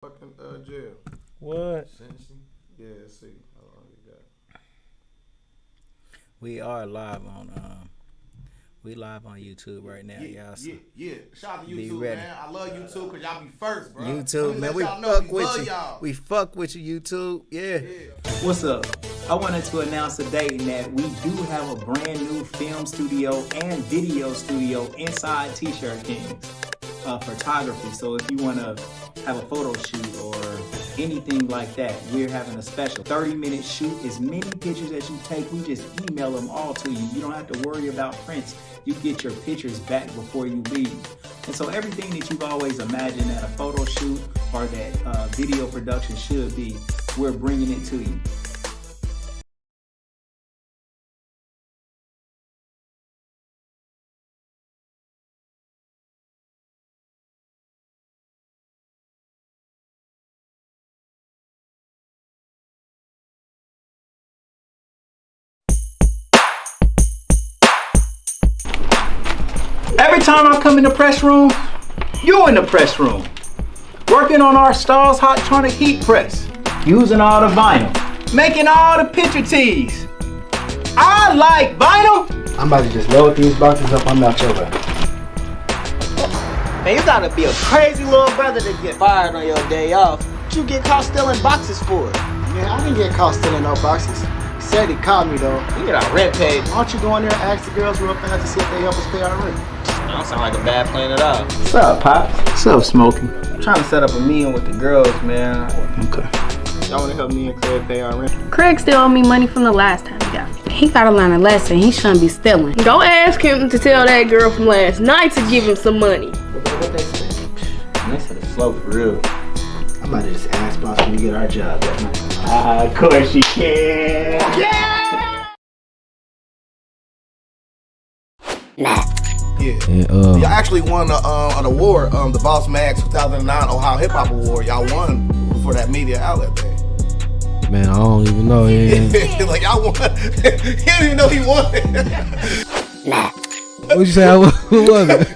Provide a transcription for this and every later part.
Fucking jail. What? Sentencing? Yeah, let's see. How long you got? We are live on YouTube right now, y'all. So Yeah. Shout out to be YouTube, ready. man. I love YouTube because y'all be first, bro. YouTube, man, we fuck with you. We fuck with you, YouTube. Yeah. What's up? I wanted to announce today that we do have a brand new film studio and video studio inside T-Shirt Kings photography. So if you want to have a photo shoot or anything like that, we're having a special 30-minute shoot. As many pictures as you take, we just email them all to you. You don't have to worry about prints. You get your pictures back before you leave. And so everything that you've always imagined that a photo shoot or that video production should be, we're bringing it to you. Every time I come in the press room, you're in the press room. Working on our Stars Hottronic heat press. Using all the vinyl. Making all the picture tees. I like vinyl. I'm about to just load these boxes up. I'm out your way. Man, you gotta be a crazy little brother to get fired on your day off. What you get caught stealing boxes for? Man, I didn't get caught stealing no boxes. He said he caught me though. You get our rent paid. Why don't you go in there and ask the girls real fast to see if they help us pay our rent? That don't sound like a bad plan at all. What's up, Pops? What's up, Smokey? I'm trying to set up a meeting with the girls, man. Okay. Y'all wanna help me and Craig pay our rent? Craig still owe me money from the last time he got me. He gotta learn a lesson. He shouldn't be stealing. Go ask him to tell that girl from last night to give him some money. What they say? They said it's slow for real. I'm about to just ask boss when we get our job that night. Of course you can. Yeah! Yeah. And, Y'all actually won an award, the Boss Mag 2009 Ohio Hip Hop Award. Y'all won for that media outlet thing. Man, I don't even know. Like y'all won. He didn't even know he won. What'd you say? Who was it?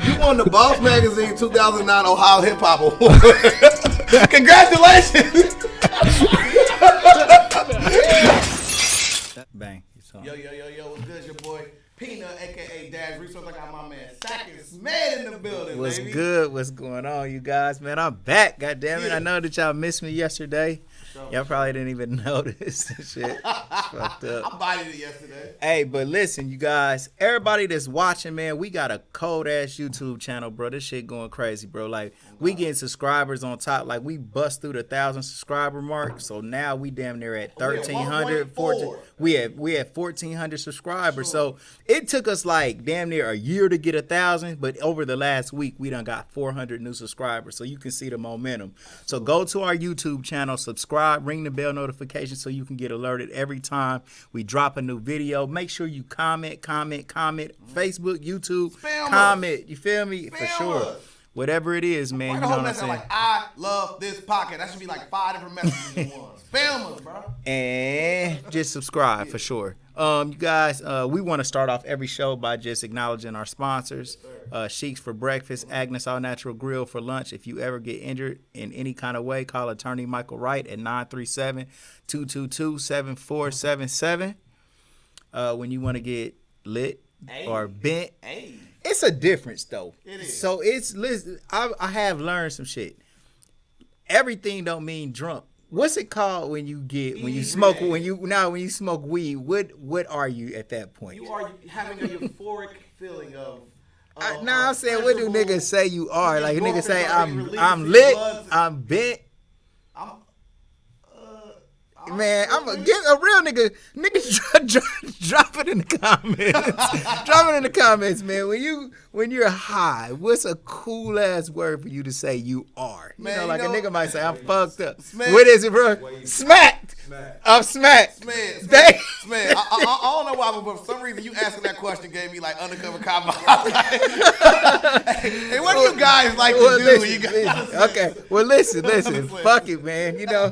You won the Boss Magazine 2009 Ohio Hip Hop Award. Congratulations. Bang. Yo, what's good, your boy? Peanut, aka Dash Resource. I got my man Shiekhs in the building. What's baby. good? What's going on, you guys? Man, I'm back. God damn it. Yeah. I know that y'all missed me yesterday. Y'all probably didn't even notice. Shit. Fucked up. I bodied it yesterday. Hey, but listen, you guys, everybody that's watching, man, we got a cold ass YouTube channel, bro. This shit going crazy, bro. Like, we getting subscribers on top. Like, we bust through the 1,000 subscriber mark. So now we damn near at 1,300, 14. We at 1,400 subscribers. So it took us like damn near a year to get 1,000, but over the last week we done got 400 new subscribers. So you can see the momentum. So go to our YouTube channel, subscribe, ring the bell notification so you can get alerted every time we drop a new video. Make sure you comment. Facebook, YouTube, Spam comment. us. You feel me? For Spam sure. us. Whatever it is, man. Write You a know whole what I'm message saying? like, I love this pocket. That should be like 5 different messages in one. Spam us, bro. And just subscribe for sure. You guys, we want to start off every show by just acknowledging our sponsors. Shiekhs for breakfast, Agnes All Natural Grill for lunch. If you ever get injured in any kind of way, call attorney Michael Wright at 937-222-7477. When you want to get lit or bent. It's a difference though. It is. So listen, I have learned some shit. Everything don't mean drunk. What's it called when you smoke weed? What are you at that point? You are having a euphoric feeling of. I'm saying, what do niggas say you are? Like niggas say endorphins I'm are lit, released, I'm bent. I'm Man, I'm a real nigga. Drop it in the comments. Drop it in the comments, man. When you're high, what's a cool ass word for you to say you are? You Man, know, you like know- a nigga might say I'm fucked up. Smacked. What is it, bro? Smacked. I'm smacked. Man, Thank- man, I don't know why, but for some reason you asking that question gave me like undercover cop vibes. Hey, what do you guys like to do? Listen, You guys, listen. Okay. Well, listen. Fuck it, man. You know,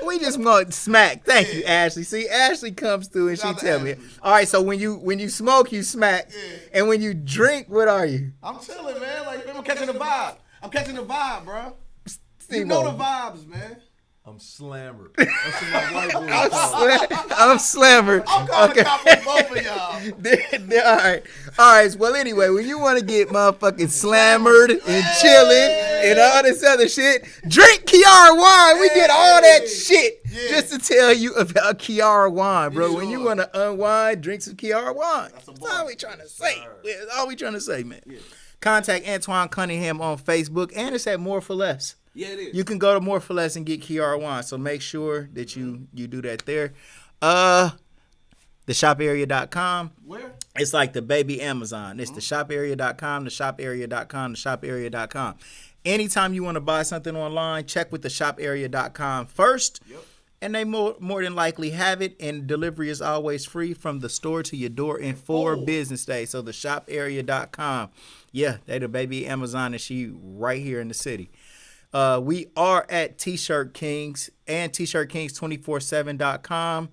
we just want smack. Thank you, Ashley. See, Ashley comes through and she Shout out to tell me, Ashley. all right. So when you smoke, you smack, and when you drink, what are you? I'm chilling, man. Like I'm catching the vibe. I'm catching the vibe, bro. You know the vibes, man. I'm slammered. That's what my white boy call I'm slammered. I'm calling cop on both of y'all. All right. Well, anyway, when you want to get motherfucking slammered and chilling and all this other shit, drink Kiara Wine. We did all that shit just to tell you about Kiara Wine, bro. When you want to unwind, drink some Kiara Wine. That's all we trying to say. That's all we trying to say, man. Yeah. Contact Antoine Cunningham on Facebook, and it's at More for Less. Yeah, it is. You can go to More for Less and get Kiara Wine. So make sure that you do that there. TheShopArea.com. Where? It's like the baby Amazon. It's TheShopArea.com, TheShopArea.com, TheShopArea.com. Anytime you want to buy something online, check with TheShopArea.com first. Yep. And they more than likely have it. And delivery is always free from the store to your door in 4 business days. So TheShopArea.com. Yeah, they the baby Amazon, and she right here in the city. We are at T-Shirt Kings and TshirtKings247.com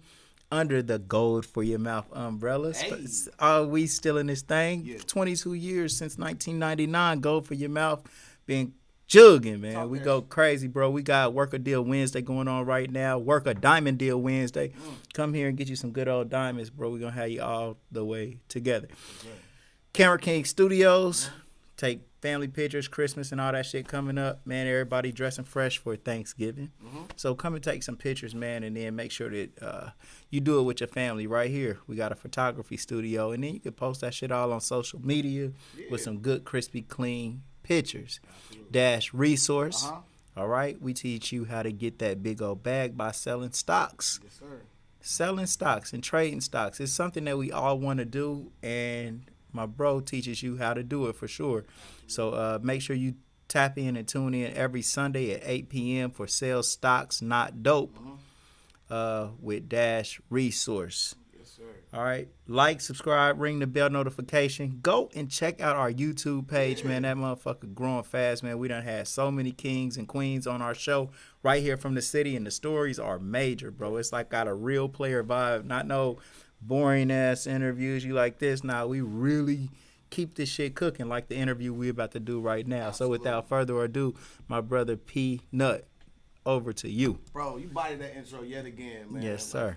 under the Gold for Your Mouth umbrellas. Hey. Are we still in this thing? Yeah. 22 years since 1999. Gold for Your Mouth been jugging, man. We go crazy, bro. We got Work a Deal Wednesday going on right now. Work a Diamond Deal Wednesday. Come here and get you some good old diamonds, bro. We're going to have you all the way together. Camera King Studios. Take family pictures, Christmas and all that shit coming up. Man, everybody dressing fresh for Thanksgiving. So come and take some pictures, man, and then make sure that you do it with your family right here. We got a photography studio, and then you can post that shit all on social media with some good, crispy, clean pictures. Dash Resource. All right? We teach you how to get that big old bag by selling stocks. Yes, sir. Selling stocks and trading stocks. It's something that we all want to do, and my bro teaches you how to do it for sure. So make sure you tap in and tune in every Sunday at 8 p.m. for Sales Stocks Not Dope with Dash Resource. Yes, sir. All right. Like, subscribe, ring the bell notification. Go and check out our YouTube page, man. That motherfucker growing fast, man. We done had so many kings and queens on our show right here from the city, and the stories are major, bro. It's like got a real player vibe, not no boring ass interviews you like this. Now we really keep this shit cooking like the interview we about to do right now. Absolutely. So without further ado, my brother P Nut, over to you. Bro, you bodied that intro yet again, man. Yes, sir.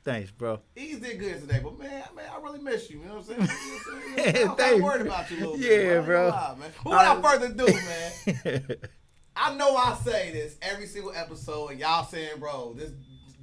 Thanks, bro. He did good today, but man, I really miss you. You know what I'm saying? I'm kind of worried about you a little bit. Yeah, bro. Lie, man. But without further ado, man, I know I say this every single episode, and y'all saying, bro, this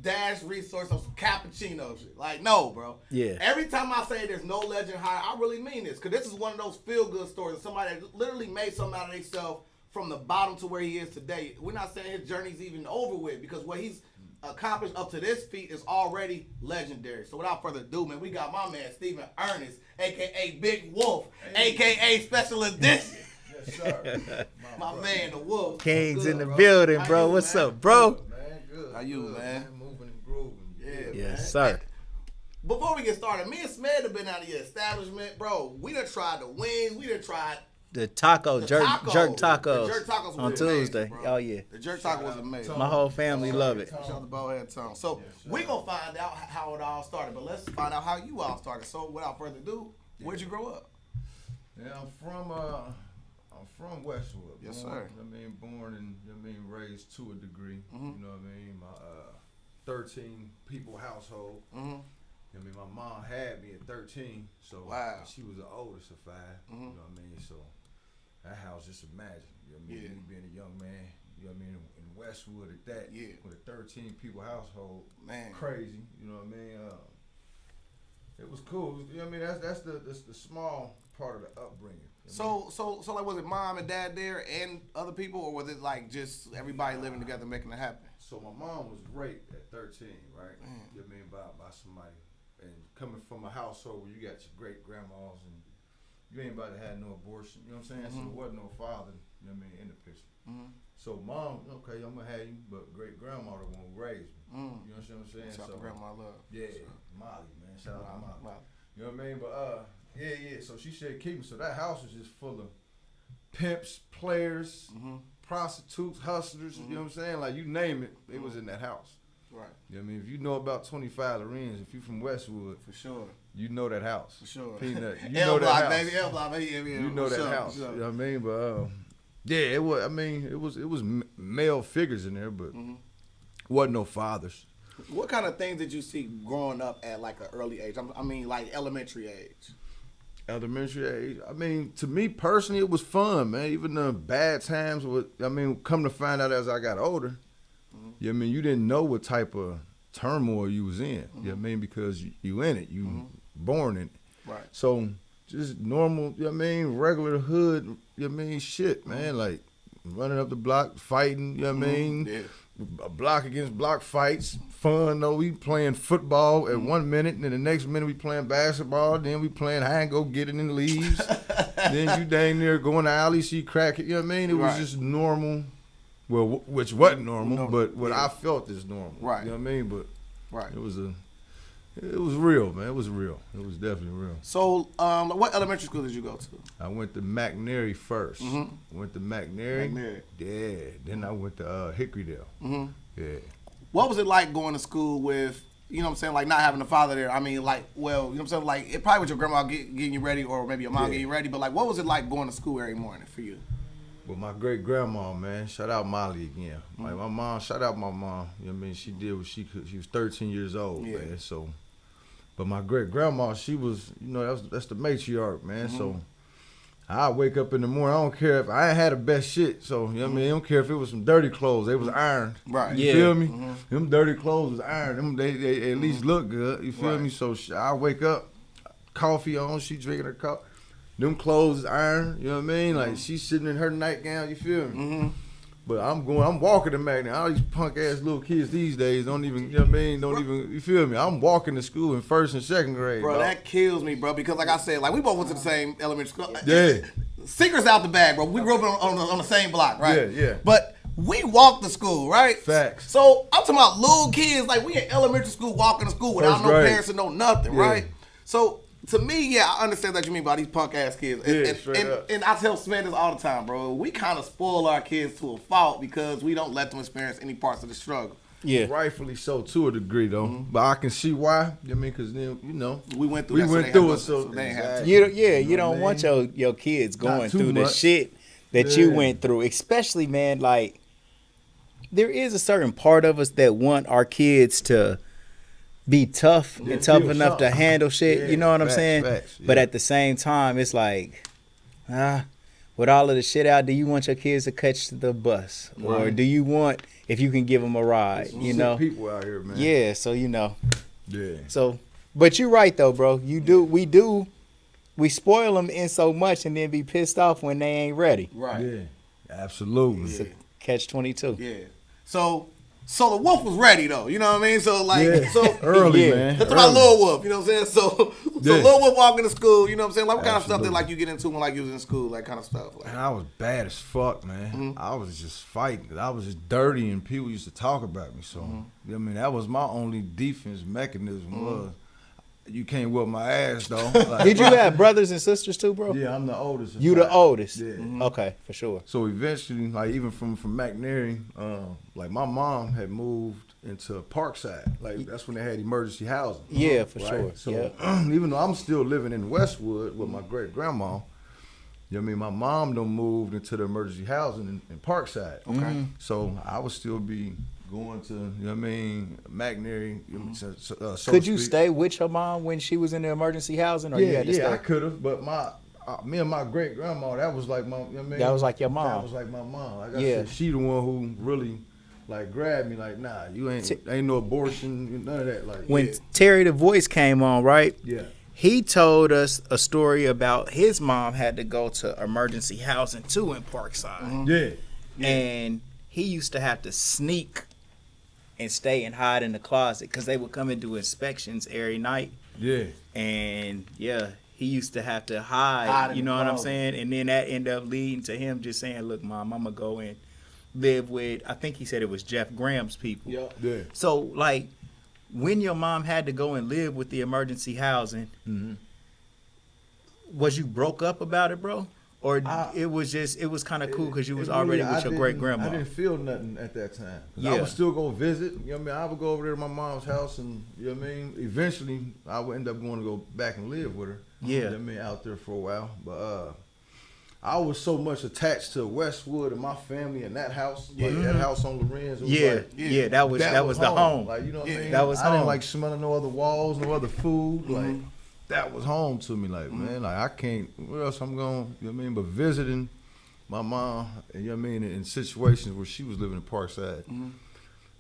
Dash Resource on some cappuccino shit. Like, no, bro. Yeah. Every time I say there's no legend higher, I really mean this. Because this is one of those feel-good stories of somebody that literally made something out of themselves from the bottom to where he is today. We're not saying his journey's even over with, because what he's accomplished up to this feat is already legendary. So without further ado, man, we got my man, Stephen Earnest, a.k.a. Big Wolf, a.k.a. Special Edition. Yes, sir. My man, the Wolf. King's in the building, bro. You, what's man? up, bro? Good, man. Good. How you, man? Moving and grooving. Yeah, yes, man. sir. Before we get started, me and Smed have been out of your establishment, bro. We done tried the Wingz. We done tried the jerk tacos. The jerk tacos on amazing, Tuesday. bro. Oh yeah, the jerk taco was amazing. My whole family love it. Shout out to Bowhead Tom. So we gonna find out how it all started, but let's find out how you all started. So without further ado, where'd you grow up? Yeah, I'm from Westwood. Yes, sir. Born and raised to a degree. You know what I mean? My 13 people household. My mom had me at 13, so she was the oldest of 5. You know what I mean? So that house, just imagine. You know what I mean? Me being a young man. You know what I mean? In Westwood at that. Yeah. With a 13 people household. Man. Crazy. You know what I mean? It was cool. You know what I mean? That's the small part of the upbringing. So like, was it mom and dad there and other people, or was it like just everybody living together making it happen? So my mom was raped at 13, right? You know what I mean? By somebody. And coming from a household where you got your great grandmas and you ain't about to have no abortion, you know what I'm saying? So there wasn't no father, you know what I mean, in the picture. So mom, okay, I'm gonna have you, but great grandmother won't raise me. You know what I'm saying? Shout out to grandma love. Yeah, Molly, man. Shout out to Molly. You know what I mean? But yeah. So she said keep me. So that house was just full of pimps, players, prostitutes, hustlers. You know what I'm saying? Like you name it, it was in that house. Right. You know what I mean? If you know about 25 Lorenz, if you from Westwood, for sure, you know that house. For sure. Peanut. You know that house. Baby. L-block, baby. You know that house. You know what I mean? But Yeah, it was. I mean, it was male figures in there, but wasn't no fathers. What kind of things did you see growing up at like an early age? I mean, like elementary age. Elementary age. I mean, to me personally, it was fun, man. Even the bad times. Come to find out as I got older, you know what I mean, you didn't know what type of turmoil you was in. You know what I mean, because you in it, you born in it. Right. So just normal, you know what I mean, regular hood, you know what I mean, shit, man. Like running up the block, fighting, you know what I mean. Yeah. Block against block fights, fun though. We playing football at 1 minute, and then the next minute we playing basketball. Then we playing hide and go get it in the leaves. Then you dang near going to alley, see crack it. You know what I mean? It was just normal. Well, which wasn't normal, but what I felt is normal. Right. You know what I mean? But it was real, man. It was real. It was definitely real. So, what elementary school did you go to? I went to McNary first. Went to McNary. Yeah. Then I went to Hickorydale. Yeah. What was it like going to school with, you know what I'm saying, like not having a father there? I mean, like, well, you know what I'm saying, like it probably was your grandma getting you ready, or maybe your mom getting you ready. But like, what was it like going to school every morning for you? Well, my great grandma, man, shout out Molly again. Like my mom, shout out my mom. You know what I mean? She did what she could. She was 13 years old, man. So. But my great grandma, she was, you know, that's the matriarch, man. So I wake up in the morning. I don't care if I ain't had the best shit. So you know what I mean. I don't care if it was some dirty clothes. They was ironed. Right. You feel me? Them dirty clothes was ironed. Them they at least look good. You feel me? So I wake up, coffee on. She drinking her coffee. Them clothes is ironed. You know what I mean? Like she's sitting in her nightgown. You feel me? But I'm walking to Magnet. All these punk ass little kids these days don't even, you know what I mean? Don't even, you feel me? I'm walking to school in 1st and 2nd grade. Bro, that kills me, bro, because like I said, like we both went to the same elementary school. Yeah. Secrets out the bag, bro. We grew up on the same block, right? Yeah. But we walked to school, right? Facts. So I'm talking about little kids, like we in elementary school walking to school without no parents and no nothing, right? So to me, yeah, I understand that you mean by these punk ass kids. And I tell Sven this all the time, bro. We kind of spoil our kids to a fault because we don't let them experience any parts of the struggle. Yeah, rightfully so to a degree though. But I can see why. You know what I mean? Because then you know we went through it, so they have to. You don't want your kids going through the shit that you went through, especially, man. Like there is a certain part of us that want our kids to be tough and tough enough to handle shit. You know what I'm saying? But at the same time, it's like, with all of the shit out, do you want your kids to catch the bus, or do you want if you can give them a ride? You know, people out here, man. Yeah, so you know. Yeah. So, but you're right though, bro. We spoil them in so much and then be pissed off when they ain't ready. Right. Yeah. Absolutely. It's a catch-22. Yeah. So the wolf was ready though, you know what I mean? So early, man. That's about Lil Wolf, you know what I'm saying? So Lil Wolf walking to school, you know what I'm saying? Like what kind of stuff did like you get into when like you was in school, like kind of stuff? Like, man, I was bad as fuck, man. I was just fighting. I was just dirty and people used to talk about me. So I mean that was my only defense mechanism was you can't whip my ass though. Like, did you have brothers and sisters too, bro? Yeah, I'm the oldest. You the oldest? Yeah. Okay, for sure. So eventually, like even from McNary, like my mom had moved into Parkside. Like that's when they had emergency housing. Yeah, for sure. So even though I'm still living in Westwood with my great grandma, you know what I mean, my mom done moved into the emergency housing in Parkside. Okay. So I would still be going to, you know what I mean, McNary. So could you stay with your mom when she was in the emergency housing, or you had to stay? Yeah, I could have, but me and my great grandma, that was like my, you know what I mean? That was like your mom. That was like my mom. Like I said, she the one who really like grabbed me. Like, nah, you ain't no abortion, none of that. Like when Terry the Voice came on, right? Yeah. He told us a story about his mom had to go to emergency housing too in Parkside. Yeah. And he used to have to sneak and stay and hide in the closet because they would come and do inspections every night. Yeah. And he used to have to hide you know what I'm saying? And then that ended up leading to him just saying, look, Mom, I'm going to go and live with, I think he said it was Jeff Graham's people. Yeah. So, like, when your mom had to go and live with the emergency housing, was you broke up about it, bro? Or it was kind of cool because you was already with your great grandma. I didn't feel nothing at that time. I would still go visit. You know what I mean? I would go over there to my mom's house, and you know what I mean. Eventually, I would end up going to go back and live with her. Yeah. You know what I mean? Out there for a while, but I was so much attached to Westwood and my family and that house, like that house on Lorenz. That was the home. Like, you know what I mean? That was I home. didn't like smelling no other walls, no other food. Like, that was home to me. Like, man, like I can't. Where else I'm going? You know what I mean? But visiting my mom, you know what I mean, in situations where she was living in Parkside,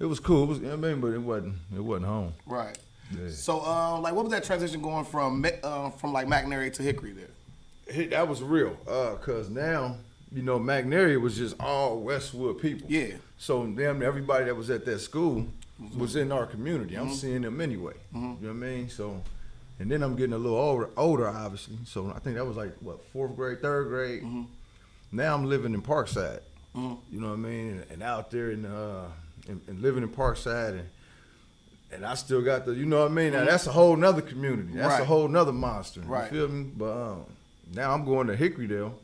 it was cool. It was, you know what I mean? But it wasn't home. Right. Yeah. So, like, what was that transition going from like McNary to Hickory there? That was real, cause now, you know, McNary was just all Westwood people. Yeah. So damn, everybody that was at that school was in our community. I'm seeing them anyway. You know what I mean? So, and then I'm getting a little older, obviously. So I think that was like what, 4th grade, 3rd grade. Now I'm living in Parkside. You know what I mean? And out there and living in Parkside and I still got the, you know what I mean? Now that's a whole nother community. That's a whole nother monster. Right. You feel me? But now I'm going to Hickorydale,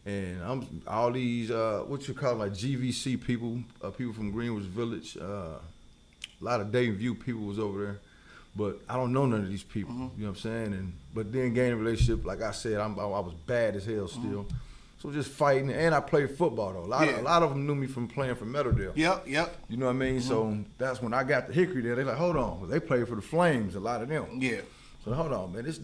and I'm all these what you call like GVC people, people from Greenwich Village. A lot of Dayton View people was over there, but I don't know none of these people. You know what I'm saying? But then gaining a relationship, like I said, I was bad as hell still. So just fighting, and I played football though. A lot of them knew me from playing for Meadowdale. Yep. You know what I mean? So that's when I got to Hickorydale. They like, hold on, they played for the Flames. A lot of them. Yeah. So hold on, man, this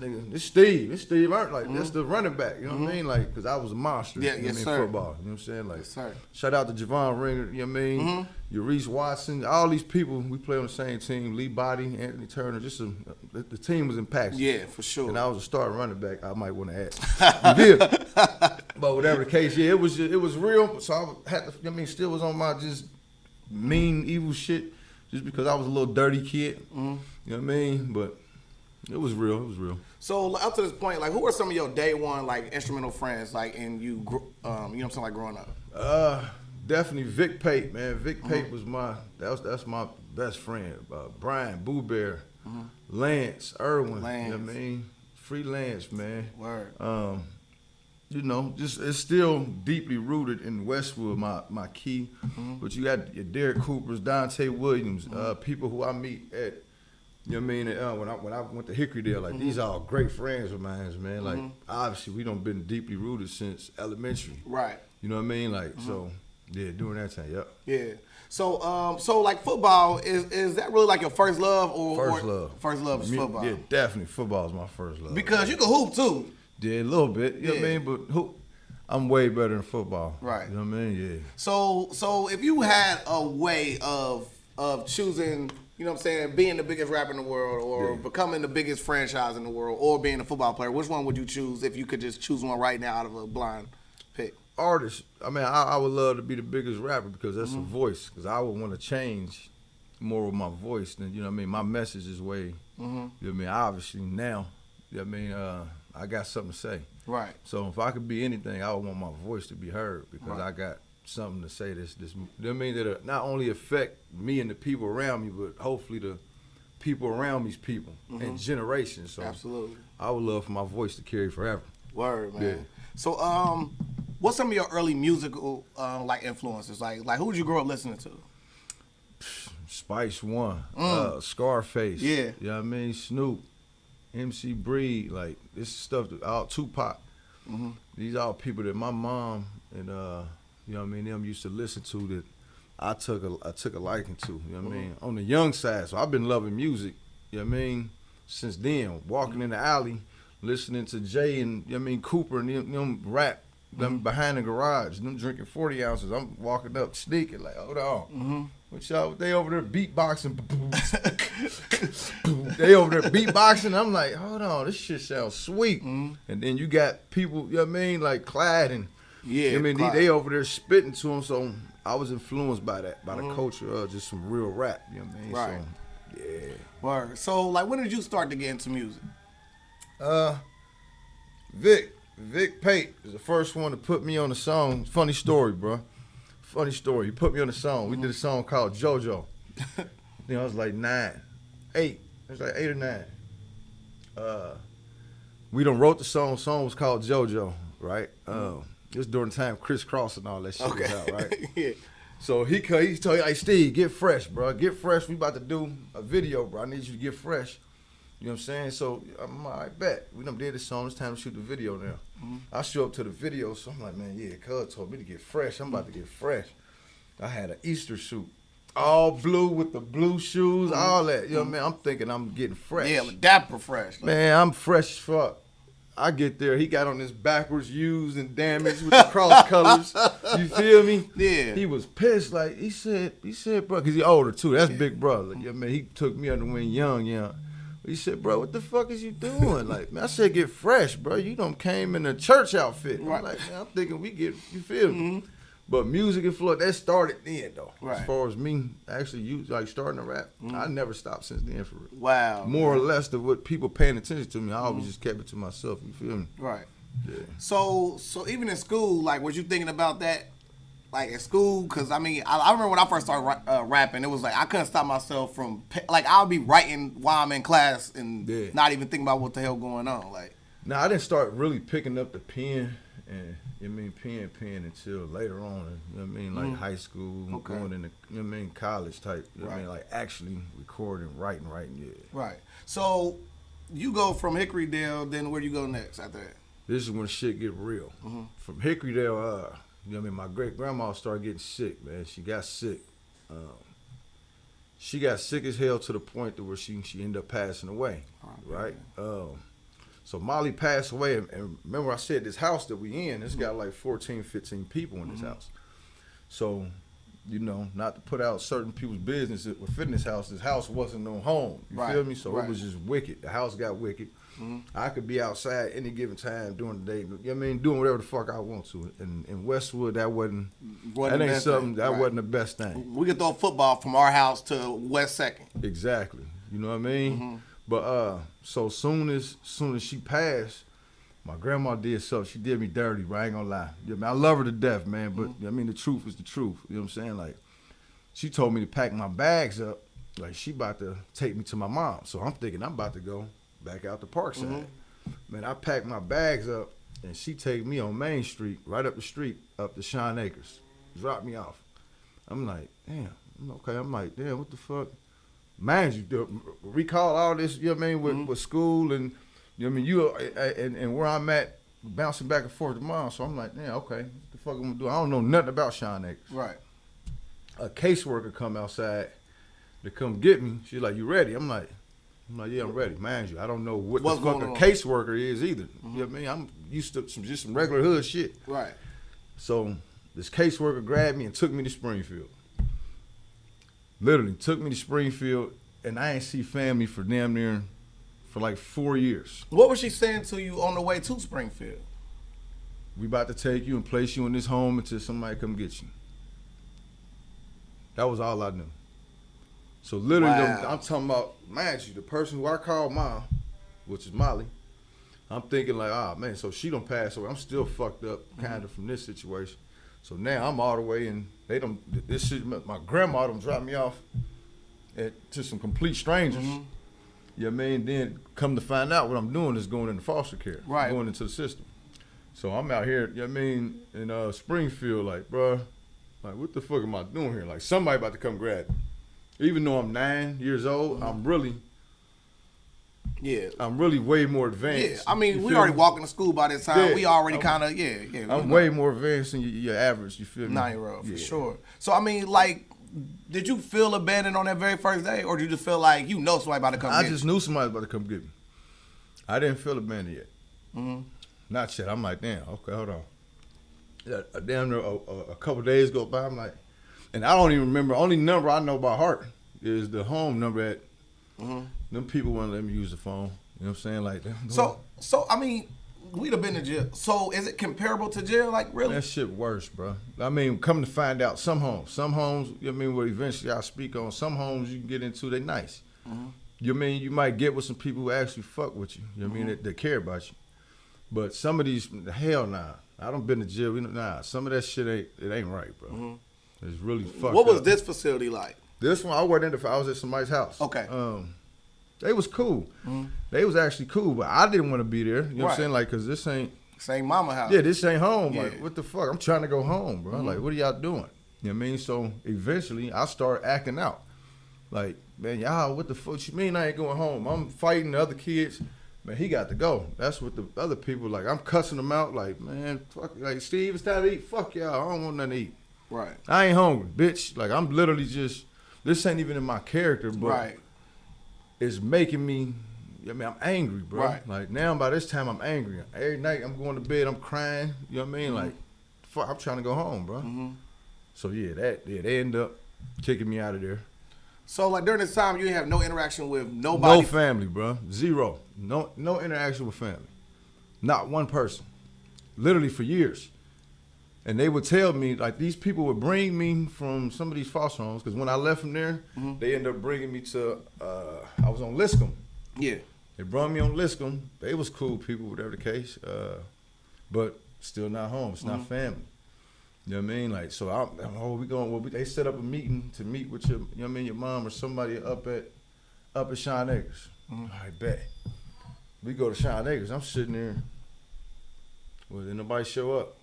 Steve Earnest, like that's the running back, you know what I mean? Like, cause I was a monster, Yeah, you know what I mean, sir. football, you know what I'm saying? Like, Yes, sir. shout out to Javon Ringer, you know what I mean? Reese Watson, all these people, we play on the same team, Lee Body, Anthony Turner, the team was impactful. Yeah, for sure. And I was a starting running back, I might want to add. You feel? But whatever the case, it was real, so I had to, you know what I mean, still was on my just mean, evil shit, just because I was a little dirty kid, you know what I mean? But it was real. So up to this point, like, who are some of your day one like instrumental friends, like, and you know what I'm saying, like growing up? Definitely Vic Pate, man. Vic Pate was that's my best friend. Brian, Boo Bear, Lance, Irwin. You know what I mean? Freelance, man. Word. You know, just it's still deeply rooted in Westwood, my key. But you got your Derek Coopers, Dante Williams, people who I meet at, you know what I mean? When I went to Hickorydale, like these are all great friends of mine, man. Like obviously we don't been deeply rooted since elementary. Right. You know what I mean? Like so, yeah, during that time, yep. Yeah. So like football is that really like your first love or First love? First love is football. Yeah, definitely football is my first love. Because you can hoop too. Yeah, a little bit. You know what I mean? But I'm way better than football. Right. You know what I mean? Yeah. So if you had a way of choosing, you know what I'm saying, being the biggest rapper in the world or becoming the biggest franchise in the world or being a football player, which one would you choose if you could just choose one right now out of a blind pick? Artist. I mean, I would love to be the biggest rapper because that's a voice. Because I would want to change more with my voice than, you know what I mean? My message is way, you know what I mean? Obviously now, you know what I mean? I got something to say. Right. So if I could be anything, I would want my voice to be heard because I got something to say this, you know what I mean? That'll not only affect me and the people around me, but hopefully the people around me's people and generations. So absolutely. I would love for my voice to carry forever. Word, man. Yeah. So what's some of your early musical like influences? Like who did you grow up listening to? Spice One, Scarface. Yeah. You know what I mean? Snoop, MC Breed, like this stuff, all Tupac. These are all people that my mom and you know what I mean, them used to listen to that I took a liking to, you know what I mean? On the young side, so I've been loving music, you know what I mean, since then. Walking in the alley, listening to Jay and, you know what I mean, Cooper and them rap, them behind the garage, them drinking 40 ounces. I'm walking up sneaking like, hold on. What y'all, they over there beatboxing. They over there beatboxing. I'm like, hold on, this shit sounds sweet. And then you got people, you know what I mean, like Clyde and, you know what I mean, they over there spitting to them. So I was influenced by that, by the culture of just some real rap, you know what I mean? Right. So, yeah. Word. So like when did you start to get into music? Vic Pate is the first one to put me on the song. Funny story, bro. Funny story. He put me on the song. We did a song called JoJo. Then I was like 8. It was like 8 or 9. We done wrote the song. The song was called JoJo, right? It was during the time Criss Cross and all that shit was out, right? Yeah. So he told me, hey, Steve, get fresh, bro. Get fresh. We about to do a video, bro. I need you to get fresh. You know what I'm saying? So I'm like, I bet. We done did this song. It's time to shoot the video now. I show up to the video, so I'm like, man, yeah, cuz told me to get fresh. I'm about to get fresh. I had an Easter suit. All blue with the blue shoes, all that. You know what I mean? I'm thinking I'm getting fresh. Yeah, dapper fresh. Man, I'm fresh as fuck. I get there, he got on this backwards used and damaged with the cross colors. You feel me? Yeah. He was pissed. Like, he said, bro, because he older too. That's big brother. You know what I mean? He took me under the wing young. He said, bro, what the fuck is you doing? Like, man, I said, get fresh, bro. You done came in a church outfit. Right. I'm like, man, I'm thinking we get, you feel me? But music and flow, that started then, though. Right. As far as me actually starting to rap, I never stopped since then for real. Wow. More or less than what people paying attention to me, I always just kept it to myself, you feel me? Right. Yeah. So even in school, like, was you thinking about that? Like, at school? Because, I mean, I remember when I first started rapping, it was like I couldn't stop myself from, like, I'll be writing while I'm in class and not even thinking about what the hell going on. Like, now, I didn't start really picking up the pen and, pen until later on, you know what I mean? Like high school, going into, you know what I mean, college type, you know what I mean? Like, actually recording, writing, yeah. Right. So, you go from Hickorydale, then where do you go next after that? This is when shit get real. From Hickorydale, you know what I mean, my great-grandma started getting sick, man. She got sick. She got sick as hell to the point to where she ended up passing away, right? So Molly passed away, and remember I said this house that we in, it's got like 14, 15 people in this house. So, you know, not to put out certain people's business within this house wasn't no home, you feel me? So it was just wicked. The house got wicked. I could be outside any given time during the day, you know what I mean, doing whatever the fuck I want to. And in Westwood, that wasn't the best thing. We could throw football from our house to West 2nd. Exactly. You know what I mean? But so soon as she passed, my grandma did something. She did me dirty, bro. I ain't gonna lie. You know what I mean? I love her to death, man. But I mean, the truth is the truth. You know what I'm saying? Like, she told me to pack my bags up. Like, she about to take me to my mom. So I'm thinking I'm about to go back out to Parkside. Man, I packed my bags up, and she take me on Main Street, right up the street, up to Sean Acres. Drop me off. I'm like, damn. Okay. I'm like, damn, what the fuck? Mind you, recall all this, you know what I mean, with school and, you know what I mean, and where I'm at, bouncing back and forth to mom. So I'm like, yeah, okay, what the fuck I'm gonna do? I don't know nothing about Sean Acres. Right. A caseworker come outside to come get me. She's like, you ready? I'm like, yeah, I'm ready. Mind you, I don't know what the fuck a caseworker is either. You know what I mean? I'm used to just some regular hood shit. Right. So this caseworker grabbed me and took me to Springfield. Literally took me to Springfield, and I ain't see family for damn near for like 4 years. What was she saying to you on the way to Springfield? We about to take you and place you in this home until somebody come get you. That was all I knew. So literally, I'm talking about, mind you, the person who I called mom, which is Molly, I'm thinking like, oh man, so she done passed away. I'm still fucked up kind of from this situation. So now I'm all the way and this shit, my grandma done dropped me off to some complete strangers. You know what I mean? Then come to find out what I'm doing is going into foster care. Right. Going into the system. So I'm out here, you know what I mean, in Springfield, like, bruh, like, what the fuck am I doing here? Like, somebody about to come grab me. Even though I'm 9 years old, I'm really way more advanced. Yeah, I mean, we already walking to school by this time. Yeah, we already kind of, I'm way more advanced than your average, you feel me? 9-year-old, for sure. So, I mean, like, did you feel abandoned on that very first day, or did you just feel like you know somebody about to come get you? I just knew somebody was about to come get me. I didn't feel abandoned yet. Not yet. I'm like, damn, okay, hold on. A couple days go by, I'm like, and I don't even remember, only number I know by heart is the home number at, them people wouldn't let me use the phone. You know what I'm saying? Like that. So I mean, we'd have been to jail. So is it comparable to jail? Like, really? That shit worse, bro. I mean, come to find out, some homes, you know what I mean, what eventually I'll speak on, some homes you can get into, they nice. You know what I mean? You might get with some people who actually fuck with you. You know what I mean? They care about you. But some of these, hell nah. I done been to jail. Nah, some of that shit ain't right, bro. It's really fucked up. What was this facility like? This one, I was at somebody's house. Okay. They was cool. They was actually cool, but I didn't want to be there. You know what I'm saying? Like, cause this ain't mama house. Yeah, this ain't home. Yeah. Like, what the fuck? I'm trying to go home, bro. Like, what are y'all doing? You know what I mean? So eventually, I started acting out. Like, man, y'all, what the fuck you mean I ain't going home? I'm fighting the other kids. Man, he got to go. That's what the other people, like, I'm cussing them out. Like, man, fuck, like, Steve, it's time to eat. Fuck y'all. I don't want nothing to eat. Right. I ain't hungry, bitch. Like, I'm literally just, this ain't even in my character, but it's making me, I mean, I'm angry, bro. Right. Like, now by this time, I'm angry. Every night I'm going to bed, I'm crying. You know what I mean? Like, fuck, I'm trying to go home, bro. So, they end up kicking me out of there. So, like, during this time, you didn't have no interaction with nobody? No family, bro. Zero. No interaction with family. Not one person. Literally for years. And they would tell me, like, these people would bring me from some of these foster homes, because when I left from there, they ended up bringing me to, I was on Liscombe. Yeah. They brought me on Liscombe. They was cool people, whatever the case. But still not home. It's not family. You know what I mean? Like, so they set up a meeting to meet with your, you know what I mean, your mom or somebody up at Sean Acres. All right, bet. We go to Sean Acres. I'm sitting there. Well, didn't nobody show up.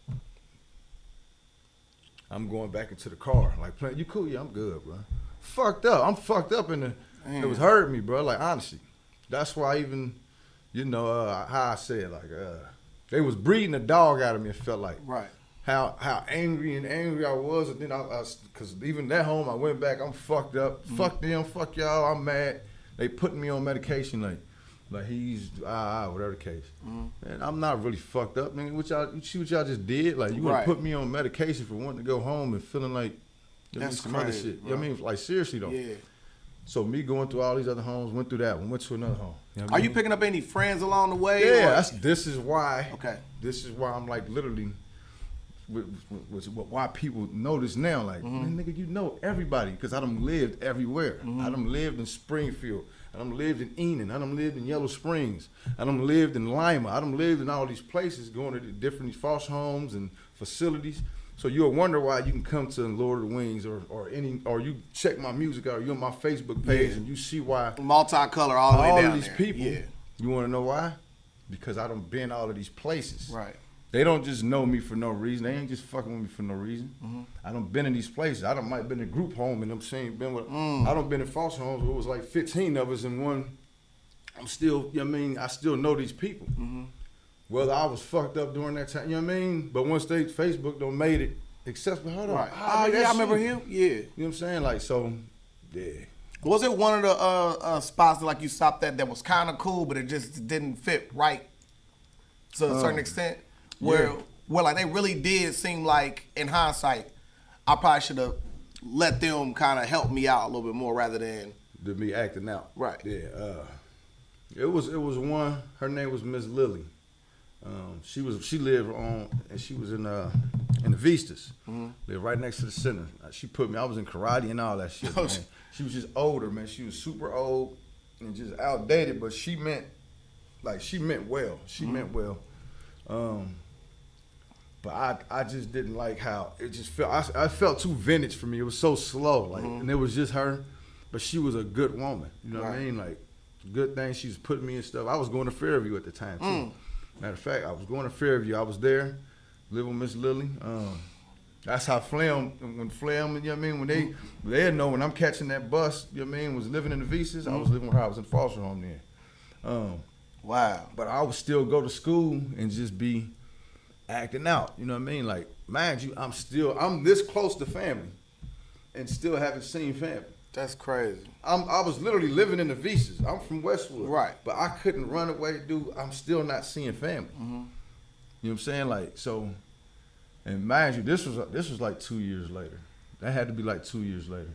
I'm going back into the car. Like, you cool? Yeah, I'm good, bro. Fucked up. I'm fucked up in the, it was hurting me, bro. Like, honestly. That's why even, you know, how I said, like, they was breeding a dog out of me, it felt like. Right. How angry I was, and then because even that home, I went back, I'm fucked up. Fuck them, fuck y'all, I'm mad. They putting me on medication, like he's, whatever the case. And I'm not really fucked up, man. You see what y'all just did? Like, you gonna put me on medication for wanting to go home and feeling like, that's some crazy, other shit. bro. You know what I mean? Like, seriously, though. Yeah. So me going through all these other homes, went through that one, went to another home. You know what I Are mean? you picking up any friends along the way? Yeah, this is why. Okay. This is why I'm like literally, why people know this now. Like, man, nigga, you know everybody, because I done lived everywhere. I done lived in Springfield. I done lived in Enid. I done lived in Yellow Springs. I done lived in Lima. I done lived in all these places, going to different foster homes and facilities. So you'll wonder why you can come to Lord of the Wingz or you check my music out, or you're on my Facebook page and you see why multicolor all the way down all these there. people. Yeah. You want to know why? Because I done been all of these places. Right. They don't just know me for no reason. They ain't just fucking with me for no reason. I done been in these places. I done might been in a group home, and I'm saying I done been in foster homes where it was like 15 of us in one. I'm still, you know what I mean? I still know these people. Whether I was fucked up during that time, you know what I mean? But once Facebook don't made it, except for, hold on. Right. Yeah, I remember him. Yeah. You know what I'm saying? Like, so, yeah. Was it one of the spots that, like, you stopped at that was kind of cool, but it just didn't fit right to a certain extent? Where like they really did seem like, in hindsight, I probably should have let them kind of help me out a little bit more rather than me acting out. Right. Yeah. It was one. Her name was Miss Lily. She lived on, and she was in the Vistas. Lived right next to the center. She put me. I was in karate and all that shit. Man. She was just older, man. She was super old and just outdated, but she meant well. She meant well. But I just didn't like how it just felt. I felt too vintage for me. It was so slow, like, and it was just her. But she was a good woman. You know what I mean? Like, good thing she was putting me in stuff. I was going to Fairview at the time too. Matter of fact, I was going to Fairview. I was there, living with Miss Lily. That's how Flam, you know what I mean? When they know when I'm catching that bus, you know what I mean, was living in the Vistas, I was living with her. I was in foster home then. Wow. But I would still go to school and just be acting out. You know what I mean? Like, mind you, I'm this close to family and still haven't seen family. That's crazy. I was literally living in the Vistas. I'm from Westwood. Right. But I couldn't run away, dude. I'm still not seeing family. You know what I'm saying? Like, so, and mind you, this was like 2 years later. That had to be like 2 years later.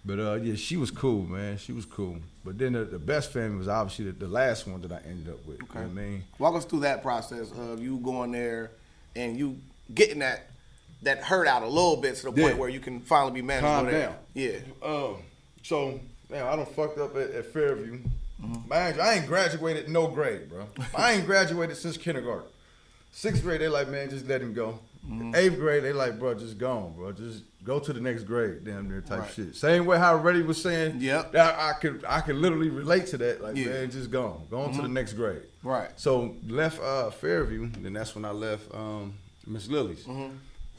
But yeah, she was cool, man. She was cool. But then the best family was obviously the last one that I ended up with. Okay. You know what I mean? Walk us through that process of you going there and you getting that hurt out a little bit to the point where you can finally be manageable. Calm down. Yeah. So, man, I done fucked up at Fairview. Mind you, I ain't graduated no grade, bro. I ain't graduated since kindergarten. 6th grade, they like, man, just let him go. 8th grade, they like, bro, just go on, bro. Just go to the next grade, damn near type shit. Same way how Reddy was saying. Yep. That I could literally relate to that. Like, man, just go on. Go on to the next grade. Right. So left Fairview, then that's when I left Miss Lily's.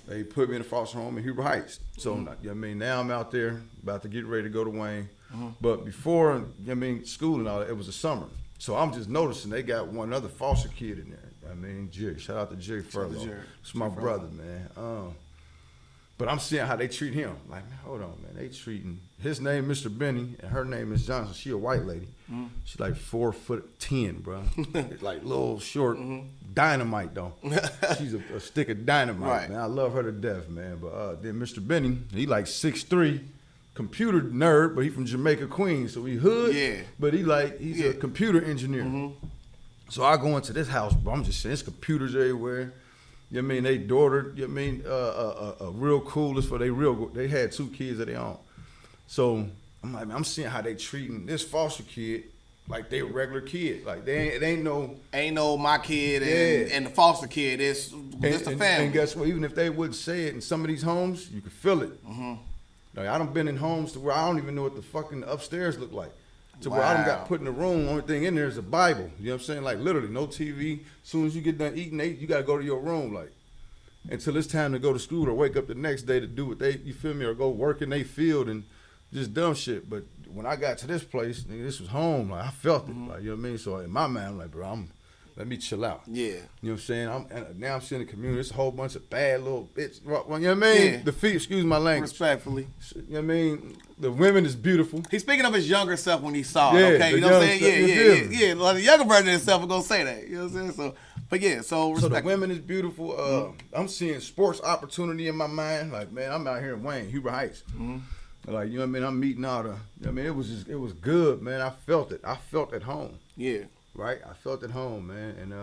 They put me in a foster home in Huber Heights. So, you know what I mean, now I'm out there about to get ready to go to Wayne. But before, I mean, school and all that, it was the summer. So I'm just noticing they got one other foster kid in there. I mean, Jerry. Shout out to Jerry Furlow. It's my brother, man. But I'm seeing how they treat him. Like, man, hold on, man. They treating his name Mr. Benny and her name is Johnson. She a white lady. She's like 4'10", bro. Like little short dynamite though. She's a stick of dynamite, man. I love her to death, man. But then Mr. Benny, he like 6'3", computer nerd, but he from Jamaica, Queens, so he hood. Yeah. But he's a computer engineer. So I go into this house, bro. I'm just saying, there's computers everywhere. You know what I mean? They daughter, you know what I mean, real cool. They had 2 kids of their own. So I'm like, man, I'm seeing how they treating this foster kid like they a regular kid. Like it ain't no my kid and the foster kid. It's just a family. And guess what? Even if they wouldn't say it in some of these homes, you can feel it. Like I done been in homes to where I don't even know what the fucking upstairs look like. To where I done got put in the room, only thing in there is a Bible. You know what I'm saying? Like literally, no TV. As soon as you get done eating, you gotta go to your room, like until it's time to go to school or wake up the next day to do what you feel me, or go work in their field and just dumb shit. But when I got to this place, nigga, this was home. Like I felt it. Like, you know what I mean? So in my mind, I'm like, bro, let me chill out. Yeah. You know what I'm saying? Now I'm seeing the community. It's a whole bunch of bad little bitches. You know what I mean? Yeah. The feet, excuse my language. Respectfully. You know what I mean? The women is beautiful. He's speaking of his younger self when he saw it, okay? You know what I'm saying? Yeah. Like the younger version of himself is going to say that. You know what I'm saying? So, but yeah, so respect. So the women is beautiful. I'm seeing sports opportunity in my mind. Like, man, I'm out here in Wayne, Huber Heights. Like, you know what I mean? I'm meeting all the, you know what I mean? It was good, man. I felt it. I felt at home. Yeah. Right? I felt at home, man. And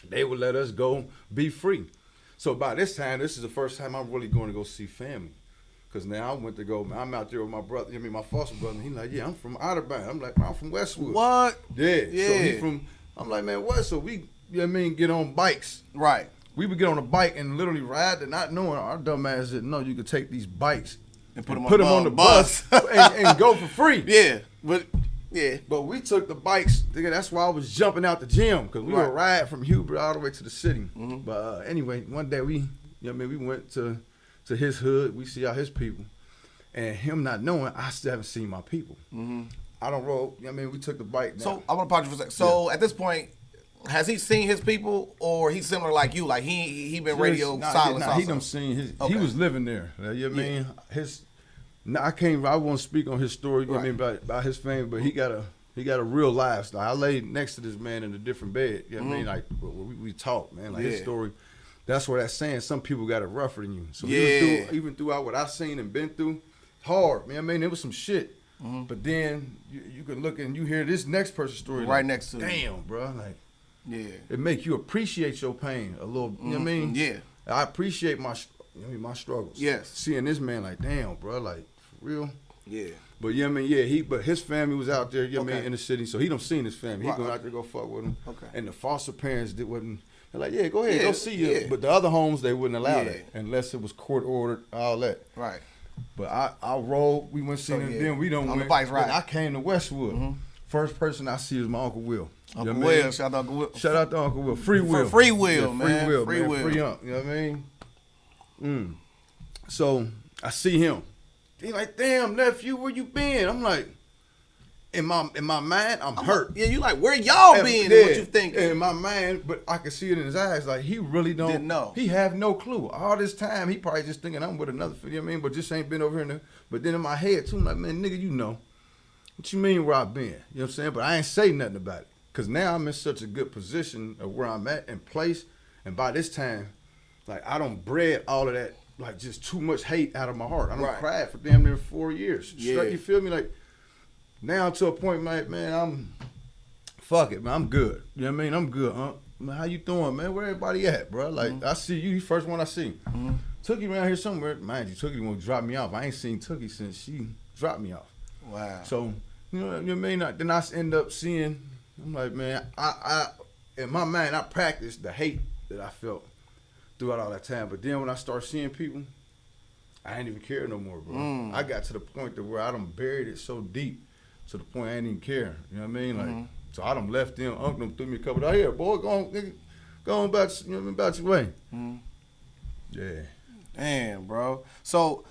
they would let us go be free. So by this time, this is the first time I'm really going to go see family. Because now I went to go, I'm out there with my brother, my foster brother, and he's like, yeah, I'm from Otterbound. I'm like, I'm from Westwood. What? Yeah. So he from, I'm like, man, what? So we, you know what I mean, get on bikes. Right. We would get on a bike and literally ride, and not knowing, our dumb ass didn't know you could take these bikes and put them on the bus and go for free. Yeah. But we took the bikes. That's why I was jumping out the gym, because we would ride from Huber all the way to the city. But anyway, one day we went to his hood. We see all his people, and him not knowing, I still haven't seen my people. I don't roll. We took the bike. Now. So I want to pause you for a second. So at this point, has he seen his people, or he's similar like you? Like he been radio silent. He done seen his. Okay. He was living there. You know what I mean? I won't speak on his story. You know what I mean, about his fame, but he got a real lifestyle. I laid next to this man in a different bed. You know what I mean? Like we talk, man. Like his story. That's where that's saying some people got it rougher than you. So even throughout what I've seen and been through, hard, man. I mean, it was some shit. But then you can look and you hear this next person's story. Right next to it. Damn, bro. Like, it make you appreciate your pain a little. You know what I mean? Yeah. I appreciate my struggles. Yes. Seeing this man like, damn, bro, like, for real? Yeah. But you know what I mean? But his family was out there, you know what I mean, in the city, so he done seen his family. He going out there go fuck with him. Okay. And the foster parents wasn't. They're like, yeah, go ahead, go see you. But the other homes, they wouldn't allow that unless it was court ordered, all that. Right. But I rolled, we went seeing him, then we don't went. On the bikes, right. I came to Westwood. First person I see is my Uncle Will. Uncle Will, shout out to Uncle Will. Shout out to Uncle Will. Free Will. Free Will, man. Free Will. Free Unc, you know what I mean? So I see him. He like, damn, nephew, where you been? I'm like, in my mind, I'm hurt. Yeah, you like, where y'all been and what you thinking? In my mind, but I could see it in his eyes, like he really didn't know. He have no clue. All this time, he probably just thinking I'm with another, you know what I mean? But just ain't been over here. But then in my head, too, I'm like, man, nigga, you know. What you mean where I been? You know what I'm saying? But I ain't say nothing about it. Because now I'm in such a good position of where I'm at and place. And by this time, like, I don't bred all of that, like, just too much hate out of my heart. I don't cry for damn near 4 years. Yeah. You feel me? Like, now to a point, man, fuck it, man, I'm good. You know what I mean? I'm good, huh? Man, how you doing, man? Where everybody at, bro? Like, I see you, first one I see. Tookie around here somewhere. Mind you, Tookie won't drop me off. I ain't seen Tookie since she dropped me off. Wow. So, you know what I mean? Then I end up seeing, I'm like, man, I in my mind, I practiced the hate that I felt throughout all that time. But then when I start seeing people, I ain't even care no more, bro. I got to the point to where I done buried it so deep to the point I ain't even care. You know what I mean? Like, so I done left them. Uncle them threw me a couple of here, boy, go on about, you know, about your way. Yeah. Damn, bro. So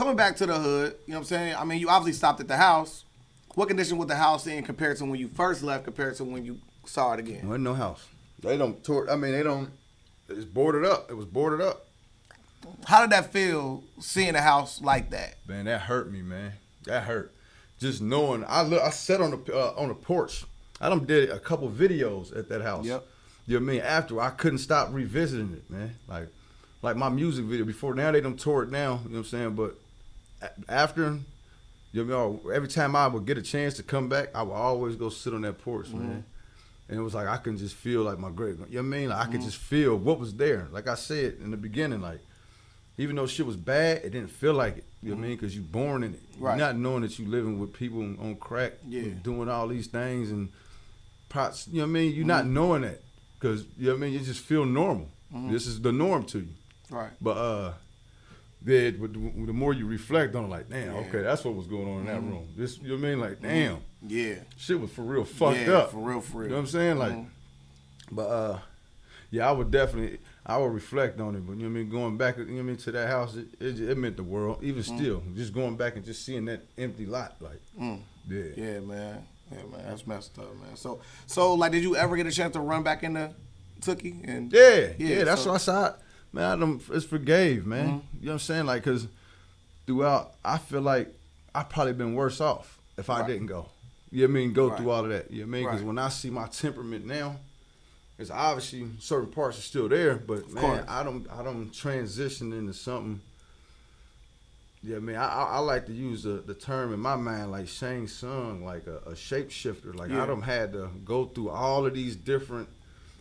coming back to the hood, you know what I'm saying? I mean, you obviously stopped at the house. What condition was the house in compared to when you first left, compared to when you saw it again? There wasn't no house. They don't tore. I mean, they don't. It's boarded up. It was boarded up. How did that feel seeing a house like that? Man, that hurt me, man. That hurt. Just knowing. I sat on the porch. I done did a couple videos at that house. Yep. You know what I mean? After I couldn't stop revisiting it, man. Like my music video before. Now they done tore it down. You know what I'm saying? But after, you know, every time I would get a chance to come back, I would always go sit on that porch, man. And it was like I can just feel like my great. You know what I mean? Like I could just feel what was there. Like I said in the beginning, like even though shit was bad, it didn't feel like it. You know what I mean? Because you born in it. Right. You're not knowing that you living with people on crack, doing all these things and pots. You know what I mean? You're not knowing that because you know what I mean. You just feel normal. This is the norm to you. Right. But the more you reflect on it, like damn, okay, that's what was going on in that room. This, you know what I mean? Like damn, shit was for real fucked up. For real. You know what I'm saying? Like, but yeah, I would reflect on it. But you know what I mean? Going back, you know what I mean, to that house, it meant the world. Even still, just going back and just seeing that empty lot, like, Yeah, man. That's messed up, man. So like, did you ever get a chance to run back into Tookie? And that's what I saw. Man, it's forgave, man. You know what I'm saying? Like, cause throughout, I feel like I probably been worse off if I didn't go. You know what I mean? Go through all of that. You know what I mean? Because when I see my temperament now, it's obviously certain parts are still there, but man, I don't transition into something. Yeah, I mean, I like to use the term in my mind like Shang Tsung, like a shapeshifter. Like I don't had to go through all of these different.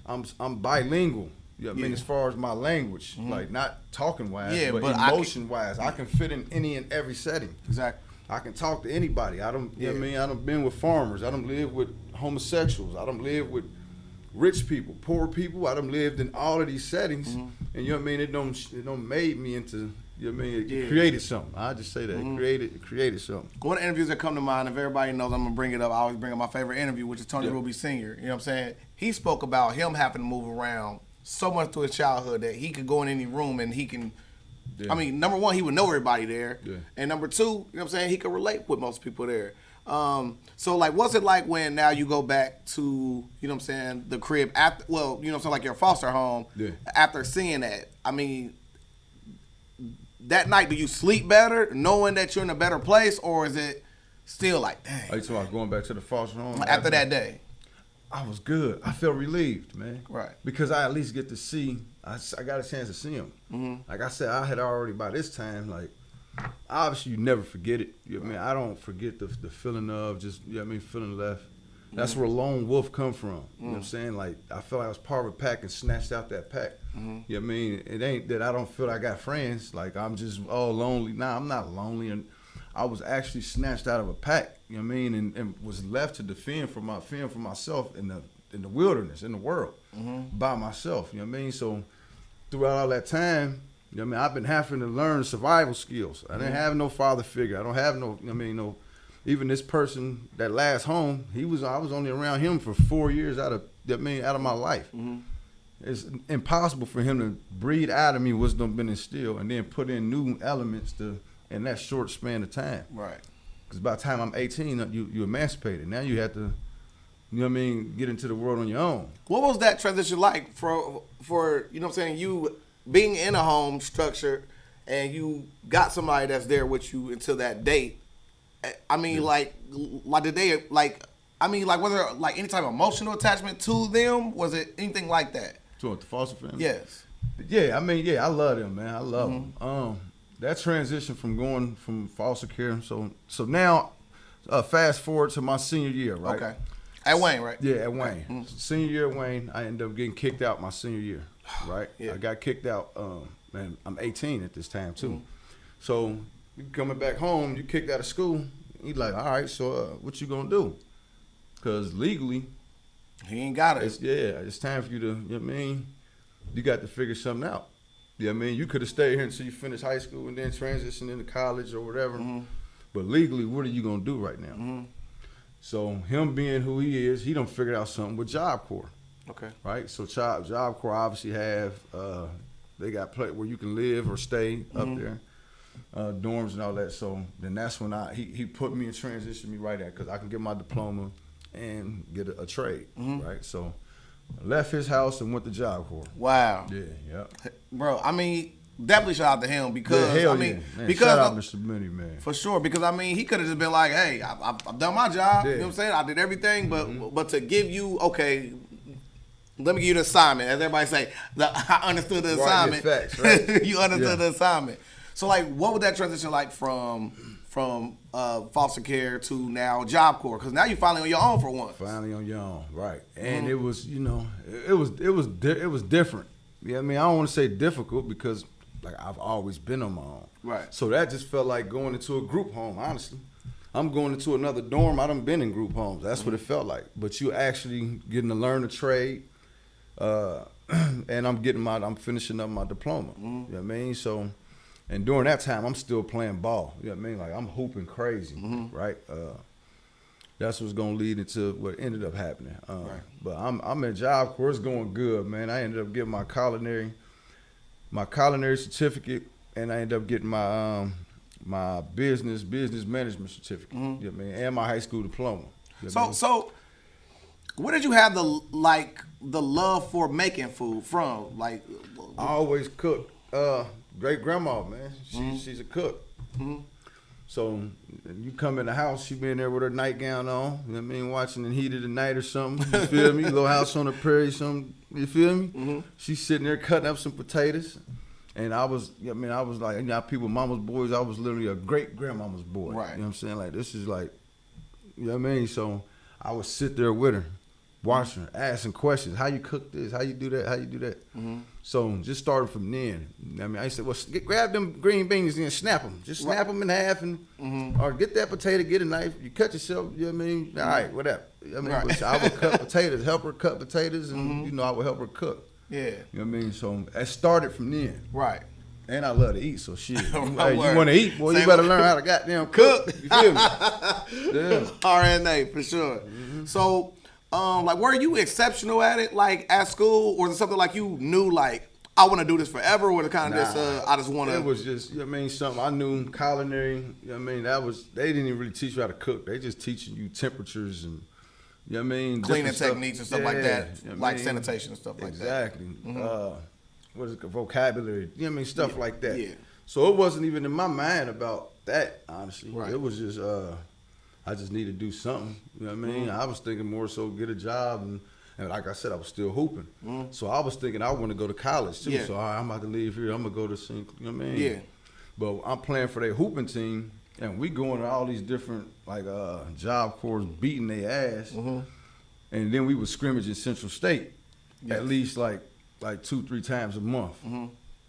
I'm bilingual. You know what I mean, as far as my language, like not talking wise, but emotion wise, I can fit in any and every setting. Exactly. I can talk to anybody. I don't. You know what I mean, I don't been with farmers. I don't live with homosexuals. I don't live with rich people, poor people. I done lived in all of these settings, and you know what I mean. It don't made me into. You know what I mean? It created something. I just say that it created something. One of the interviews that come to mind, if everybody knows, I'm gonna bring it up. I always bring up my favorite interview, which is Tony Ruby Sr. You know what I'm saying? He spoke about him having to move around so much through his childhood that he could go in any room and he can. I mean, number one, he would know everybody there, and number two, you know what I'm saying, he could relate with most people there. So like, what's it like when now you go back to, you know what I'm saying, the crib after, well, you know what I'm saying, like your foster home, after seeing that? I mean, that night, do you sleep better knowing that you're in a better place, or is it still like, dang? Are you talking about going back to the foster home? After that day? I was good. I felt relieved, man. Right. Because I at least get to see, I got a chance to see him. Like I said, I had already by this time, like, obviously you never forget it. You know what I mean? I don't forget the feeling of just, you know what I mean, feeling left. That's where a lone wolf come from. You know what I'm saying? Like, I felt like I was part of a pack and snatched out that pack. You know what I mean? It ain't that I don't feel like I got friends. Like, I'm just all lonely. Nah, I'm not lonely. And I was actually snatched out of a pack, you know what I mean? And was left to defend for myself in the wilderness, in the world, by myself, you know what I mean? So throughout all that time, you know what I mean, I've been having to learn survival skills. I didn't have no father figure. I don't have no, you know what I mean, no. Even this person, that last home, I was only around him for 4 years out of my life. It's impossible for him to breed out of me what's been instilled and then put in new elements in that short span of time. Right. Because by the time I'm 18, you emancipated. Now you have to, you know what I mean, get into the world on your own. What was that transition like for you know what I'm saying, you being in a home structure and you got somebody that's there with you until that date? I mean, like did they, like, I mean, like, was there, like, any type of emotional attachment to them? Was it anything like that? To the foster family? Yes. Yeah, I mean, I love them, man. I love them. That transition from going from foster care, so now, fast forward to my senior year, right? Okay. At Wayne, right? Yeah, at Wayne. Senior year at Wayne, I ended up getting kicked out my senior year, right? I got kicked out, man, I'm 18 at this time, too. So, coming back home, you kicked out of school, he's like, all right, so what you gonna do? Because legally, he ain't got it. It's time for you to, you know what I mean? You got to figure something out. You know what I mean? You could have stayed here until you finished high school and then transitioned into college or whatever. But legally, what are you gonna do right now? So him being who he is, he done figured out something with Job Corps. Okay. Right? So Job Corps obviously have, they got where you can live or stay up there. dorms and all that. So then that's when he put me in transition me right at, because I can get my diploma and get a trade, right? So I left his house and went to Job Corps. Wow. Yeah. Bro, I mean, definitely shout out to him because hell I mean, man. because Shout out Mr. Minnie, man. for sure. Because I mean, he could have just been like, "Hey, I've done my job. You know what I'm saying? I did everything, but to give you, okay, let me give you the assignment." As everybody say, I understood the assignment. Right, facts, right? You understood the assignment. So like, what was that transition like from foster care to now Job Corps? Because now you're finally on your own for once. Finally on your own, right? And it was, it was different. Yeah, I mean, I don't want to say difficult because like I've always been on my own. Right. So that just felt like going into a group home, honestly. I'm going into another dorm. I done been in group homes. That's what it felt like. But you actually getting to learn a trade, and I'm finishing up my diploma. You know what I mean? So, and during that time, I'm still playing ball. You know what I mean? Like I'm hooping crazy, right? That's what's gonna lead into what ended up happening. Right. But I'm at Job Corps. It's going good, man. I ended up getting my culinary certificate, and I ended up getting my my business management certificate. You know what I mean? And my high school diploma. You know what I mean? So where did you have the love for making food from? Like, I always cook. Great grandma, man. She's a cook. So you come in the house, she been there with her nightgown on, you know what I mean, watching the heat of the night or something, you feel me? Little House on the Prairie, something, you feel me? She's sitting there cutting up some potatoes. And I was like, people, mama's boys, I was literally a great grandmama's boy. Right. You know what I'm saying? Like, this is like, you know what I mean? So I would sit there with her, watching her, asking questions. How you cook this? How you do that? How you do that? So just started from then. I mean, I said, well, grab them green beans and snap them. Just snap them in half and, or get that potato, get a knife. You cut yourself, you know what I mean? All right, whatever. I mean, but I would cut potatoes, help her cut potatoes, and, I would help her cook. yeah. You know what I mean? So it started from then. Right. And I love to eat, so shit. Hey, you Word. want to eat? Boy, you better learn how to goddamn cook. You feel me? Yeah. RNA, for sure. So, like, were you exceptional at it, like, at school? Or is it something like you knew, like, I want to do this forever? Or the kind of just, I just want to... It was just, you know what I mean, something I knew, culinary, you know what I mean? They didn't even really teach you how to cook. They just teaching you temperatures and, you know what I mean? Cleaning techniques and stuff like that, you know what I like mean? sanitation and stuff like that. Exactly. What is it, vocabulary, you know what I mean? Stuff like that. Yeah. So it wasn't even in my mind about that, honestly. Right. It was just, I just need to do something, you know what I mean? I was thinking more so get a job, and like I said, I was still hooping. So I was thinking I want to go to college too. Yeah. So I'm about to leave here, I'm going to go to St. You know what I mean? Yeah. But I'm playing for their hooping team, and we going to all these different, like, Job Corps beating their ass. And then we would scrimmage in Central State at least like 2-3 times a month.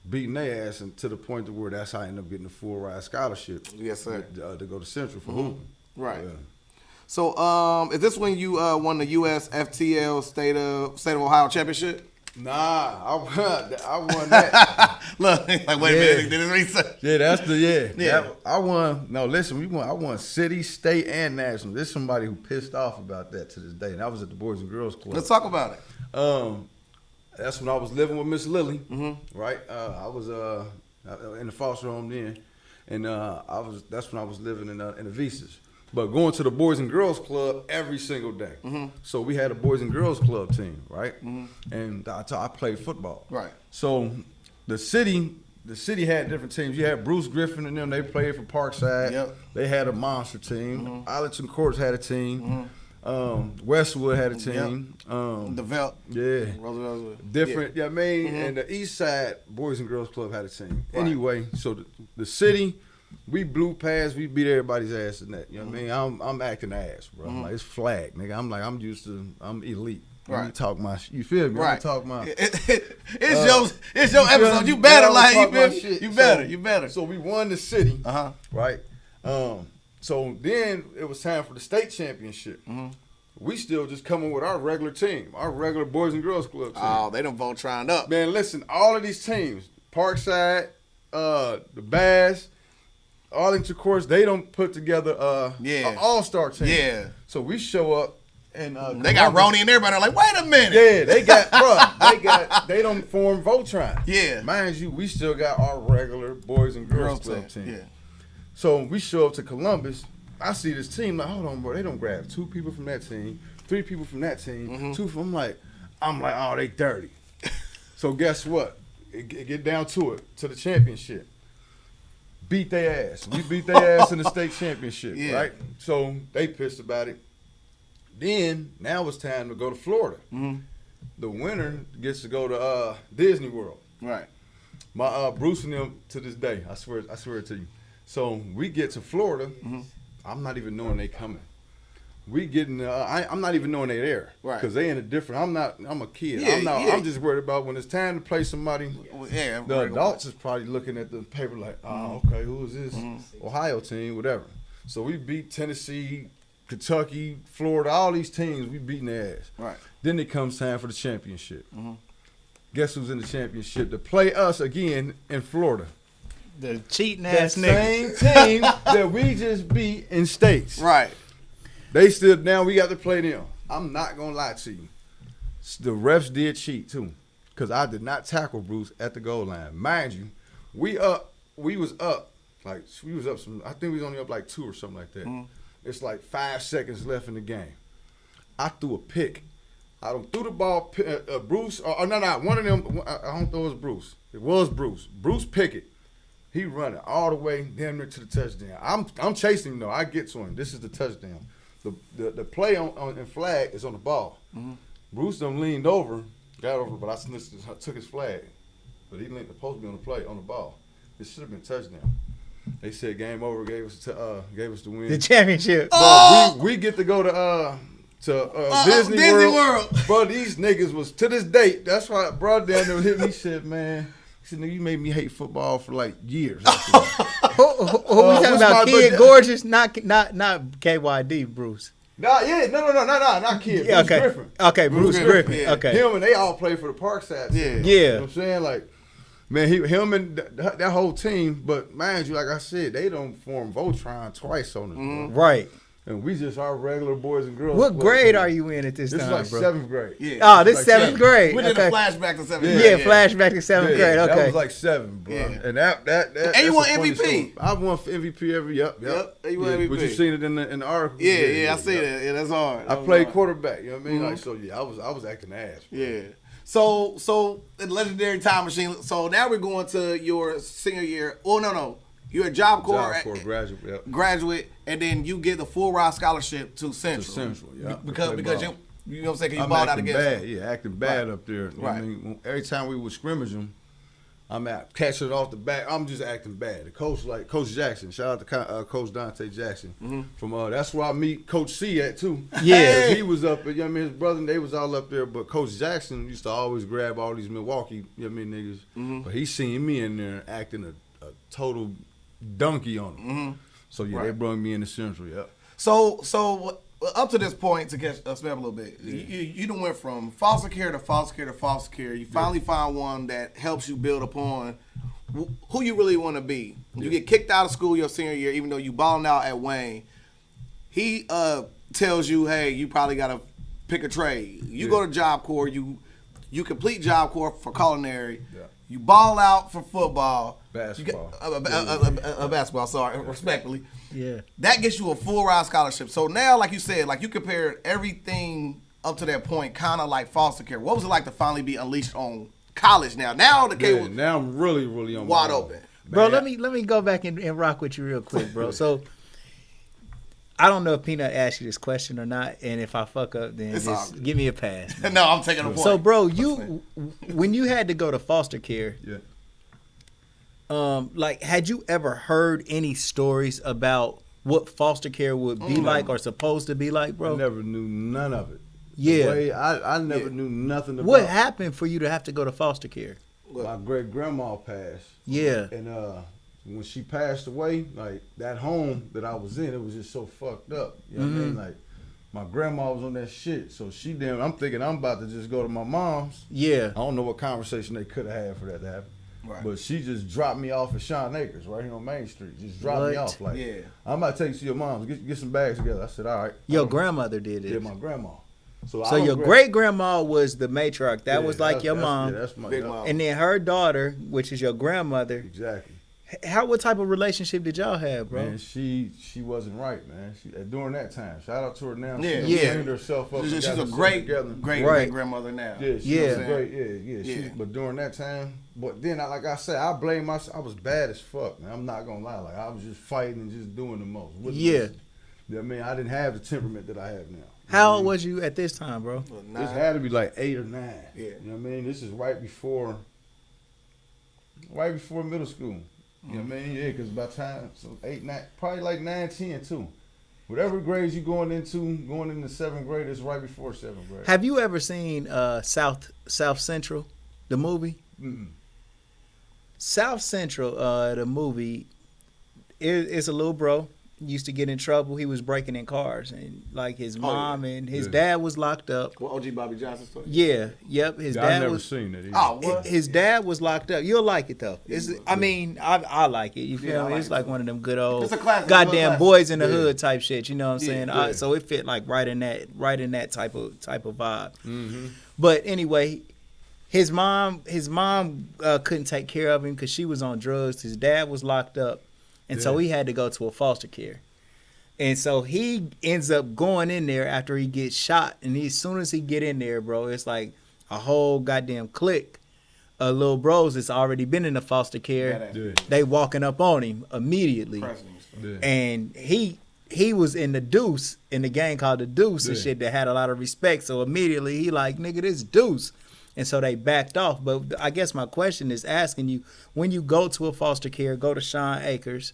Beating their ass, and to the point to where that's how I ended up getting a full ride scholarship. Yes, sir. To go to Central for hooping. Right. Yeah. So, is this when you won the U.S. FTL State of Ohio Championship? Nah, I won that. Look, like, wait a minute, did it research? Yeah, that's the Yeah. I won. No, listen, I won city, state, and national. There's somebody who pissed off about that to this day, and I was at the Boys and Girls Club. Let's talk about it. That's when I was living with Miss Lily, right? I was in the foster home then, and that's when I was living in the Visas. But going to the Boys and Girls Club every single day. So we had a Boys and Girls Club team, right? And I played football. Right. So the city had different teams. You had Bruce Griffin and them. They played for Parkside. Yep. They had a monster team. Arlington Courts had a team. Westwood had a team. Develop. Yeah. Roosevelt. Different, yeah. You know what I mean? And the East Side Boys and Girls Club had a team. Right. Anyway, so the city, we blew past, we beat everybody's ass in that. You know what I mean? I'm acting ass, bro. I'm like, it's flag, nigga. I'm elite. Right. You talk my you feel me? Right. I'm talk my it's your episode. You better like you feel me? You better. So we won the city. Right? So then it was time for the state championship. We still just coming with our regular team, our regular Boys and Girls Club team. Oh, they done Voltroned up. Man, listen, all of these teams, Parkside, the Bass, Arlington Courts, they don't put together an all-star team. Yeah. So we show up And they got Ronnie and everybody like, wait a minute. Yeah, they don't form Voltron. Yeah. Mind you, we still got our regular boys and girls club team. Yeah. So when we show up to Columbus, I see this team like, hold on, bro, they don't grab 2 people from that team, 3 people from that team, 2 from I'm like, oh, they dirty. So guess what? It get down to it, to the championship. Beat their ass. We beat their ass in the state championship, right? So they pissed about it. Then now it's time to go to Florida. The winner gets to go to Disney World. Right. My Bruce and them to this day, I swear it to you. So we get to Florida. I'm not even knowing they coming. We getting I'm not even knowing they there. Right. Because they in a different. I'm a kid. Yeah, I'm just worried about when it's time to play somebody. Yeah. The adults is probably looking at the paper like, oh, okay, who is this? Ohio team, whatever. So we beat Tennessee, Kentucky, Florida, all these teams, we beating their ass. Right. Then it comes time for the championship. Guess who's in the championship to play us again in Florida? The cheating That ass niggas. same team that we just beat in states. Right. They still, now we got to play them. I'm not going to lie to you. The refs did cheat too, because I did not tackle Bruce at the goal line. Mind you, we was up I think we was only up like 2 or something like that. It's like 5 seconds left in the game. I threw a pick. I threw the ball, Bruce, one of them, I don't know it was Bruce. It was Bruce. Bruce Pickett. He running all the way damn near to the touchdown. I'm chasing him though. I get to him. This is the touchdown. The play on flag is on the ball. Bruce done leaned over, got over, but I took his flag. But he supposed to be on the play, on the ball. It should have been touchdown. They said game over, gave us the win. The championship. But we get to go to Disney World. Bro, these niggas was, to this date, that's why bro down there hit me, he said, man, nigga, you made me hate football for like years. Who we talking about? Kid Gorgeous, not KYD, Bruce. Not Kid. Yeah, Bruce okay. Griffin. Okay, Bruce Griffin. Yeah. Okay. Him and they all play for the Parkside team. Yeah. You know what I'm saying? Like, man, him and that whole team, but mind you, like I said, they don't form Voltron twice on us. Right. And we just are regular boys and girls. What grade are you in at this time, This is like bro? 7th grade. Yeah. Oh, this like 7th grade. We did Okay. a flashback to 7th Yeah, grade. flashback to 7th grade. Okay. That was like 7, bro. Yeah. And that And you that's won a funny MVP. story. I won MVP every Yep, you won MVP. But you seen it in the article. Yeah, I see that. Yeah, that's hard. I played quarterback. You know what I mean? Like, so yeah, I was acting ass. Bro. Yeah. So the legendary time machine. So now we're going to your senior year. Oh no. You're a Job Corps graduate. Yep. Graduate, and then you get the full ride scholarship to Central. Yeah. Because you know what I'm saying? You I'm balled out acting against. bad. Yeah, acting bad up there. You know what I mean? Every time we would scrimmage them, I'm out catching it off the back. I'm just acting bad. The coach, like Coach Jackson, shout out to Coach Dante Jackson. From that's where I meet Coach C at too. Yeah. He was up there. You know what I mean? His brother, they was all up there. But Coach Jackson used to always grab all these Milwaukee, you know what I mean, niggas. But he seen me in there acting a total donkey on them. So yeah, they brought me in the Central. Yeah. So up to this point, to catch us up a little bit, you done went from foster care to foster care to foster care. You finally found one that helps you build upon who you really want to be. You get kicked out of school your senior year, even though you balling out at Wayne. He tells you, hey, you probably got to pick a trade. You go to Job Corps. You complete Job Corps for culinary. Yeah. You ball out for football. Basketball. Basketball, sorry, respectfully. Yeah. That gets you a full ride scholarship. So now, like you said, like you compared everything up to that point, kind of like foster care. What was it like to finally be unleashed on college now? Now the K was now I'm really on wide open. Bro, let me go back and rock with you real quick, bro. So I don't know if Peanut asked you this question or not, and if I fuck up, then just give me a pass. No, I'm taking a point. So, bro, when you had to go to foster care, like, had you ever heard any stories about what foster care would be like or supposed to be like, bro? I never knew none of it. Yeah. I never knew nothing about what happened for you to have to go to foster care? My great grandma passed. Yeah. And when she passed away, like that home that I was in, it was just so fucked up. You know what I mean? Like my grandma was on that shit. So I'm thinking I'm about to just go to my mom's. Yeah. I don't know what conversation they could have had for that to happen. Right. But she just dropped me off at Sean Acres right here on Main Street. Just dropped me off like, yeah. I'm about to take you to your mom's. Get some bags together. I said, all right. Your grandmother did it. Yeah, my grandma. So your great grandma was the matriarch. That was like your mom. Yeah, that's my Big mom. And then her daughter, which is your grandmother. Exactly. What type of relationship did y'all have, bro? Man, she wasn't right, man. During that time, shout out to her now. Yeah. She cleaned herself up. She's got a herself great together. great grandmother now. Yeah, she's Yeah. great. Yeah. But during that time, but then, like I said, I blame myself. I was bad as fuck, man. I'm not gonna lie. Like I was just fighting and just doing the most. Yeah. You know what I mean? I didn't have the temperament that I have now. How old was you at this time, bro? This had to be like 8 or 9. Yeah. You know what I mean? This is right before middle school. You know what I mean? Yeah, because by the time, so 8, 9, probably like 9, 10 too. Whatever grades you going into 7th grade, is right before 7th grade. Have you ever seen South Central, the movie? Mm-mm. South Central, the movie, it's a little bro. Used to get in trouble. He was breaking in cars, and like his mom and his dad was locked up. Well, OG Bobby Johnson story. Yeah, yep. His Yeah, dad I've never was. seen it either. Oh, what? His dad was locked up. You'll like it though. I mean, I like it. You feel Yeah, I me? like It's it like too. one of them good old It's a classic. goddamn It's a boys in the Yeah. hood type shit. You know what I'm saying? yeah. So it fit like right in that type of vibe. Mm-hmm. But anyway, his mom couldn't take care of him because she was on drugs. His dad was locked up, and so he had to go to a foster care. And so he ends up going in there after he gets shot. And as soon as he get in there, bro, it's like a whole goddamn clique of little bros that's already been in the foster care. Yeah. They walking up on him immediately. Yeah. And he was in the Deuce, in the gang called the Deuce and Yeah. shit that had a lot of respect. So immediately he like, nigga, this Deuce. And so they backed off. But I guess my question is asking you, when you go to a foster care, go to Sean Acres,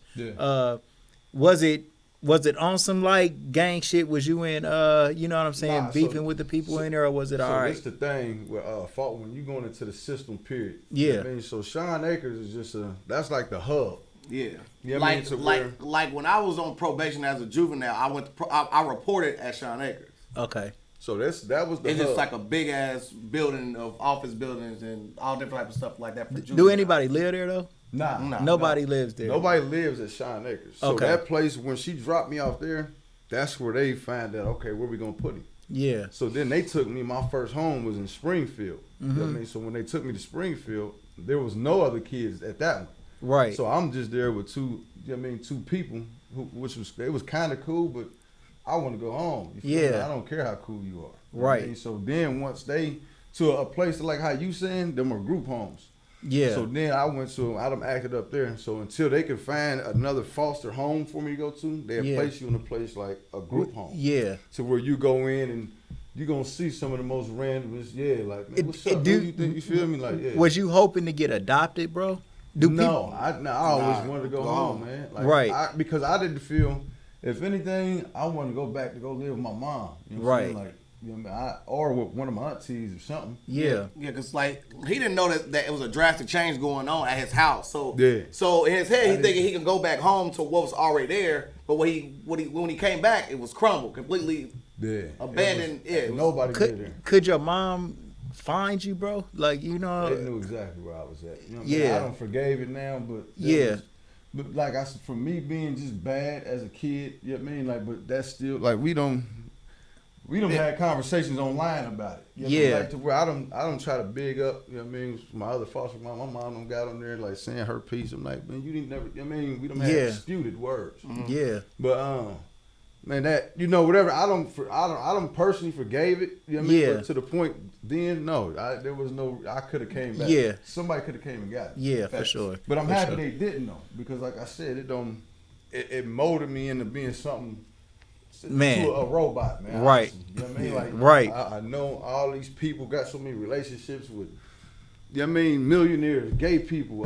was it on some like gang shit? Was you in you know what I'm saying, Nah, beefing with the people in there, or was it all right? That's the thing with fault when you going into the system, period. Yeah. You know what I mean, so Sean Acres is just that's like the hub. Yeah. You know what I mean? To where- Like when I was on probation as a juvenile, I went to I reported at Sean Acres. Okay. So that was the It's hub. just like a big ass building of office buildings and all different type of stuff like that. For Do juveniles. anybody live there though? Nah. Nobody lives there. Nobody lives at Sean Acres. So Okay. that place, when she dropped me off there, that's where they find out, okay, where we gonna put him? Yeah. So then they took me, my first home was in Springfield. You know what I Mm-hmm. mean? So when they took me to Springfield, there was no other kids at that one. Right. So I'm just there with two people, it was kind of cool, but I want to go home. You feel me? Yeah. I don't care how cool you are. You know what Right. I mean? So then once they, to a place like how you saying, them are group homes. Yeah. So then I done acted up there. So until they could find another foster home for me to go to, they'll Yeah. place you in a place like a group home. Yeah. To where you go in and you're going to see some of the most randomest, like, man, what's up? do- Who you think, you feel me? Like, yeah. Was you hoping to get adopted, bro? I always wanted to go home, man. Like, Right. Because I didn't feel, if anything, I wanted to go back to go live with my mom. You know what I'm saying? Right. Like, you know what I mean? Or with one of my aunties or something. Yeah. Yeah, because like he didn't know that it was a drastic change going on at his house. So Yeah. So in his head, he thinking he can go back home to what was already there. But when he came back, it was crumbled, completely Yeah. abandoned. It was, Nobody lived there. Could your mom find you, bro? Like, you know. They knew exactly where I was at. You know what I'm Yeah. saying? I don't forgave it now, but but like I said, for me being just bad as a kid, you know what I mean? Like, but that's still like we don't had conversations online about it. You know what I mean? Yeah. Like to where I don't try to big up, you know what I mean, my other foster mom. My mom done got on there like saying her piece. I'm like, man, you didn't never, you know what I mean, we don't have disputed words. Yeah. But man, that whatever. I don't personally forgave it. You know what I mean? Yeah. But to the point, then no, there was no. I could have came back. Yeah. Somebody could have came and got it. Yeah, for sure. But I'm For happy sure. they didn't though, because like I said, it molded me into being something. Man. To a robot, man. Right. Honestly. You know what I mean? Like, Right. I know all these people got so many relationships with. You know what I mean, millionaires, gay people,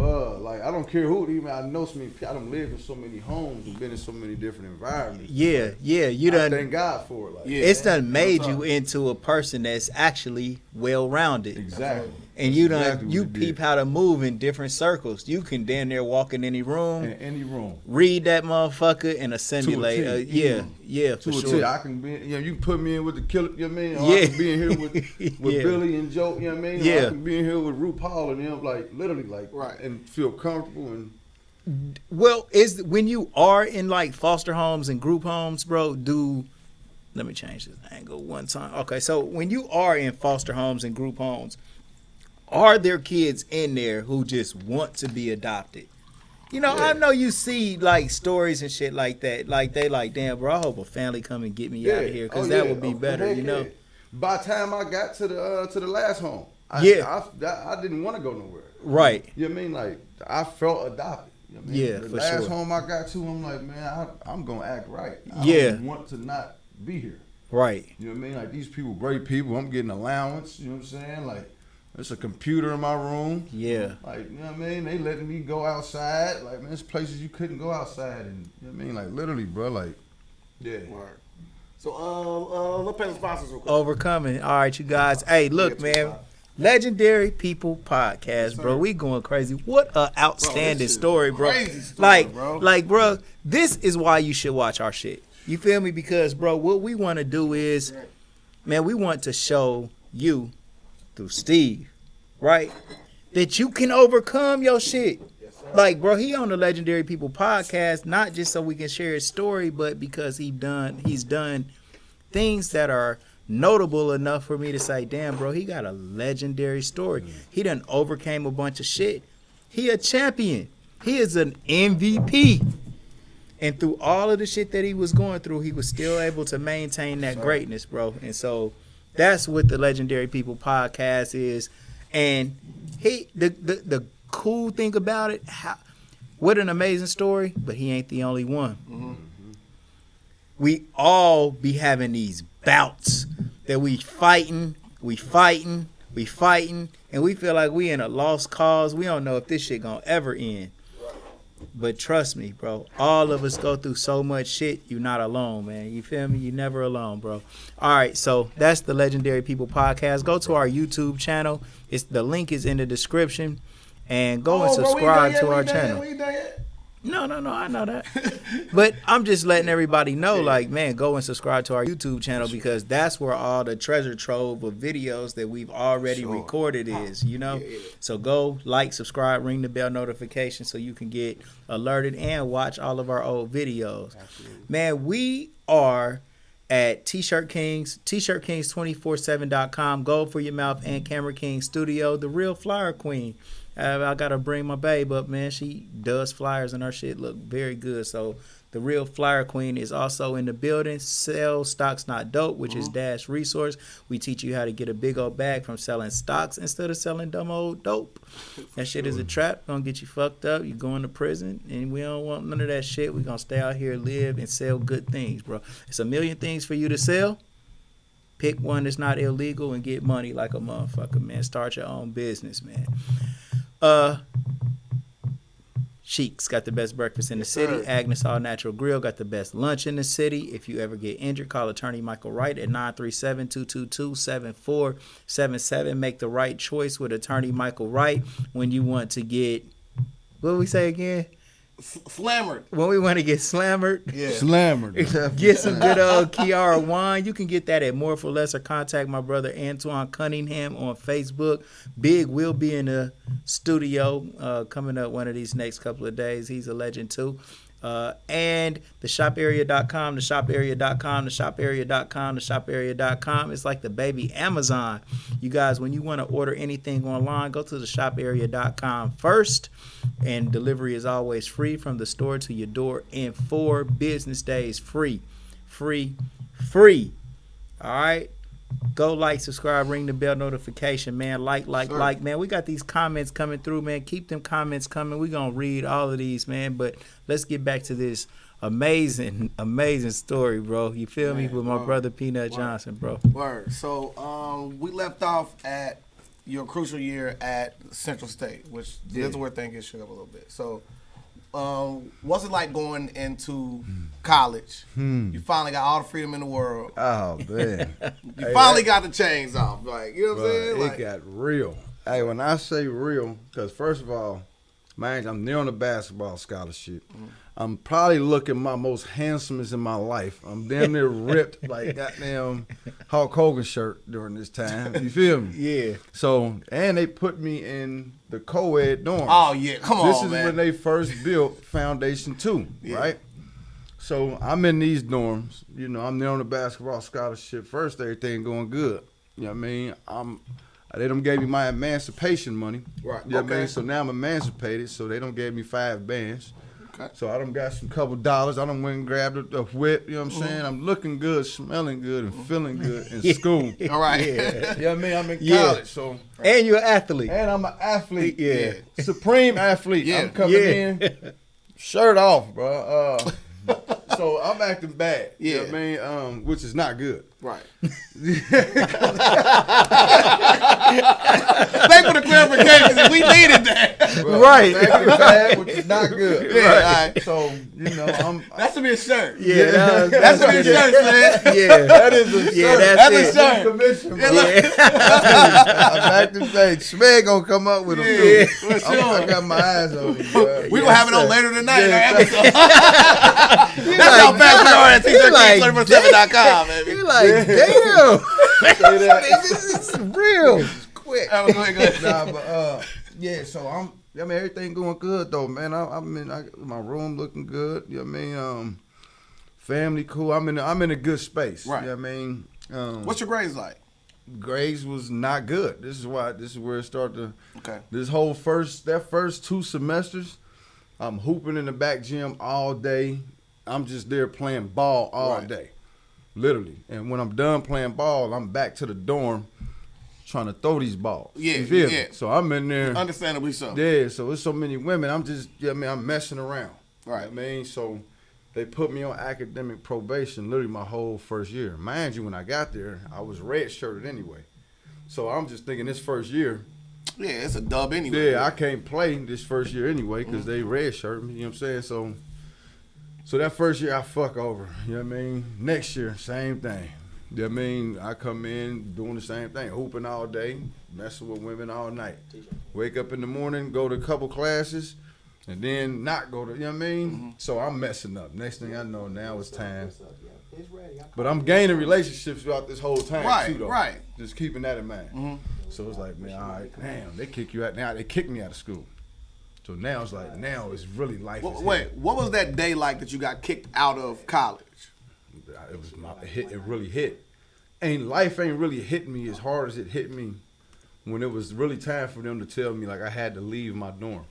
like I don't care who. Even I know so many. I done lived in so many homes and been in so many different environments. Yeah. You I done. thank God for it. Like, Yeah. It's done made you into a person that's actually well rounded. exactly. And you peep how to move in different circles. You can damn near walk in any room. In any room. Read that motherfucker and assimilate. Yeah, for sure. I can be, you can put me in with the killer, you know what I mean? Or Yeah. I can be in here with Billy and Joe, you know what I mean? Or Yeah. I can be in here with RuPaul and them, like, literally, like, right. and feel comfortable. And Well, is when you are in like foster homes and group homes, bro, let me change this angle one time. Okay, so when you are in foster homes and group homes, are there kids in there who just want to be adopted? You know, I know you see like stories and shit like that. Like they like, damn, bro, I hope a family come and get me out of here because that would be better, you know. By the time I got to the last home, I didn't want to go nowhere. Right. You know what I mean? Like I felt adopted. You know what I mean? Yeah, the for last sure. home I got to, I'm like, man, I'm gonna act right. I don't want to not be here. Right. You know what I mean? Like these people, great people. I'm getting allowance. You know what I'm saying? Like there's a computer in my room. Yeah. Like, you know what I mean? They letting me go outside. Like, man, there's places you couldn't go outside. And, you know what I mean? Like, literally, bro. Like, yeah. Word. So, let's pay the sponsors real quick. Overcoming. All right, you guys. Hey, look, man. Legendary People Podcast, bro. We going crazy. What a outstanding story, bro. Crazy story, bro. Bro, this is why you should watch our shit. You feel me? Because, bro, what we want to do is, man, we want to show you through Steve, right, that you can overcome your shit. Like, bro, he on the Legendary People Podcast, not just so we can share his story, but because he's done things that are notable enough for me to say, damn, bro, he got a legendary story. He done overcame a bunch of shit. He a champion. He is an MVP. And through all of the shit that he was going through, he was still able to maintain that greatness, bro. And so that's what the Legendary People Podcast is. And the cool thing about it, what an amazing story, but he ain't the only one. Mm-hmm. We all be having these bouts that we fighting, and we feel like we in a lost cause. We don't know if this shit gonna ever end. But trust me, bro, all of us go through so much shit. You're not alone, man. You feel me? You're never alone, bro. All right, so that's the Legendary People Podcast. Go to our YouTube channel. The link is in the description. And go and subscribe to our channel. No, I know that. But I'm just letting everybody know, like, man, go and subscribe to our YouTube channel because that's where all the treasure trove of videos that we've already recorded is, you know? Yeah. So go like, subscribe, ring the bell notification so you can get alerted and watch all of our old videos. Absolutely. Man, we are at T-Shirt Kings, t-shirtkings247.com, Gold for Your Mouth and Camera King Studio, the real flyer queen. I gotta bring my babe up, man. She does flyers and her shit look very good. So the real flyer queen is also in the building. Sell Stocks Not Dope, which is Dash Resource. We teach you how to get a big old bag from selling stocks instead of selling dumb old dope. That shit is a trap. Gonna get you fucked up. You going to prison, and we don't want none of that shit. We gonna stay out here, live, and sell good things, bro. It's a million things for you to sell. Pick one that's not illegal and get money like a motherfucker, man. Start your own business, man. Sheikhs got the best breakfast in the city. Agnes All Natural Grill got the best lunch in the city. If you ever get injured, call attorney Michael Wright at 937-222-7477. Make the right choice with attorney Michael Wright when you want to get, what we say again? Slammered. When we want to get slammered. Yeah. Slammered. Get some good old Kiara Wine. You can get that at More for Less or contact my brother Antoine Cunningham on Facebook. Big will be in the studio coming up one of these next couple of days. He's a legend too. And the shoparea.com, the shoparea.com, the shoparea.com, the shoparea.com. It's like the baby Amazon. You guys, when you want to order anything online, go to the shoparea.com first. And delivery is always free from the store to your door in 4 business days. Free. All right? Go like, subscribe, ring the bell notification, man. Like, man. We got these comments coming through, man. Keep them comments coming. We're going to read all of these, man. But let's get back to this amazing story, bro. You feel me? With my brother Peanut Johnson, bro. Word. So, we left off at your crucial year at Central State, which is where things get shook up a little bit. So, what's it like going into college? You finally got all the freedom in the world. Oh, man. You finally got the chains off. Like, you know what I'm saying? It got real. Hey, when I say real, because first of all, man, I'm near on a basketball scholarship. I'm probably looking my most handsomest in my life. I'm damn near ripped like goddamn Hulk Hogan shirt during this time. You feel me? Yeah. So, and they put me in the co-ed dorm. Oh yeah, come on, This is man. when they first built Foundation 2, right? So I'm in these dorms. You know, I'm there on the basketball scholarship. First, everything going good. You know what I mean? They done gave me my emancipation money. Right. You know what I mean? So now I'm emancipated, so they done gave me 5 bands. Okay. So I done got some couple dollars. I done went and grabbed a whip. You know what I'm saying? I'm looking good, smelling good, and feeling good in school. All right. You know what I mean? I'm in Yeah. college, so. And you're an athlete. And I'm an athlete. Yeah. Supreme athlete. Yeah. I'm coming in, shirt off, bro. So I'm acting bad. You know what I mean? Which is not good. Right. Thank for the clarification. We needed that. Bro, Right. I'm acting bad, which is not good. Yeah, Right. all right. So, you know, That should be a shirt. Yeah. That's what a shirt, man. Yeah. that is a Yeah, shirt. that's a it. shirt. Commission, bro. Yeah. I'm acting bad. Schmeg gonna come up with them. Yeah, too. for sure. I got my eyes on you, bro. We gonna have it on later tonight in our Yeah. episode. That's how fast we are at t-shirt.com, baby. You like, damn. Say that. This is real. Quick. Go ahead. Nah, but yeah. So I mean, everything going good though, man. My room looking good. You know what I mean? Family cool. I'm in a good space. Right. You know what I mean? What's your grades like? Grades was not good. This is where it started to. Okay. This whole first 2 semesters, I'm hooping in the back gym all day. I'm just there playing ball all Right. day, literally. And when I'm done playing ball, I'm back to the dorm trying to throw these balls. Yeah, You feel me? yeah. So I'm in there. Understandably so. Yeah, so there's so many women. I'm just, you know what I mean, I'm messing around. Right. You know what I mean? So they put me on academic probation literally my whole first year. Mind you, when I got there, I was red-shirted anyway. So I'm just thinking this first year, Yeah, it's a dub anyway. yeah, I can't play this first year anyway because they red-shirted me, you know what I'm saying? So that first year I fuck over, you know what I mean? Next year, same thing. You know what I mean? I come in doing the same thing, hooping all day, messing with women all night. Wake up in the morning, go to a couple classes, and then not go to, you know what I mean? So I'm messing up. Next thing I know, now it's time. But I'm gaining relationships throughout this whole time Right, too, though. right. Just keeping that in mind. So it's like, man, all right, damn, they kick you out. Now they kick me out of school. So now it's like, now it's really life. is Wait, hit. what was that day like that you got kicked out of college? It was it really hit. Life ain't really hit me as hard as it hit me when it was really time for them to tell me like I had to leave my dorm.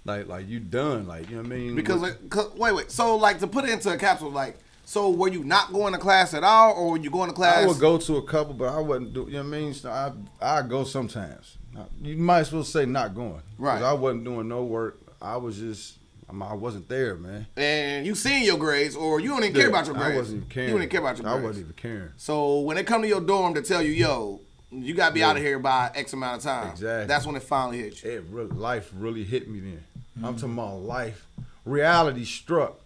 Like you done, like, you know what I mean? Because wait. So like to put it into a capsule, like, so were you not going to class at all, or were you going to class? I would go to a couple, but I wasn't do. You know what I mean? So I go sometimes. You might as well say not going. 'Cause Right. I wasn't doing no work. I wasn't there, man. And you seen your grades, or you don't even care about your grades. I wasn't even caring. You don't even care about your grades. I wasn't even caring. So when they come to your dorm to tell you, yo, you gotta be out of here by X amount of time. Exactly. That's when it finally hit you. Life really hit me then. I'm talking about life. Reality struck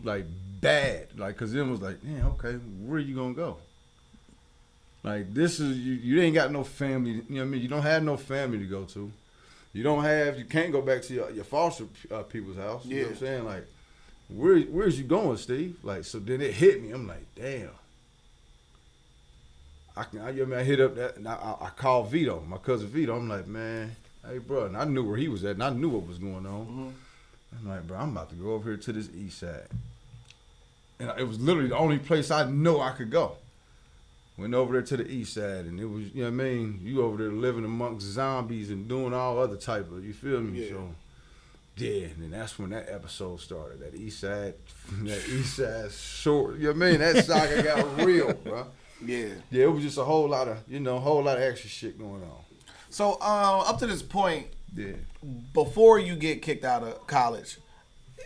like bad. Like, cause it was like, man, okay, where you gonna go? Like, this is you ain't got no family. You know what I mean? You don't have no family to go to. You can't go back to your foster people's house. You know what I'm saying? Like, where's you going, Steve? Like, so then it hit me. I'm like, damn. I hit up that, and I called Vito, my cousin Vito. I'm like, man, hey, bro. And I knew where he was at, and I knew what was going on. I'm like, bro, I'm about to go over here to this east side. And it was literally the only place I know I could go. Went over there to the east side, and it was, you know what I mean? You over there living amongst zombies and doing all other type of, you feel me? Yeah. So, yeah, and then that's when that episode started. That east side short, you know what I mean? That saga got real, bro. Yeah. Yeah, it was just a whole lot of extra shit going on. So up to this point, Yeah. before you get kicked out of college,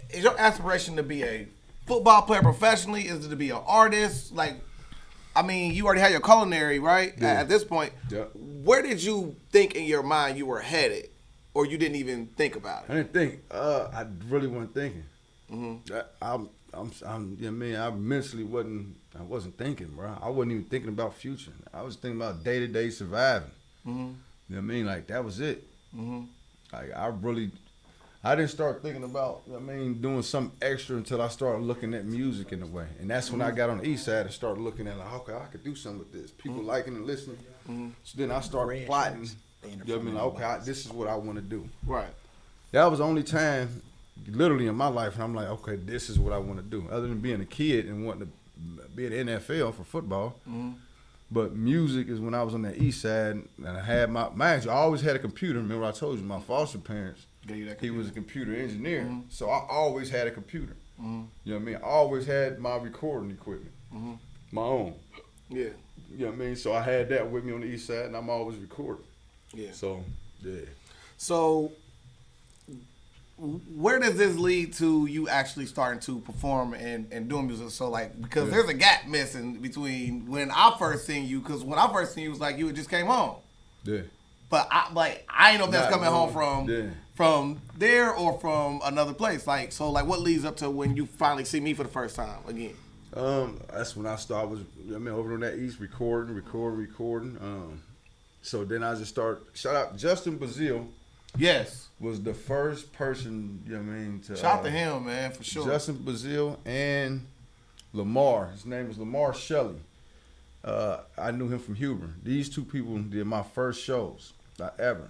is your aspiration to be a football player professionally? Is it to be an artist? Like, I mean, you already had your culinary, right? Yeah. At this point, Yeah. where did you think in your mind you were headed, or you didn't even think about I it? didn't think. I really wasn't thinking. I'm you know what I mean? I wasn't thinking, bro. I wasn't even thinking about future. I was thinking about day-to-day surviving. You You know what I mean? Like, that was it. Like, I didn't start thinking about, you know what I mean, doing something extra until I started looking at music in a way. And that's when I got on the east side and started looking at, like, okay, I could do something with this. People liking and listening. So then I started plotting. You know what I mean? Like, okay, this is what I want to do. Right. That was the only time, literally in my life, and I'm like, okay, this is what I want to do. Other than being a kid and wanting to be in the NFL for football. But music is when I was on the east side, and I had mind you, I always had a computer. Remember I told you, my foster parents, he was a computer engineer, so I always had a computer. You know what I mean? I always had my recording equipment, my own. Yeah. You know what I mean? So I had that with me on the east side, and I'm always recording. Yeah. So, yeah. So, where does this lead to you actually starting to perform and doing music? So, like, because there's a gap missing between when I first seen you, because when I first seen you, it was like you had just came home. Yeah. But I ain't know if that's coming home from there or from another place. Like, so, like, what leads up to when you finally see me for the first time again? That's when I started. Over on that east recording. So then I just started. Shout out Justin Bazile. Yes. Was the first person, you know what I mean, to shout out to him, man, for sure. Justin Bazile and Lamar. His name is Lamar Shelley. I knew him from Huber. These two people did my first shows ever.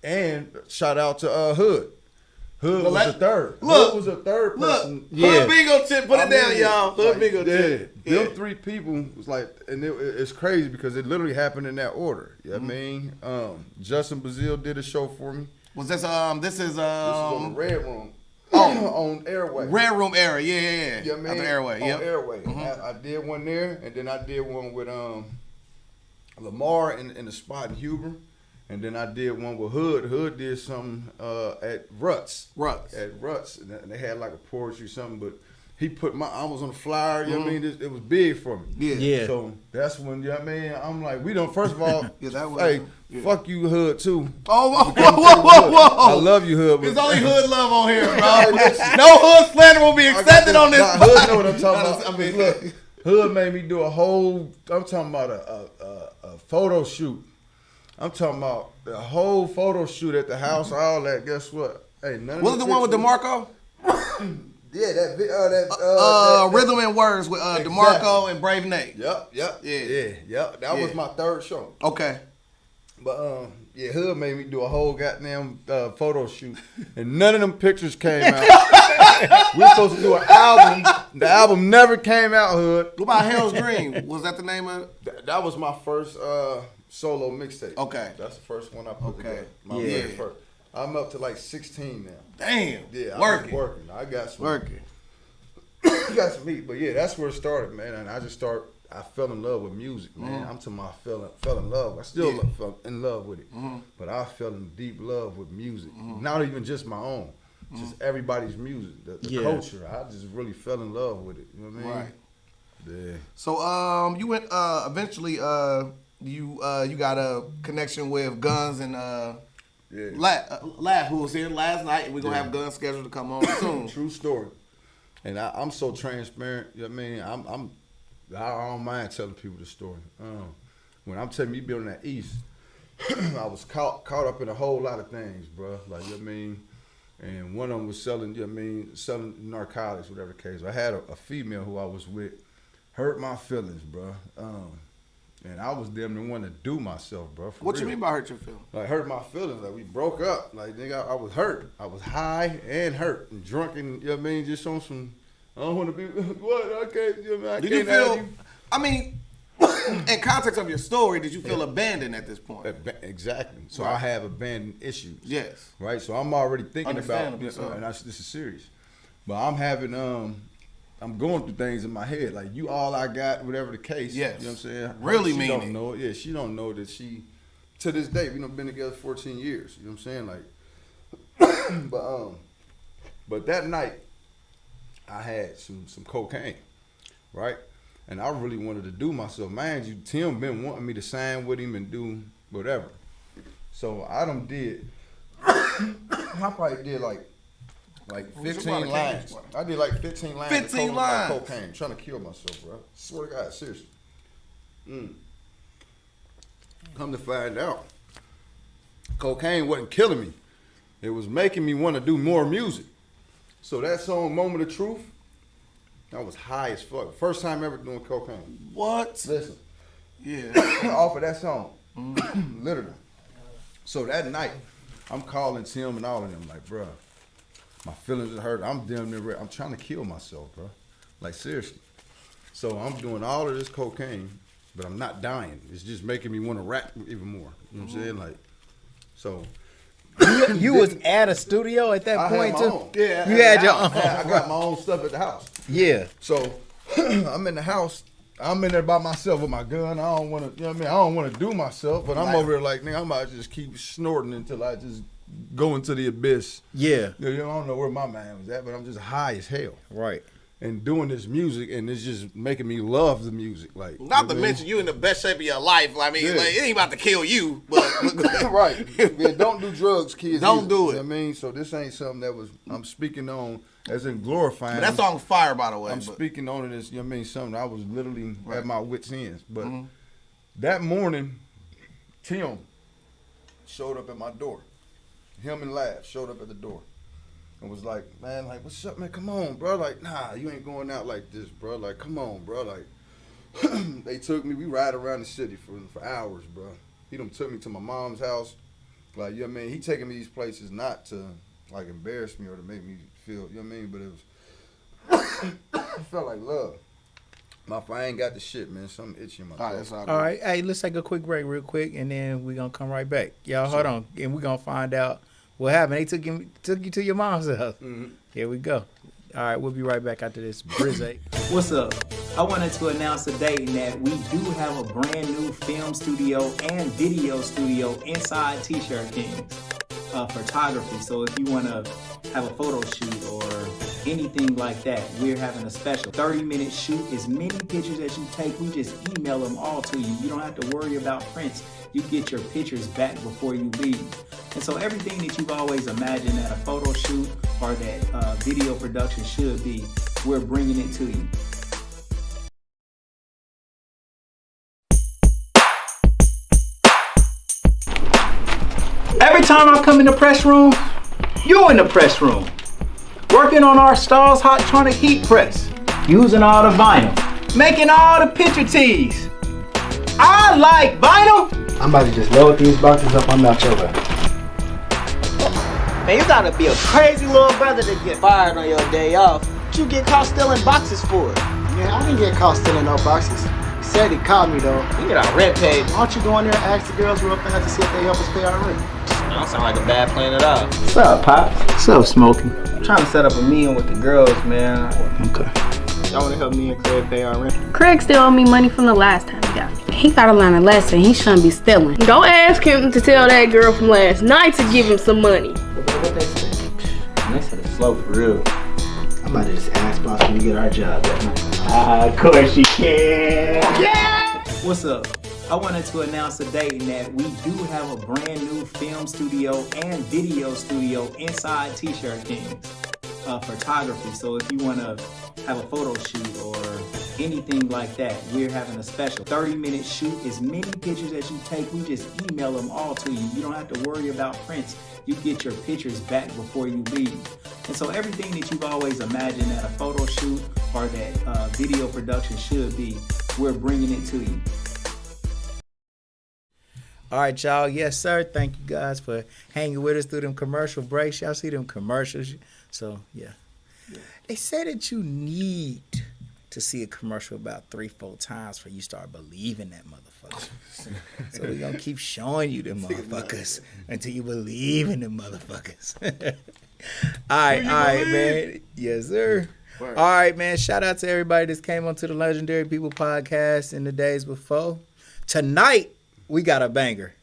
And shout out to Hood. Hood was the third. Hood was the third person. Hood Bingo Tip, put it down, y'all. Hood Bingo Tip. Them three people was like, and it's crazy because it literally happened in that order. You know what I mean? Justin Bazile did a show for me. Was this this is on the Red Room. On Airway. Red Room Era, yeah. You know what I mean? Airway, on Airway. I did one there, and then I did one with Lamar in the spot in Huber. And then I did one with Hood. Hood did something at Ruts. At Ruts. And they had like a poetry or something, but he put I was on the flyer, you know what I mean? It was big for me. Yeah. So that's when, you know what I mean? I'm like, first of all, that was, hey, fuck you, Hood, too. Oh, whoa. I love you, Hood. There's only Hood love on here, bro. No Hood slander will be accepted on this. Hood know what I'm talking about. I mean, look, Hood made me do I'm talking about a photo shoot. I'm talking about the whole photo shoot at the house, all that. Guess what? Hey, none was it the one with DeMarco? Yeah, that Rhythm and Words with DeMarco and Brave Nate. Yep. That was my third show. Okay. But Hood made me do a whole goddamn photo shoot, and none of them pictures came out. We're supposed to do an album. The album never came out. Hood. What about Hell's Dream? Was that the name of it? That was my first solo mixtape. Okay. That's the first one I put together. My very first. I'm up to like 16 now. Damn. Yeah, working. I got some. Working. Got some heat, but yeah, that's where it started, man. And I fell in love with music, man. I'm talking about I fell in love. I still fell in love with it. But I fell in deep love with music. Not even just my own. Just everybody's music. The culture. I just really fell in love with it. You know what I mean? Right. Yeah. So you went eventually you got a connection with Guns and Laugh, who was here last night, and we're gonna have Guns scheduled to come on soon. True story. And I'm so transparent, you know what I mean? I don't mind telling people the story. When I'm telling you, building that East, I was caught up in a whole lot of things, bro. Like, you know what I mean? And one of them was selling, you know what I mean, selling narcotics, whatever the case. I had a female who I was with, hurt my feelings, bro. And I was damn near wanting to do myself, bro. What you mean by hurt your feelings? Like, hurt my feelings. Like, we broke up. Like, nigga, I was hurt. I was high and hurt and drunk and, you know what I mean, just on some, I don't want to be, what, I can't, you know what I mean, Did you feel, I mean, in context of your story, did you feel abandoned at this point? Exactly. So I have abandoned issues. Yes. Right? So I'm already thinking about, and this is serious. But I'm having, I'm going through things in my head. Like, you all I got, whatever the case. Yes. You know what I'm saying? Really mean it. She don't know it. Yeah, she don't know that she, to this day, we done been together 14 years. You know what I'm saying? Like, but that night, I had some cocaine, right? And I really wanted to do myself. Mind you, Tim been wanting me to sign with him and do whatever. So I done did, I probably did like 15 lines. I did like 15 lines. 15 lines. Of cocaine, trying to kill myself, bro. Swear to God, seriously. Come to find out, cocaine wasn't killing me. It was making me want to do more music. So that song, Moment of Truth, I was high as fuck. First time ever doing cocaine. What? Listen. Yeah. Off of that song. Literally. So that night, I'm calling Tim and all of them like, bruh, my feelings are hurt. I'm damn near ready. I'm trying to kill myself, bro. Like, seriously. So I'm doing all of this cocaine, but I'm not dying. It's just making me want to rap even more. You know what I'm saying? Like, so. You was at a studio at that I point had my too? own. Yeah, you had your own. own. I got my own stuff at the house. Yeah. So I'm in the house. I'm in there by myself with my gun. I don't want to, you know what I mean? I don't want to do myself, but I'm over there like, nigga, I might just keep snorting until I just go into the abyss. Yeah. You know, I don't know where my mind was at, but I'm just high as hell. Right. And doing this music, and it's just making me love the music. Like, not to mention you in the best shape of your life. I mean, like, it ain't about to kill you, but right. Yeah, don't do drugs, kids. Don't either. do it. You know what I mean, so this ain't something that I'm speaking on as in glorifying. But that song's fire, by the way. I'm speaking on it as, you know what I mean, something I was literally at my wits' ends. But that morning, Tim showed up at my door. Him and Lav showed up at the door. And was like, man, like, what's up, man? Come on, bro. Like, nah, you ain't going out like this, bro. Like, come on, bro. Like, they took me. We ride around the city for hours, bro. He done took me to my mom's house. Like, you know what I mean? He taking me these places not to, like, embarrass me or to make me feel, you know what I mean? But it was, it felt like love. I ain't got the shit, man. Something itchy in my throat. All right. Hey, let's take a quick break real quick, and then we're going to come right back. Y'all, hold on. And we're going to find out what happened. They took you to your mom's house. Here we go. All right, we'll be right back after this. Brizzy. What's up? I wanted to announce today that we do have a brand new film studio and video studio inside T-Shirt Kings. Photography. So if you want to have a photo shoot or anything like that, we're having a special 30-minute shoot. As many pictures as you take, we just email them all to you. You don't have to worry about prints. You get your pictures back before you leave. And so everything that you've always imagined that a photo shoot or that video production should be, we're bringing it to you. Every time I come in the press room, you're in the press room. Working on our Stars Hottronic heat press, using all the vinyl, making all the picture tees. I like vinyl. I'm about to just load these boxes up on out your way. Man, you gotta be a crazy little brother to get fired on your day off. What you get caught stealing boxes for? Man, I didn't get caught stealing no boxes. He said he caught me though. We get our rent paid. Why don't you go in there and ask the girls real fast to see if they help us pay our rent? That don't sound like a bad plan at all. What's up, Pops? What's up, Smokey? I'm trying to set up a meeting with the girls, man. Okay. Y'all wanna help me and Craig pay our rent? Craig still owe me money from the last time he got me. He gotta learn a lesson. He shouldn't be stealing. Go ask him to tell that girl from last night to give him some money. What they said? They said it's slow for real. I'm about to just ask boss when we get our job that night. Of course you can. Yeah! What's up? I wanted to announce today that we do have a brand new film studio and video studio inside T-Shirt Kings. Photography. So if you want to have a photo shoot or anything like that, we're having a special 30-minute shoot. As many pictures as you take, we just email them all to you. You don't have to worry about prints. You get your pictures back before you leave. And so everything that you've always imagined that a photo shoot or that video production should be, we're bringing it to you. All right, y'all. Yes, sir. Thank you guys for hanging with us through them commercial breaks. Y'all see them commercials. So, yeah. They say that you need to see a commercial about 3-4 times before you start believing that motherfucker. So we're going to keep showing you them motherfuckers until you believe in them motherfuckers. All right, man. Yes, sir. All right, man. Shout out to everybody that came onto the Legendary People podcast in the days before. Tonight, we got a banger.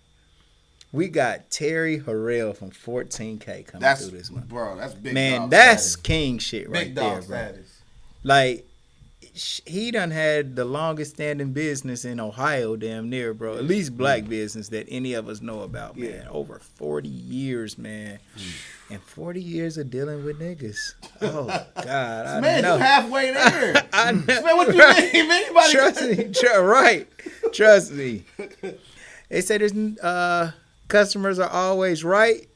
We got Terry Harrell from 14K coming through this month. Bro, that's big man, dog that's status. King shit right Big there, dog bro. status. Like, he done had the longest standing business in Ohio, damn near, bro. At least black business that any of us know about, man. Over 40 years, man. And 40 years of dealing with niggas. Oh, God. I Man, know. you halfway there. I know. Man, what you Right. mean? Anybody Trust me. Right. Trust me. They say there's customers are always right.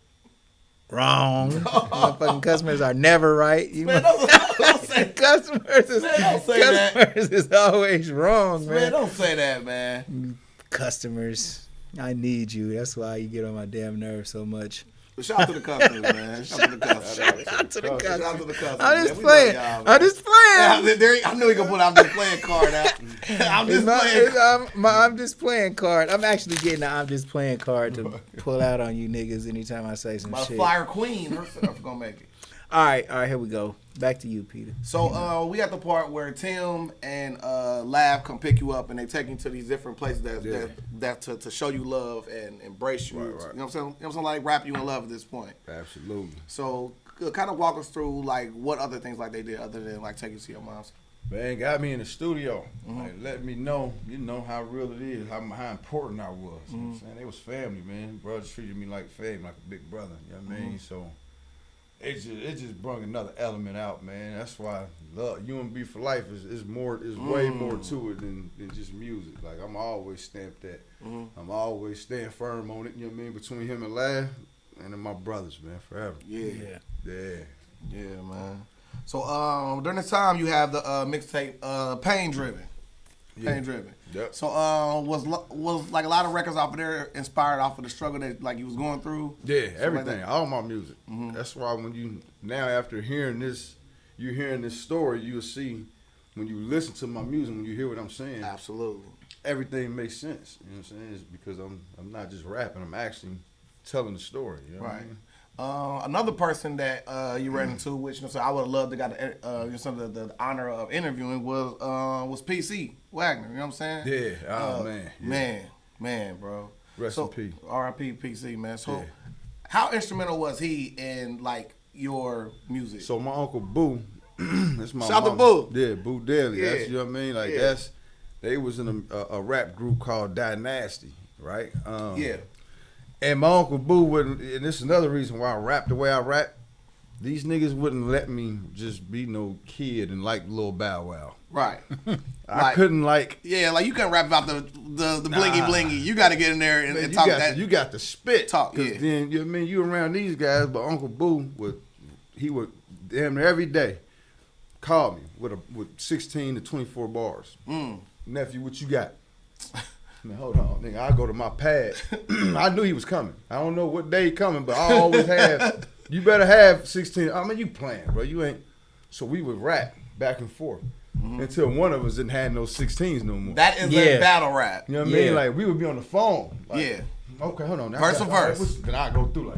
Wrong. Motherfucking customers are never right. Man, don't say Customers is, Man, don't say that. customers is always wrong, Man, man. don't say that, man. Customers, I need you. That's why you get on my damn nerves so much. But shout out to the customers, man. Shout out to the customers. Shout out to the Shout out customers. to the customers. I'm just man. We playing. love y'all, man. I'm just playing. I knew he gonna put I'm just playing card out. I'm just playing. I'm just playing card. I'm actually getting an I'm just playing card to pull out on you niggas anytime I say some My shit. Flyer Queen herself gonna make it. All right, here we go. Back to you, Peter. So we at the part where Tim and Lav come pick you up and they take you to these different places that to show you love and embrace you. Right. You know what I'm saying? You know what I'm saying? Like wrap you in love at this point. Absolutely. So kind of walk us through like what other things like they did other than like take you to your mom's. Man, got me in the studio. Like, let me know, how real it is, how important I was. You know what I'm saying? They was family, man. Brothers treated me like family, like a big brother. You know what I mean? So it just brought another element out, man. That's why love, UMB for life is way more to it than just music. Like I'm always stamped that. I'm always staying firm on it. You know what I mean? Between him and Lav, and then my brothers, man, forever. Yeah, man. So during this time you have the mixtape Pain Driven. Pain Driven. Yep. So was like a lot of records off of there inspired off of the struggle that like you was going through? Yeah, everything, like all my music. That's why when you now after hearing this, you're hearing this story, you'll see when you listen to my music, when you hear what I'm saying, Absolutely. everything makes sense. You know what I'm saying? It's because I'm not just rapping, I'm actually telling the story. You know what I Right. mean? Another person that you ran into, which so I would have loved to got the honor of interviewing was PC Wagner. You know what I'm saying? Yeah. Oh man. Yeah. Man, bro. Rest in peace. R.I.P. PC, man. So, Yeah. how instrumental was he in like your music? So my uncle Boo, that's my Shout out to mama. Boo. Yeah, Boo Daly. Yeah. That's, you know what I mean? Like Yeah. they was in a rap group called Dynasty, right? Yeah. And my uncle Boo wouldn't, and this is another reason why I rap the way I rap. These niggas wouldn't let me just be no kid and like Lil Bow Wow. Right. I couldn't like. Yeah, like you couldn't rap about the blingy blingy. You got to get in there and Man, talk you got that. to, you got to spit. Talk, Cause yeah. then you know what I mean, you around these guys, but Uncle Boo would damn near every day call me with 16 to 24 bars. Nephew, what you got? Man, hold on, nigga. I go to my pad. I knew he was coming. I don't know what day he coming, but I always have. You better have 16. I mean, you playing, bro. You ain't. So we would rap back and forth until one of us didn't have no 16s no more. That is a battle rap. You know what I mean? Like we would be on the phone. Like, Yeah. Okay, hold on. Verse to verse. Then I go through like.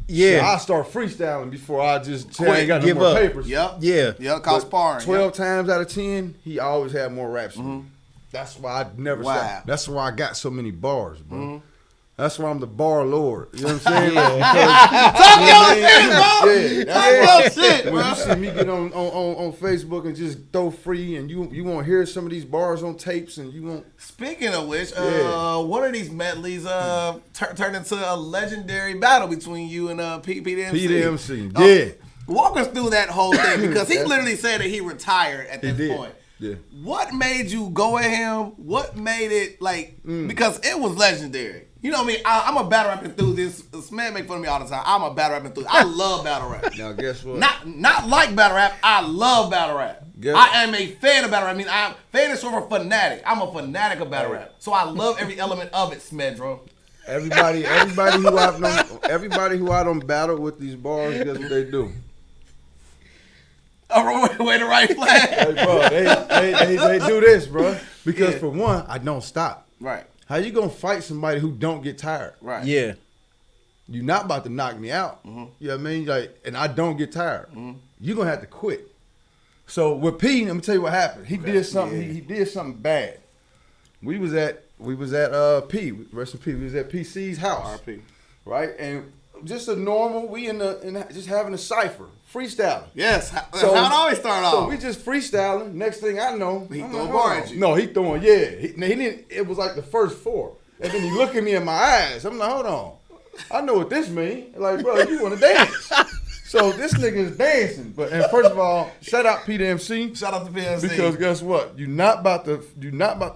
Yeah. So I start freestyling before I just Quit, I ain't got no give more up. papers. Yep. Yeah. Yep. Call sparring. 12 times out of 10, he always had more raps than me. That's why I never Wow. stopped. That's why I got so many bars, bro. That's why I'm the bar lord. You know what I'm saying? Talk your shit, bro. Yeah, Talk your shit, when bro. you see me get on Facebook and just throw free, and you want to hear some of these bars on tapes, and you want. Speaking of which, Yeah. one of these medleys turned into a legendary battle between you and PDMC. PDMC, yeah. Walk us through that whole thing because he literally said that he retired at this did. point. Yeah. What made you go at him? What made it like? Because it was legendary. You know what I mean? I'm a battle rap enthusiast. This man make fun of me all the time. I'm a battle rap enthusiast. I love battle rap. Now guess what? Not like battle rap. I love battle rap. Guess- I am a fan of battle rap. I mean, fan is short for fanatic. I'm a fanatic of battle rap. So I love every element of it, Smedro. Everybody who I don't battle with these bars, guess what they do? Way to right flag. Hey, bro, they do this, bro. Because for one, I don't stop. Right. How you gonna fight somebody who don't get tired? Right. Yeah. You're not about to knock me out. You know what I mean? Like, and I don't get tired. You're gonna have to quit. So with P, let me tell you what happened. He did something. He did something bad. We was at P. Rest in peace. We was at PC's house. RP. Right, and just a normal. We in just having a cipher, freestyling. Yes. That's how it always start off. So we just freestyling. Next thing I know, He I'm throwing like, bar hold at on. you. No, he throwing. Yeah, he didn't. It was like the first 4, and then he looked at me in my eyes. I'm like, hold on, I know what this means. Like, bro, you want to dance? So this nigga is dancing. And first of all, shout out PDMC. Shout out to PNC. Because guess what? You're not about to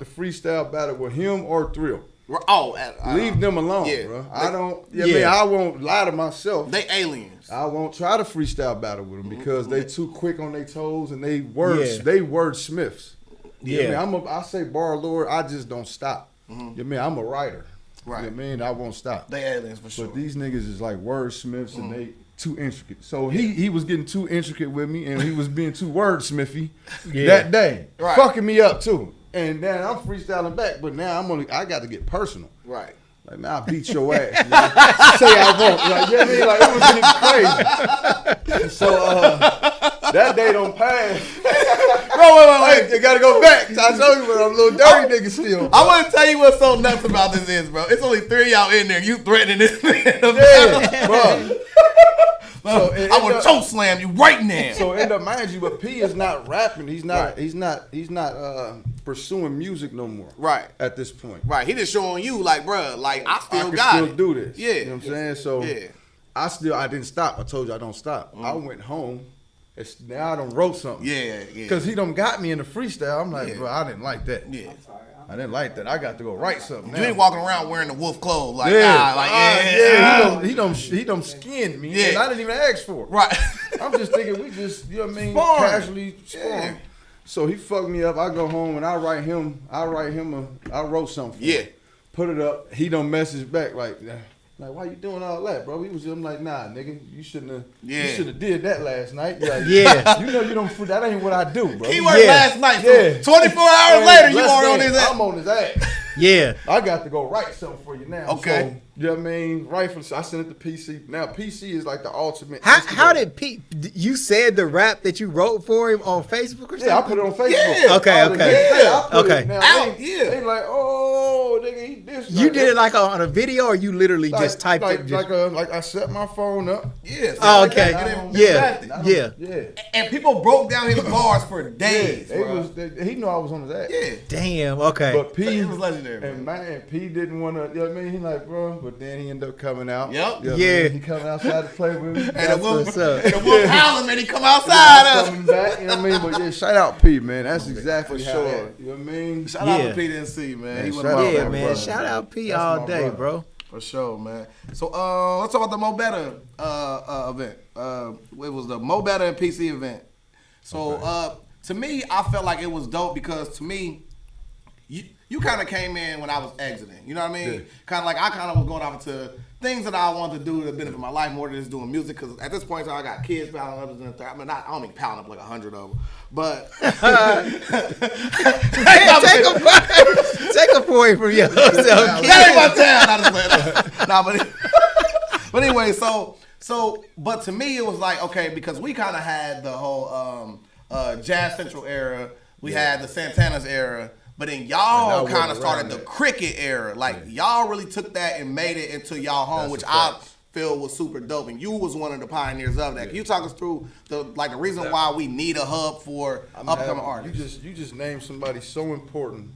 freestyle battle with him or Thrill. Leave them alone, bro. I don't. I mean, I won't lie to myself. They aliens. I won't try to freestyle battle with them because they too quick on their toes and they wordsmiths. Yeah, I mean, I say bar lord. I just don't stop. You mean I'm a writer. Right. You know what I mean, I won't stop. They aliens for sure. But these niggas is like wordsmiths and they too intricate. So he was getting too intricate with me and he was being too wordsmithy that day, fucking me up too. And then I'm freestyling back, but now I got to get personal. Right. Like, man, I'll beat your ass. Say I won't. Like, you know what I mean? Like, it was getting crazy. So, that day don't pass. Wait. You got to go back. I told you, but I'm a little dirty nigga still. I want to tell you what's so nuts about this is, bro. It's only 3 of y'all in there. You threatening this man. Yeah, bro. So I want to choke slam you right now. So end up, mind you, but P is not rapping. He's not. He's not pursuing music no more. Right. At this point. Right. He just showing you like, bro, like I can got still do this. Yeah. You know what I'm saying? So I didn't stop. I told you I don't stop. I went home. Now I done wrote something. Yeah. Because he done got me in the freestyle. I'm like, bro, I didn't like that. Yeah. I didn't like that. I got to go write something. You ain't walking around wearing the wolf clothes like, He done skinned me, and I didn't even ask for it. Right. I'm just thinking we just, you know what I mean, casually sparring. So he fucked me up. I go home and I wrote something for him. Put it up. He don't message back like, why you doing all that, bro? I'm like, nah, nigga, you shouldn't have did that last night. Like, you know you don't. That ain't what I do, bro. He worked last night. So 24 hours later, you are on his ass. I'm on his ass. Yeah. I got to go write something for you now. Okay. So, you know what I mean? Rightfully, I sent it to PC. Now PC is like the ultimate. How did you said the rap that you wrote for him on Facebook or something? Yeah, I put it on Facebook. Yeah. Okay. They like, oh, nigga, he this. You did it like on a video, or you literally just typed it? Like I set my phone up. Yeah. Oh, okay. Yeah. And people broke down his bars for days. He knew I was on his ass. Yeah. Damn. Okay. But P was legendary. And man, P didn't want to. You know what I mean? He like, bro. But then he ended up coming out. Yep. You know he coming outside to play with me. And the wolf howling, man. He come outside. Coming back. You know what I mean? But yeah, shout out P, man. That's exactly how. You know what I mean? Shout out to P NC, man. He man. Shout out P all day, bro. For sure, man. So let's talk about the Mo Better event. It was the Mo Better and PC event. So to me, I felt like it was dope because to me, you kind of came in when I was exiting. You know what I mean? Yeah. Kind of like I kind of was going off into things that I wanted to do to benefit my life more than just doing music. Because at this point, I got kids piling up. I mean, I don't even piling up like 100 of them. But take a point from yourself. That ain't my town. But anyway, but to me, it was like, okay, because we kind of had the whole Jazz Central era. We had the Santana's era. But then y'all kind of started the cricket era. Like, y'all really took that and made it into y'all home, which I feel was super dope. And you was one of the pioneers of that. Can you talk us through the reason why we need a hub for upcoming artists? You just named somebody so important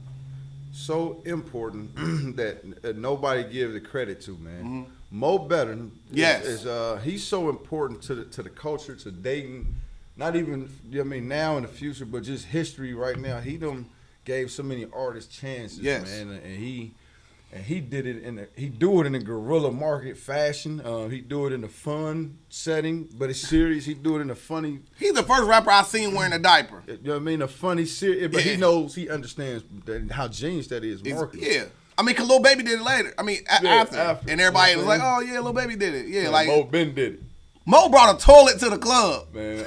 that nobody gives the credit to, man. Mm-hmm. Mo Better he's so important to the culture, to Dayton. Not even, now in the future, but just history right now. He gave so many artists chances, man, and he did it he do it in a guerrilla market fashion. He do it in a fun setting, but it's serious. He do it in a funny. He's the first rapper I've seen wearing a diaper. You know what I mean? A funny, serious, but he understands how genius that is. Marketing. Yeah. I mean, cause Lil Baby did it later. I mean, after. And everybody was like, "Oh yeah, Lil Baby did it." Yeah, like Mo Ben did it. Mo brought a toilet to the club. Man,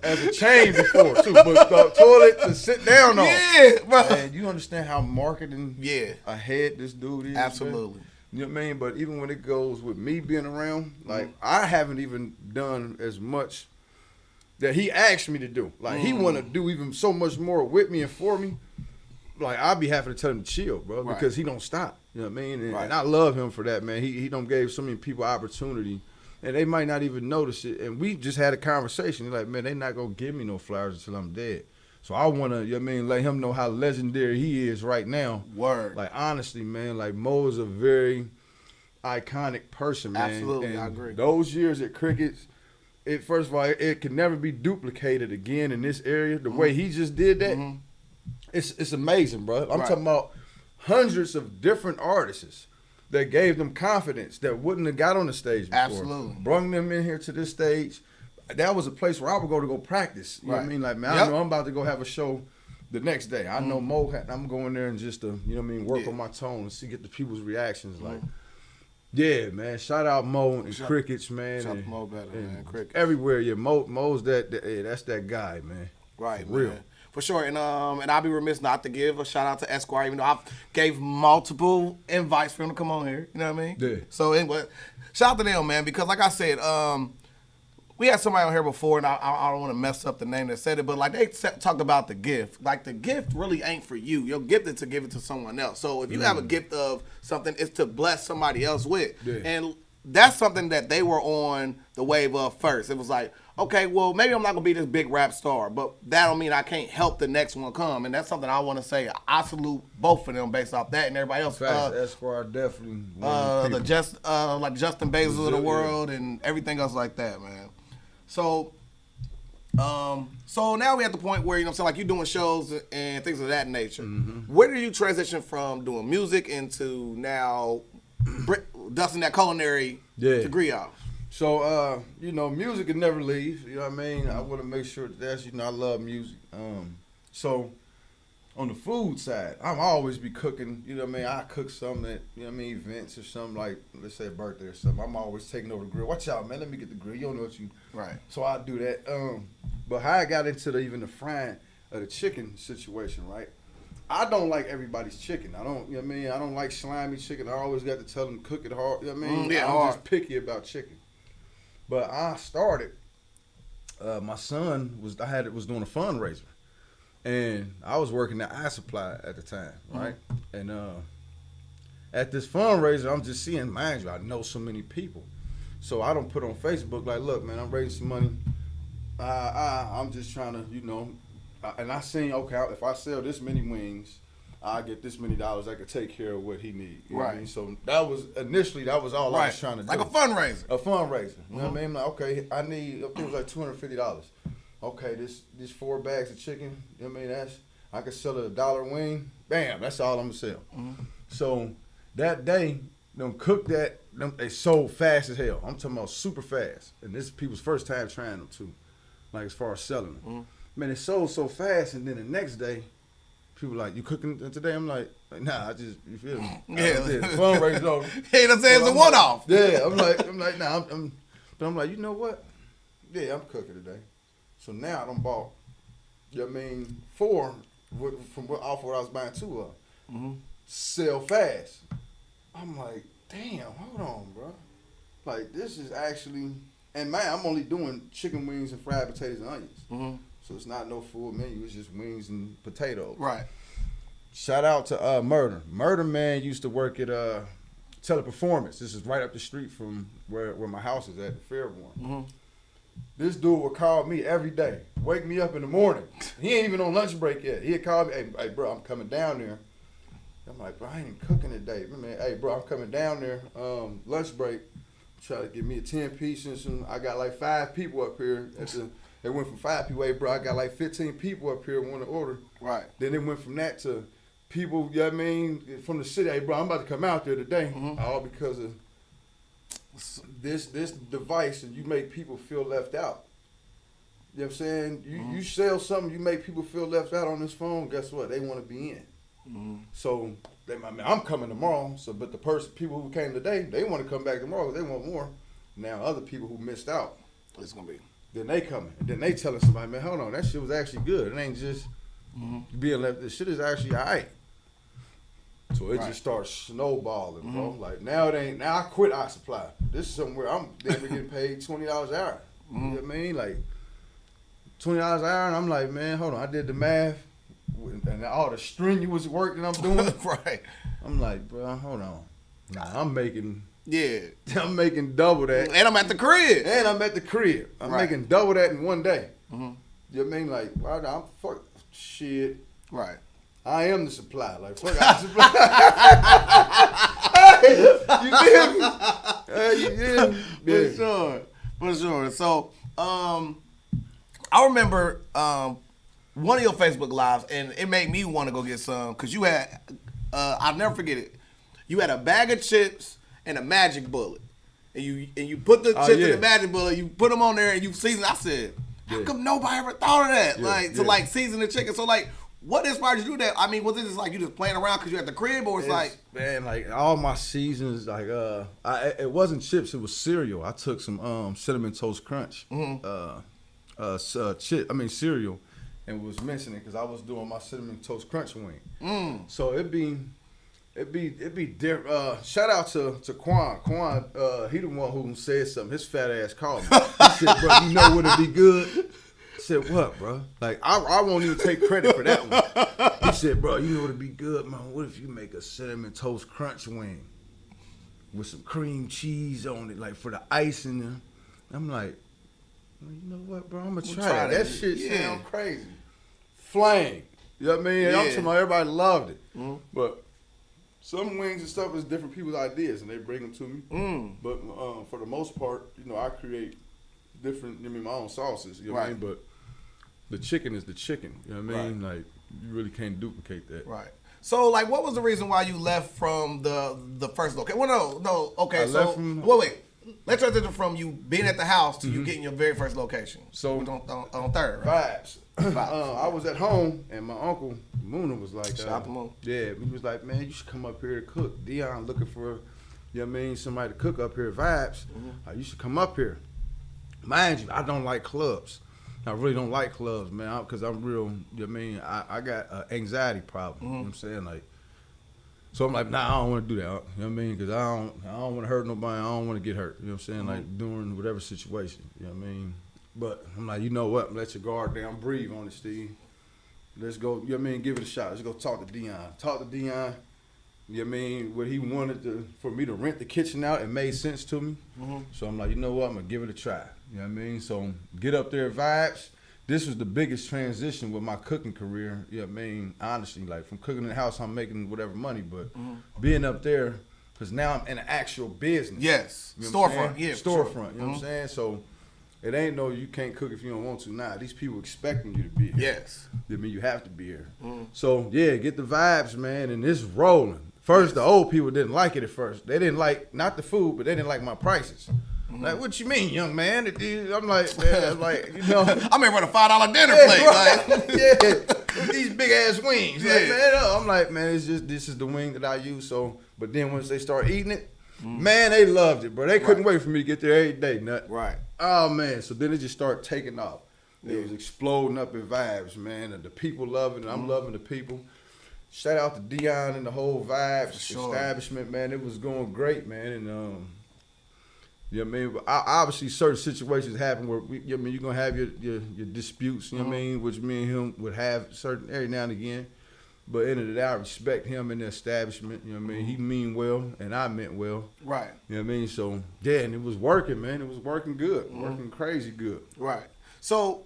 as a chain before, too. But the toilet to sit down on. Yeah, bro. And you understand how marketing ahead this dude is? Absolutely. Man? You know what I mean? But even when it goes with me being around, like, I haven't even done as much that he asked me to do. Like, he want to do even so much more with me and for me. Like, I'd be happy to tell him to chill, bro, because he don't stop. You know what I mean? And I love him for that, man. He done gave so many people opportunity. And they might not even notice it. And we just had a conversation. Like, man, they not going to give me no flowers until I'm dead. So I want to, let him know how legendary he is right now. Word. Like, honestly, man, like, Mo is a very iconic person, man. Absolutely, and I agree. Those years at Crickets, first of all, it can never be duplicated again in this area. The way he just did that, it's amazing, bro. I'm talking about hundreds of different artists that gave them confidence that wouldn't have got on the stage before. Absolutely. Brung them in here to this stage. That was a place where I would go practice. You know what I mean? Like, man, I know I'm about to go have a show the next day. I know Mo, I'm going there and just to, you know what I mean, work on my tone and see, get the people's reactions. Like, yeah, man, shout out Mo and Crickets, man. Shout out to Mo better, man. Crickets. Everywhere, yeah, Mo's that's that guy, man. Right, For real. man. For sure, and I'll be remiss not to give a shout out to Esquire, even though I gave multiple invites for him to come on here. You know what I mean? Yeah. So anyway, shout out to them, man, because like I said, we had somebody on here before, and I don't want to mess up the name that said it, but like they talked about the gift. Like the gift really ain't for you. Your gift is to give it to someone else. So if you have a gift of something, it's to bless somebody else with. Yeah. And that's something that they were on the wave of first. It was like, okay, well, maybe I'm not going to be this big rap star, but that don't mean I can't help the next one come. And that's something I want to say. I salute both of them based off that and everybody else. Esquire definitely one of the people. Like Justin Bezos of the world and everything else like that, man. So now we're at the point where, you know what I'm saying, like you're doing shows and things of that nature. Mm-hmm. Where do you transition from doing music into now dusting that culinary degree off? So, you know, music can never leave. You know what I mean? I want to make sure that's, you know, I love music. So, on the food side, I'm always be cooking. You know what I mean? I cook something at, you know what I mean, events or something like, let's say a birthday or something. I'm always taking over the grill. Watch out, man. Let me get the grill. You don't know what you... Right. So, I do that. But how I got into even the frying of the chicken situation, right? I don't like everybody's chicken. I don't, you know what I mean? I don't like slimy chicken. I always got to tell them cook it hard. You know what I mean? I'm just picky about chicken. But I started, my son was doing a fundraiser. And I was working at iSupply at the time, right? And at this fundraiser, I'm just seeing, mind you, I know so many people. So I don't put on Facebook like, look, man, I'm raising some money. I'm just trying to, you know, and I seen, okay, if I sell this many wings, I get this many dollars. I could take care of what he need. You know what I mean? So that was all I was trying to do. Like a fundraiser. A fundraiser. You know what I mean? Like, okay, I need, it was like $250. Okay, this 4 bags of chicken, you know what I mean? I could sell it $1 wing. Bam, that's all I'm gonna sell. So that day, them cooked that, they sold fast as hell. I'm talking about super fast. And this is people's first time trying them too. Like as far as selling them. Man, it sold so fast, and then the next day, people like, you cooking today? I'm like nah, I just, you feel me? Yeah. The fundraiser over. Hey, that's saying it's a one-off. Yeah, I'm like, nah, but I'm like, you know what? Yeah, I'm cooking today. So now I done bought, you know what I mean, 4 from off what I was buying 2 of. Sell fast. I'm like, damn, hold on, bro. Like, this is actually, and man, I'm only doing chicken wings and fried potatoes and onions. So it's not no full menu. It's just wings and potatoes. Right. Shout out to Murder. Murder man used to work at Teleperformance. This is right up the street from where my house is at, Fairborn. This dude would call me every day, wake me up in the morning. He ain't even on lunch break yet. He'd call me, hey bro, I'm coming down there. I'm like, bro, I ain't even cooking today. Man, hey bro, I'm coming down there, lunch break. Try to get me a 10-piece and some, I got like 5 people up here. It went from 5 people, hey bro, I got like 15 people up here want to order. Right. Then it went from that to people, you know what I mean, from the city, hey bro, I'm about to come out there today. All because of this device, and you make people feel left out. You know what I'm saying? You sell something, you make people feel left out on this phone, guess what? They want to be in. So I'm coming tomorrow, but the people who came today, they want to come back tomorrow because they want more. Now other people who missed out, It's gonna be. then they coming. And then they telling somebody, man, hold on, that shit was actually good. It ain't just being left. This shit is actually all right. So it just starts snowballing, bro. Like now I quit iSupply. This is somewhere I'm getting paid $20 an hour. You know what I mean? Like $20 an hour, and I'm like, man, hold on. I did the math, and all the strenuous work that I'm doing. Right. I'm like, bro, hold on. Nah, I'm making double that. And I'm at the crib. And I'm at the crib. I'm making double that in one day. You know what I mean? Like, I'm fuck shit. Right. I am the supply. Like, fuck, I supply. You feel me? Yeah. For sure. So, I remember one of your Facebook lives, and it made me want to go get some, because you had I'll never forget it. You had a bag of chips and a magic bullet. And you put the chips in the magic bullet, you put them on there and you season. I said, how come nobody ever thought of that? To season the chicken. So like, what inspired you to do that? I mean, was it just like you just playing around because you at the crib, or it's like, man, like all my seasons, like it wasn't chips, it was cereal. I took some cinnamon toast crunch, cereal, and was mixing it because I was doing my cinnamon toast crunch wing. So it'd be different. Shout out to Quan. Quan, he the one who said something. His fat ass called me. He said, bro, you know what'd be good? I said, what, bro? Like, I won't even take credit for that one. He said, bro, you know what'd be good, man? What if you make a cinnamon toast crunch wing with some cream cheese on it, like for the icing? And I'm like, well, you know what, bro? I'm gonna try that. That shit sound crazy. Flame. You know what I mean? I'm talking about everybody loved it. But some wings and stuff is different people's ideas, and they bring them to me. But for the most part, you know, I create different, my own sauces. You know what I mean? But the chicken is the chicken. You know what I mean? Like, you really can't duplicate that. Right. So, like, what was the reason why you left from the first location? Well, no. Okay, wait. Let's transition from you being at the house to you getting your very first location. So on third, right? Vibes. I was at home, and my uncle Moona was like, shout out to Moon. Yeah, he was like, man, you should come up here to cook. Dion looking for, you know what I mean, somebody to cook up here. Vibes. You should come up here. Mind you, I don't like clubs. I really don't like clubs, man, because I'm real, you know what I mean? I got an anxiety problem, you know what I'm saying? Like, so I'm like, nah, I don't want to do that, you know what I mean? Because I don't want to hurt nobody. I don't want to get hurt, you know what I'm saying? Like, during whatever situation, you know what I mean? But I'm like, you know what? Let your guard down. Breathe on it, Steve. Let's go, you know what I mean? Give it a shot. Let's go talk to Dion. Talk to Dion. You know what I mean? What he wanted for me to rent the kitchen out, it made sense to me. So I'm like, you know what? I'm going to give it a try. You know what I mean? So get up there, Vibes. This was the biggest transition with my cooking career. You know what I mean? Honestly, like from cooking in the house, I'm making whatever money, but being up there, because now I'm in an actual business. Yes. You know Storefront. Yeah. Storefront. You know what I'm saying? So it ain't no you can't cook if you don't want to. Nah, these people expecting you to be here. Yes. I mean, you have to be here. So yeah, get the vibes, man, and it's rolling. First, the old people didn't like it at first. They didn't like, not the food, but they didn't like my prices. Like, what you mean, young man? I'm like, man, like, you know. I'm here for the $5 dinner plate. Right. Like, these big ass wings. Like, man, I'm like, man, it's just, this is the wing that I use. So, but then once they start eating it, man, they loved it, bro. They couldn't wait for me to get there every day, nut. Right. Oh, man. So then it just started taking off. It was exploding up in Vibes, man. And the people loving it. I'm loving the people. Shout out to Dion and the whole Vibes establishment, man. It was going great, man. And, you know what I mean? But obviously, certain situations happen where you know what I mean, you're gonna have your disputes. You know what I mean? Which me and him would have certain every now and again. But at the end of the day, I respect him and the establishment. You know what I mean? He mean well, and I meant well. Right. You know what I mean? So yeah, and it was working, man. It was working good, working crazy good. Right. So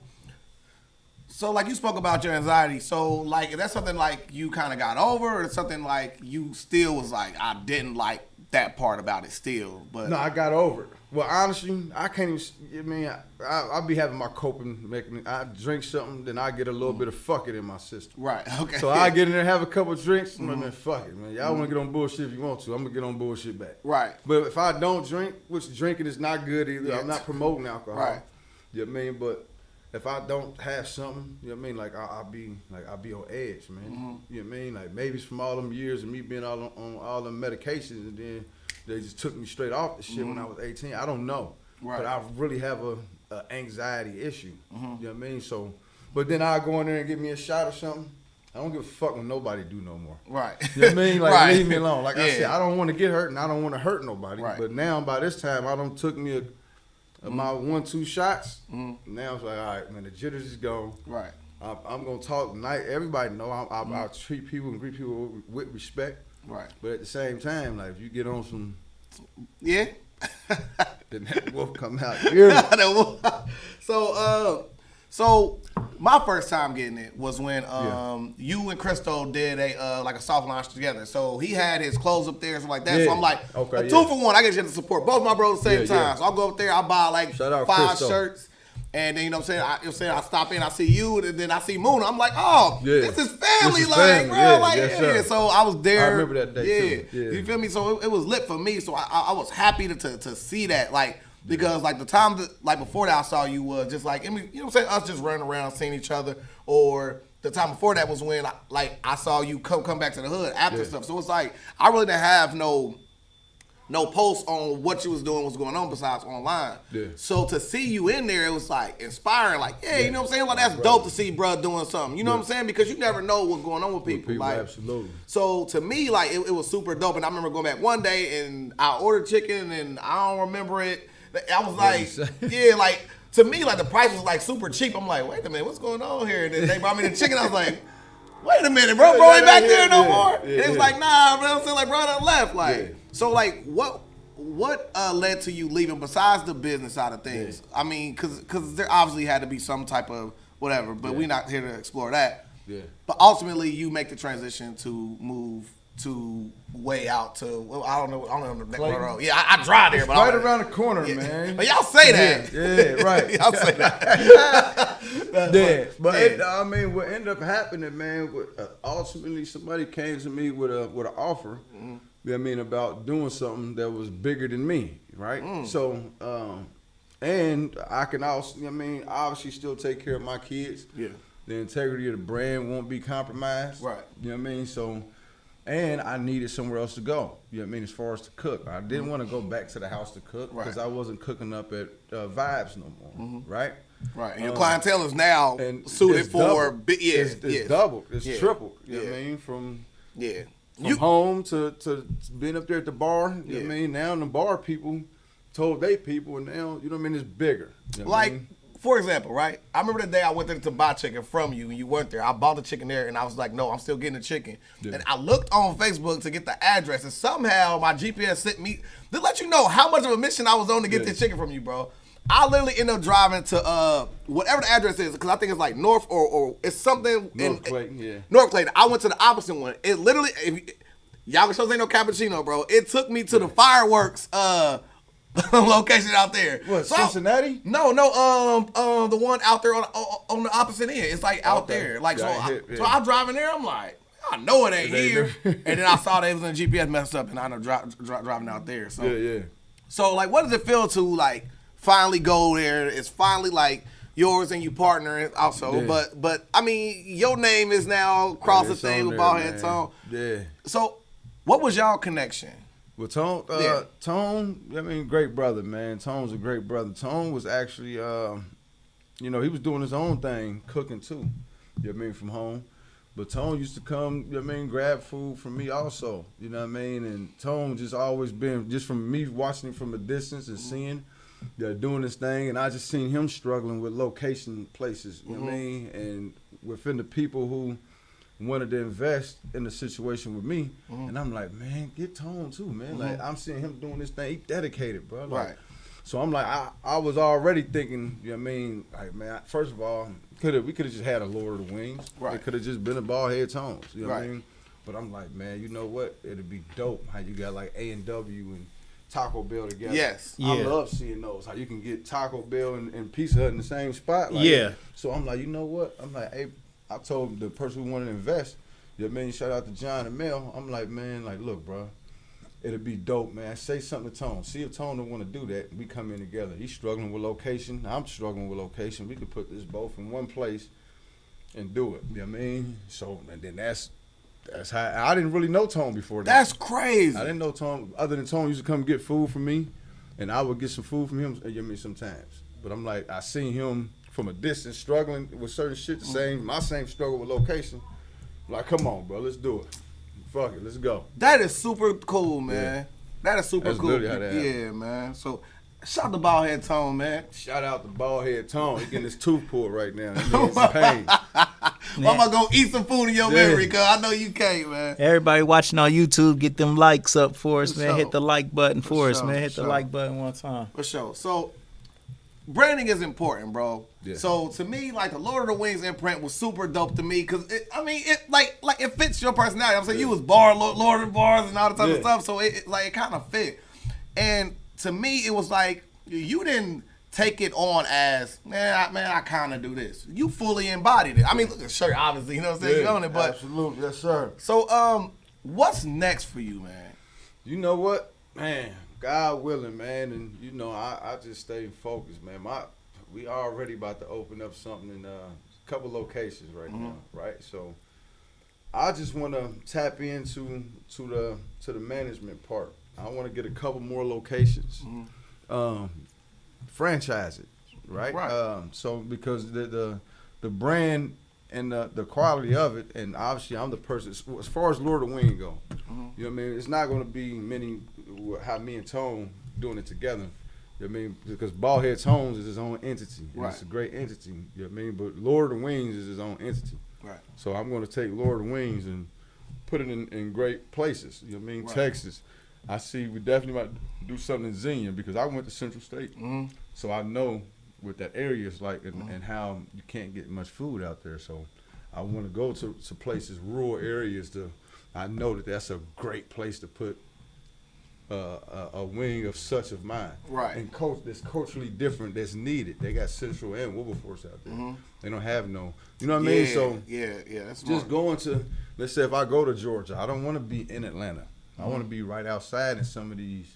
like you spoke about your anxiety. So like, is that something like you kind of got over, or something like you still was like, I didn't like that part about it still? But no, I got over it. Well, honestly, I can't even, I mean, I'll be having my coping mechanism. I drink something, then I get a little bit of fuck it in my system. Right, okay. So I get in there, have a couple of drinks, man, fuck it, man. Y'all want to get on bullshit if you want to. I'm going to get on bullshit back. Right. But if I don't drink, which drinking is not good either. Yeah. I'm not promoting alcohol. Right. You know what I mean? But if I don't have something, you know what I mean? Like I'll be on edge, man. You know what I mean? Like maybe it's from all them years of me being on all them medications, and then they just took me straight off the shit when I was 18. I don't know. Right. But I really have a anxiety issue. You know what I mean? So, but then I'll go in there and get me a shot or something. I don't give a fuck when nobody do no more. Right. You know what I mean? Like, leave me alone. Like I said, I don't want to get hurt and I don't want to hurt nobody. Right. But now, by this time, I done took me my 1-2 shots. Now it's like, all right, man, the jitters is gone. Right. I'm going to talk tonight. Everybody know I'll treat people and greet people with respect. Right. But at the same time, like, if you get on some... Yeah. Then that wolf come out. So my first time getting it was when you and Crystal did a soft launch together. So he had his clothes up there, something like that. Yeah. So I'm like, a 2-for-1. I get you to support both my bros at the same time. So I'll go up there, I'll buy like 5 Crystal. shirts. And then, you know what I'm saying? I stop in, I see you, and then I see Moon. I'm like, oh, this is family. family, This is like, family, bro, yeah, like, yes, yeah. sir. So I was there. I remember that day, too. Yeah. You feel me? So it was lit for me. So I was happy to see that, like, because like the time that, like before that I saw you was just like, I mean, you know what I'm saying, us just running around seeing each other, or the time before that was when I saw you come back to the hood after stuff. So it's like I really didn't have no posts on what you was doing, what's going on besides online. Yeah. So to see you in there, it was like inspiring. Like, you know what I'm saying? Like that's dope to see bruh doing something. You know what I'm saying? Because you never know what's going on with people. Like, absolutely. So to me, like it was super dope. And I remember going back one day and I ordered chicken and I don't remember it. I was like, like to me, like the price was like super cheap. I'm like, wait a minute, what's going on here? And then they brought me the chicken. I was like, wait a minute, bro ain't back there no more. And it's like, nah, bro. I'm saying like, bro, done left. Like, so like, what led to you leaving besides the business side of things? I mean, because there obviously had to be some type of whatever, but we're not here to explore that. Yeah. But ultimately, you make the transition to move to way out to, well, I don't know the next road. Yeah, I drive there, but right around the corner, man. But y'all say that. Yeah, right. Y'all say that. But I mean, what ended up happening, man, ultimately somebody came to me with an offer. Mm-hmm. You know what I mean, about doing something that was bigger than me, right? So, and I can also, you know what I mean, obviously still take care of my kids. Yeah. The integrity of the brand won't be compromised. Right. You know what I mean? So, and I needed somewhere else to go. You know what I mean? As far as to cook, I didn't want to go back to the house to cook because I wasn't cooking up at Vibes no more. Right. Right. And your clientele is now suited for it's doubled. It's tripled. You know what I mean? From home to being up there at the bar. You know what I mean? Now the bar people told they people, and now you know what I mean. It's bigger. You know like. For example, right? I remember the day I went there to buy chicken from you and you weren't there. I bought the chicken there and I was like, no, I'm still getting the chicken. Yeah. And I looked on Facebook to get the address and somehow my GPS sent me to let you know how much of a mission I was on to get this chicken from you, bro. I literally ended up driving to whatever the address is because I think it's like North or it's something North Clayton, North Clayton. I went to the opposite one. It literally, y'all shows ain't no cappuccino, bro. It took me to the fireworks location out there. What, so Cincinnati? No, the one out there on the opposite end. It's like out there. Like so I'm driving there. I'm like, I know it ain't here. And then I saw that it was in GPS messed up, and I ended up driving out there. So So like, what does it feel to like finally go there? It's finally like yours and you partner also. Yeah. But I mean, your name is now across the thing with Ballhead Tone. Yeah. So what was y'all connection? Well, Tone, I mean, great brother, man. Tone's a great brother. Tone was actually, he was doing his own thing, cooking too, you know what I mean, from home. But Tone used to come, you know what I mean, grab food from me also, you know what I mean? And Tone just always been, just from me watching him from a distance and seeing, doing this thing, and I just seen him struggling with location places, you know what I mean? And within the people who wanted to invest in the situation with me, and I'm like, man, get Tone too, man. Like I'm seeing him doing this thing, he dedicated, bro. Like, so I'm like, I was already thinking, you know what I mean, like, man, first of all, we could have just had a Lord of the Wingz. Right. It could have just been a Ballhead Tones, you know what I mean? But I'm like, man, you know what? It'd be dope how you got like A&W and Taco Bell together. Yes. Yeah. I love seeing those. How you can get Taco Bell and Pizza Hut in the same spot. Like, so I'm like, you know what? I'm like, hey, I told the person who wanted to invest, you know what I mean, shout out to John and Mel. I'm like, man, like, look, bro, it'll be dope, man. Say something to Tone. See if Tone don't want to do that. We come in together. He's struggling with location. I'm struggling with location. We could put this both in one place and do it. You know what I mean? So, and then that's how I didn't really know Tone before that. That's crazy. I didn't know Tone, other than Tone used to come get food from me, and I would get some food from him, you know what I mean, sometimes. But I'm like, I seen him from a distance struggling with certain shit, my same struggle with location. Like, come on, bro, let's do it. Fuck it, let's go. That is super cool, man. Yeah. That is super cool. Literally how that happened. Yeah, man. So, shout out to Ballhead Tone, man. Shout out to Ballhead Tone. He getting his tooth pulled right now. He needs some pain. Well, I'm going to go eat some food in your memory, cuz I know you can't, man. Everybody watching on YouTube, get them likes up for us, man. Hit the like button for us, man. Hit the like button one time. For sure. So, branding is important, bro. Yeah. So to me, like the Lord of the Wingz imprint was super dope to me because it fits your personality. I'm saying you was Lord of the Bars and all that type of stuff, so it kind of fit. And to me, it was like you didn't take it on as, man, I kind of do this. You fully embodied it. I mean, look at the shirt, obviously, you know what I'm saying? You own it, but absolutely, yes, sir. So, what's next for you, man? You know what, man? God willing, man, and you know, I just stay focused, man. We already about to open up something in a couple locations right now, right? So, I just want to tap into the management part. I want to get a couple more locations, franchise it, right? So because the brand and the quality of it, and obviously I'm the person as far as Lord of Wing go. You know what I mean? It's not going to be many how me and Tone doing it together. You know what I mean? Because Baldhead Tones is his own entity. Right. It's a great entity. You know what I mean? But Lord of Wingz is his own entity. Right. So I'm going to take Lord of Wingz and put it in great places. You know what I mean? Right. Texas. I see we definitely might do something in Xenia because I went to Central State. So I know what that area is like and how you can't get much food out there. So I want to go to places, rural areas. I know that's a great place to put a wing of such of mine. Right. And that's culturally different, that's needed. They got Central and Wilberforce out there. They don't have no, you know what I mean? So that's just going to, let's say if I go to Georgia, I don't want to be in Atlanta. I want to be right outside in some of these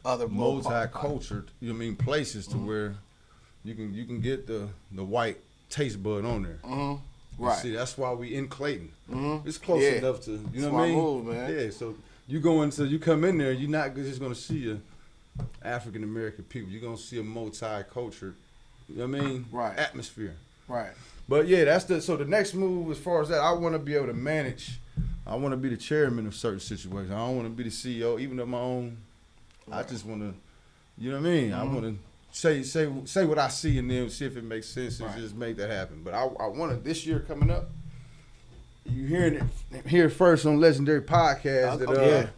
other multi-cultured, you know what I mean, places to where you can get the white taste bud on there. Right. See, that's why we in Clayton. It's close enough to, you know what I mean? Move, man. Yeah, so you come in there, you're not just gonna see African American people. You're gonna see a multi-cultured, you know what I mean? Right. Atmosphere. Right. But yeah, so the next move as far as that, I want to be able to manage. I want to be the chairman of certain situations. I don't want to be the CEO, even of my own. Right. I just want to, you know what I mean? I want to say what I see and then see if it makes sense and just make that happen. But I want to, this year coming up, you hearing it here first on Legendary Podcast,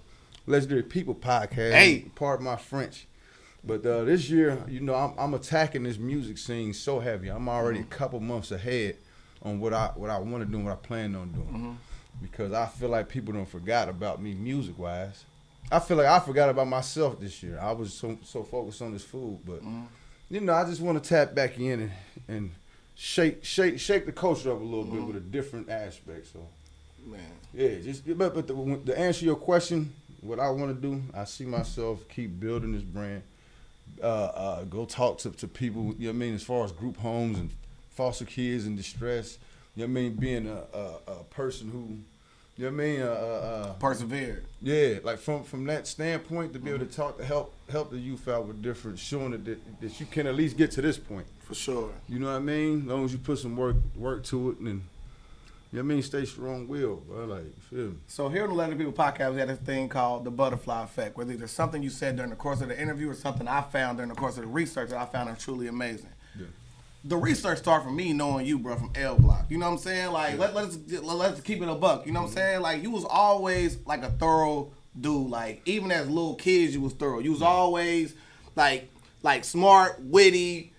Legendary People Podcast. Hey, pardon my French. But this year, you know, I'm attacking this music scene so heavy. I'm already a couple months ahead on what I want to do and what I plan on doing. Because I feel like people don't forgot about me music-wise. I feel like I forgot about myself this year. I was so focused on this food. But, you know, I just want to tap back in and shake the culture up a little bit with a different aspect. So, man. Yeah, but to answer your question, what I want to do, I see myself keep building this brand. Go talk to people, you know what I mean, as far as group homes and foster kids in distress. You know what I mean, being a person who, you know what I mean, persevered. Yeah, like from that standpoint, to be able to talk to help the youth out with different, showing that you can at least get to this point. For sure. You know what I mean? As long as you put some work to it and, you know what I mean, stay strong-willed, bro. Like, you feel me? So here on the Legendary People Podcast, we had this thing called the butterfly effect, whether there's something you said during the course of the interview or something I found during the course of the research that I found truly amazing. Yeah. The research started from me knowing you, bro, from L Block. You know what I'm saying? Like, let's keep it a buck. You know what I'm saying? Like, you was always like a thorough dude. Like, even as little kids, you was thorough. You was always like smart, witty,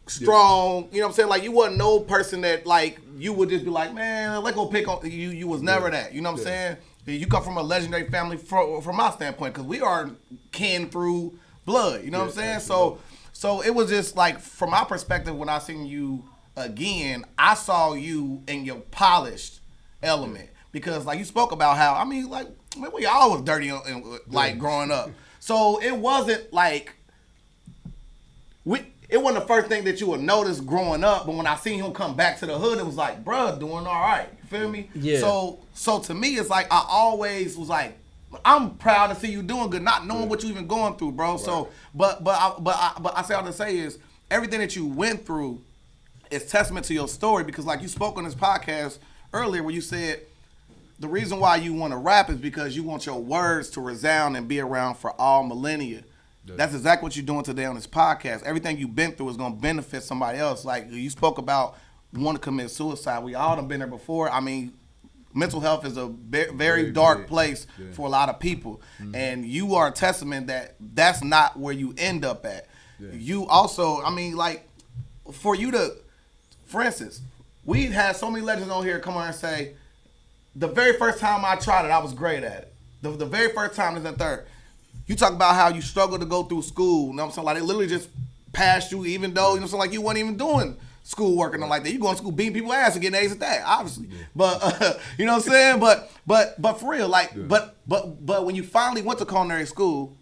strong. You know what I'm saying? Like, you wasn't no person that like you would just be like, man, let's go pick on you. You was never that. You know what I'm saying? You come from a legendary family from my standpoint, because we are kin through blood. You know what I'm saying? Absolutely. So it was just like, from my perspective, when I seen you again, I saw you in your polished element. Because like you spoke about how, I mean, like, man, we all was dirty like growing up. So it wasn't like, it wasn't the first thing that you would notice growing up, but when I seen him come back to the hood, it was like, bruh, doing all right. You feel me? Yeah. So to me, it's like, I always was like, I'm proud to see you doing good, not knowing what you even going through, bro. Right. So, but I say all to say is, everything that you went through is testament to your story, because like you spoke on this podcast earlier where you said the reason why you want to rap is because you want your words to resound and be around for all millennia. Yeah. That's exactly what you're doing today on this podcast. Everything you've been through is going to benefit somebody else. Like you spoke about wanting to commit suicide. We all done been there before. I mean, mental health is a very dark place for a lot of people. And you are a testament that that's not where you end up at. Yeah. You also, I mean, like, for you to, for instance, we've had so many legends on here come on and say, the very first time I tried it, I was great at it. The very first time, this and third. You talk about how you struggled to go through school. You know what I'm saying? Like, they literally just past you, even though you know, like you weren't even doing schoolwork and like that. You going to school beating people's ass and getting A's at that, obviously. But you know what I'm saying? But for real, like, but when you finally went to culinary school,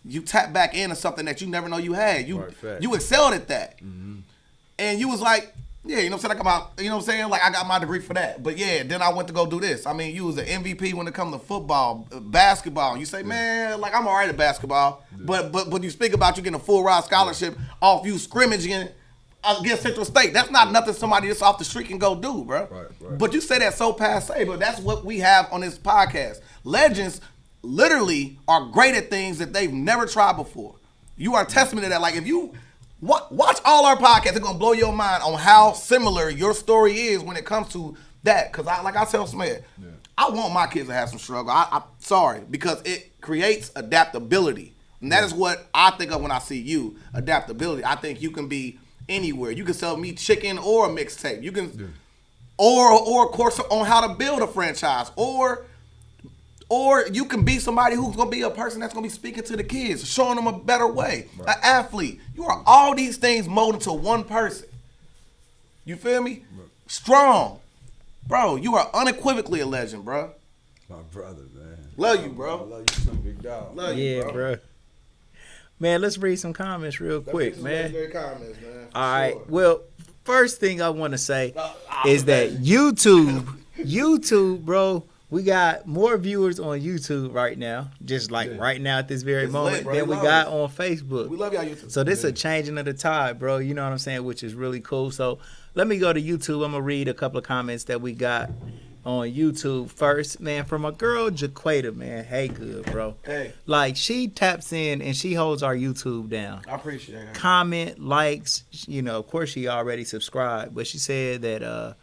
you tapped back into something that you never know you had. You excelled at that, and you was like, yeah, you know what I'm saying? You know what I'm saying? Like I got my degree for that. But yeah, then I went to go do this. I mean, you was an MVP when it comes to football, basketball. You say, man, like I'm all right at basketball. But you speak about you getting a full ride scholarship off you scrimmaging against Central State. That's not nothing somebody that's off the street can go do, bro. Right. But you say that so passe, but that's what we have on this podcast. Legends literally are great at things that they've never tried before. You are a testament to that. Like if you watch all our podcasts, it's gonna blow your mind on how similar your story is when it comes to that. Cause I tell Smith, I want my kids to have some struggle. I'm sorry, because it creates adaptability. And that is what I think of when I see you, adaptability. I think you can be anywhere. You can sell me chicken or a mixtape. You can, or a course on how to build a franchise, or you can be somebody who's gonna be a person that's gonna be speaking to the kids, showing them a better way. Right. An athlete. You are all these things molded to one person. You feel me? Right. Strong, bro. You are unequivocally a legend, bro. My brother, man. Love you, bro. I love you, some big dog. Love you, bro. Man, let's read some comments real quick, man. Comments, man. All right. Sure. Well, first thing I want to say is that YouTube, bro, we got more viewers on YouTube right now, just like right now at this very moment, than we got on Facebook. We love y'all YouTube. So this is a changing of the tide, bro. You know what I'm saying? Which is really cool. So let me go to YouTube. I'm going to read a couple of comments that we got on YouTube first, man, from a girl, Jaquita, man. Hey, good, bro. Hey. Like, she taps in and she holds our YouTube down. I appreciate it. Comment, likes, you know, of course she already subscribed, but she said that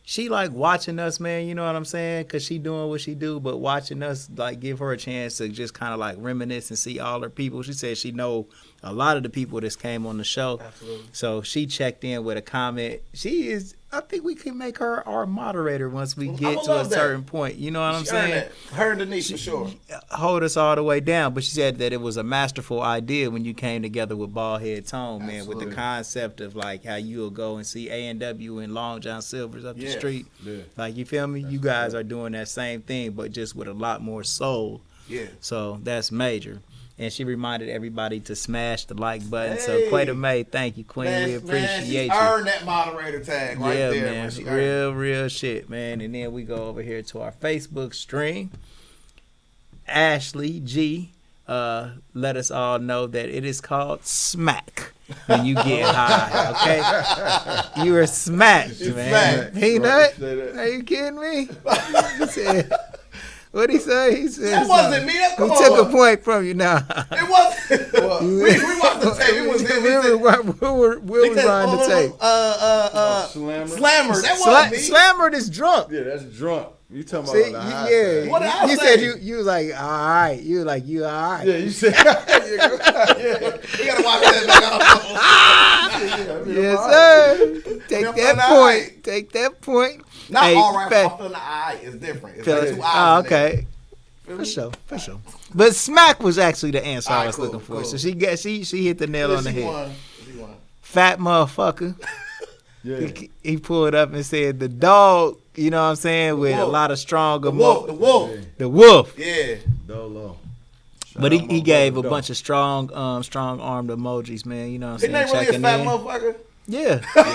she like watching us, man, you know what I'm saying? Because she doing what she do, but watching us, like, give her a chance to just kind of, like, reminisce and see all her people. She said she know a lot of the people that came on the show. Absolutely. So she checked in with a comment. She is, I think we can make her our moderator once we get to a certain point. You know what I'm saying? Her and Denise, for sure. Hold us all the way down. But she said that it was a masterful idea when you came together with Baldhead Tone, man, with the concept of like how you'll go and see A&W and Long John Silver's up the street. Yeah. Like, you feel me? You guys are doing that same thing, but just with a lot more soul. Yeah. So that's major. And she reminded everybody to smash the like button. Hey. So Quaita May, thank you, Queen. We appreciate you. Earned that moderator tag right there. Man. Real shit, man. And then we go over here to our Facebook stream. Ashley G let us all know that it is called smack when you get high, okay? You are smacked, man. Peanut? Are you kidding me? He said... What'd he say? He said that wasn't me. He took a point from you now. It wasn't. we watched the tape. It was him. We'll rewind the tape. Slammer. That wasn't me. Slammer is drunk. Yeah, that's drunk. You talking See, about the high? Yeah. What did I say? You said you was like, all right. You were like, you all right. Yeah, you said. Yeah. We gotta watch that back. Yes, sir. Take that point. Not all right. Feeling the eye is different. It's like 2 eyes. Okay. For sure. But smack was actually the answer I was looking for. Cool. So she hit the nail on the head. She won. Fat motherfucker. Yeah. He pulled up and said the dog, you know what I'm saying, with a lot of strong emotion. The wolf. Yeah. Dolo. But he gave a bunch of strong armed emojis, man. You know what I'm saying? Isn't that really a fat motherfucker? Yeah. But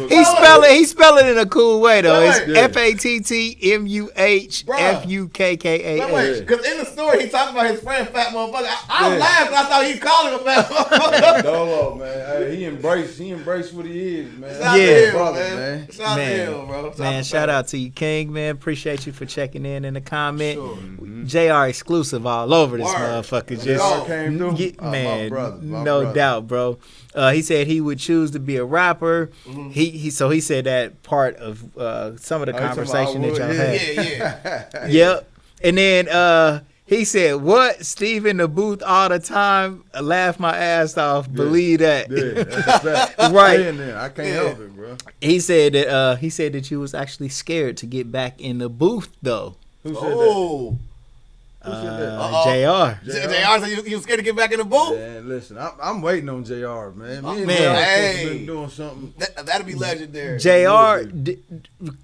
he spell it in a cool way though. It's FATTMUHFUKKAH. Because in the story he talked about his friend fat motherfucker. I laughed. I thought he called him a fat motherfucker. Dolo, man. Hey, he embraced what he is, man. Shout out to him, man. Shout out to him, bro. Man, shout out to you, King, man. Appreciate you for checking in the comment. Sure. JR exclusive all over this motherfucker. Just came through. Man, my no brother. doubt, bro. He said he would choose to be a rapper. Mm-hmm. He said that part of some of the conversation that y'all had. Yeah. Yep. And then he said, "What? Steve in the booth all the time? Laugh my ass off. Believe that." Yeah, that's a fact. Right. I can't help it, bro. He said that you was actually scared to get back in the booth though. Who said that? JR. JR, so you scared to get back in the booth? Man, listen, I'm waiting on JR, man. Me and Man. JR Hey. been doing something. That'd be legendary. JR,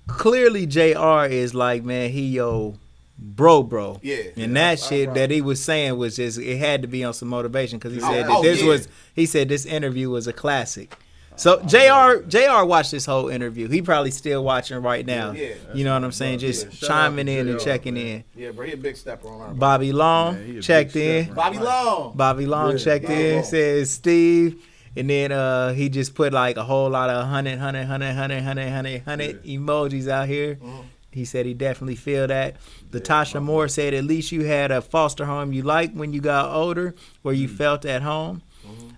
clearly JR is like, man, he your bro. Yeah. And that shit that he was saying was just, it had to be on some motivation because he said Oh, that this yeah. was, he said this interview was a classic. So JR watched this whole interview. He probably still watching right now. Yeah. You know what I'm saying? Just Shout chiming out to in and JR, checking man. in. Yeah, bro, he a big stepper on our Bobby Long Man, he a checked big in. stepper. Bobby Long. Bobby Long checked in, said Steve, and then he just put like a whole lot of 100 emojis out here. He said he definitely feel that. Latasha Moore said at least you had a foster home you liked when you got older, where you felt at home.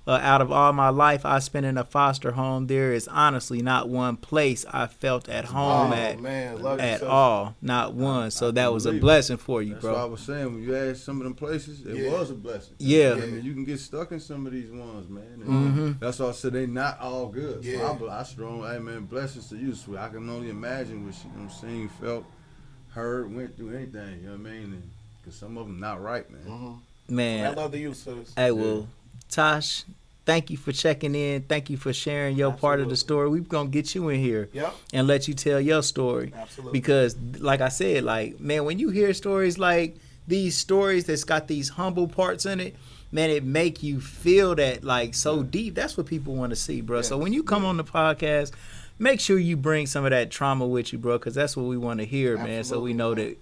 Out of all my life I spent in a foster home, there is honestly not one place I felt at home at all. Not one. So that was a blessing for you, That's bro. what I was saying. When you had some of them places, it was a blessing. Yeah. I mean, you can get stuck in some of these ones, man. And Mm-hmm. That's why I said they not all good. Yeah. So I strong, hey man, blessings to you. So I can only imagine what you seen, felt, heard, went through anything. You know what I mean? Because some of them not right, man. Man. I love the youth, sis. Hey, well, Tosh, thank you for checking in. Thank you for sharing your part of the story. We're going to get you in here and let you tell your story. Absolutely. Because, like I said, like, man, when you hear stories like these stories that's got these humble parts in it, man, it make you feel that, like, so deep. That's what people want to see, bro. So when you come on the podcast, make sure you bring some of that trauma with you, bro, because that's what we want to hear, man, so we know that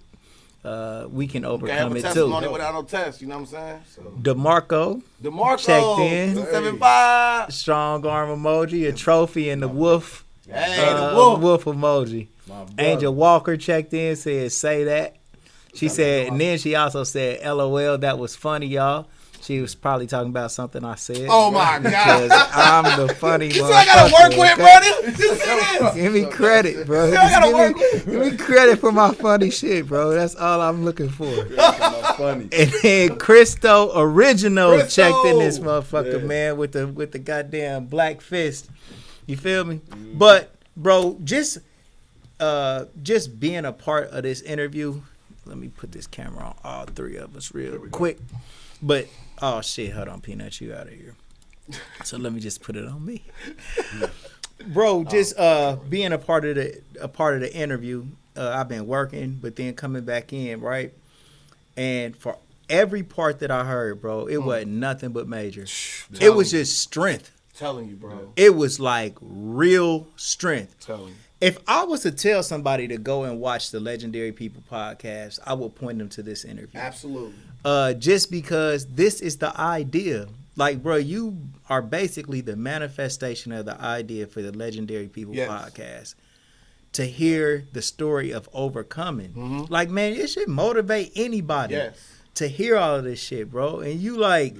we can overcome it, too. Testimony without no test, you know what I'm saying? So. DeMarco DeMarco checked in. 275. Strong arm emoji, a trophy, and the wolf. Hey, the wolf. Emoji. Angel Walker checked in, said, say that. She said, and then she also said, LOL, that was funny, y'all. She was probably talking about something I said. Oh, my God. I'm the funny one. You see I got to work with, bro. You see this? Give me credit, bro. Give me credit for my funny shit, bro. That's all I'm looking for. Funny. And then Cristo Original checked in this motherfucker, man, with the goddamn black fist. You feel me? But, bro, just being a part of this interview. Let me put this camera on all three of us real quick. But oh shit, hold on, Peanut, you out of here. So let me just put it on me, bro. Just being a part of the interview. I've been working, but then coming back in, right? And for every part that I heard, bro, it wasn't nothing but major. It was just strength. Telling you, bro. It was like real strength. Telling you. If I was to tell somebody to go and watch the Legendary People podcast, I would point them to this interview. Absolutely. Just because this is the idea. Like, bro, you are basically the manifestation of the idea for the Legendary People podcast. To hear the story of overcoming. Like, man, it should motivate anybody to hear all of this shit, bro. And you like...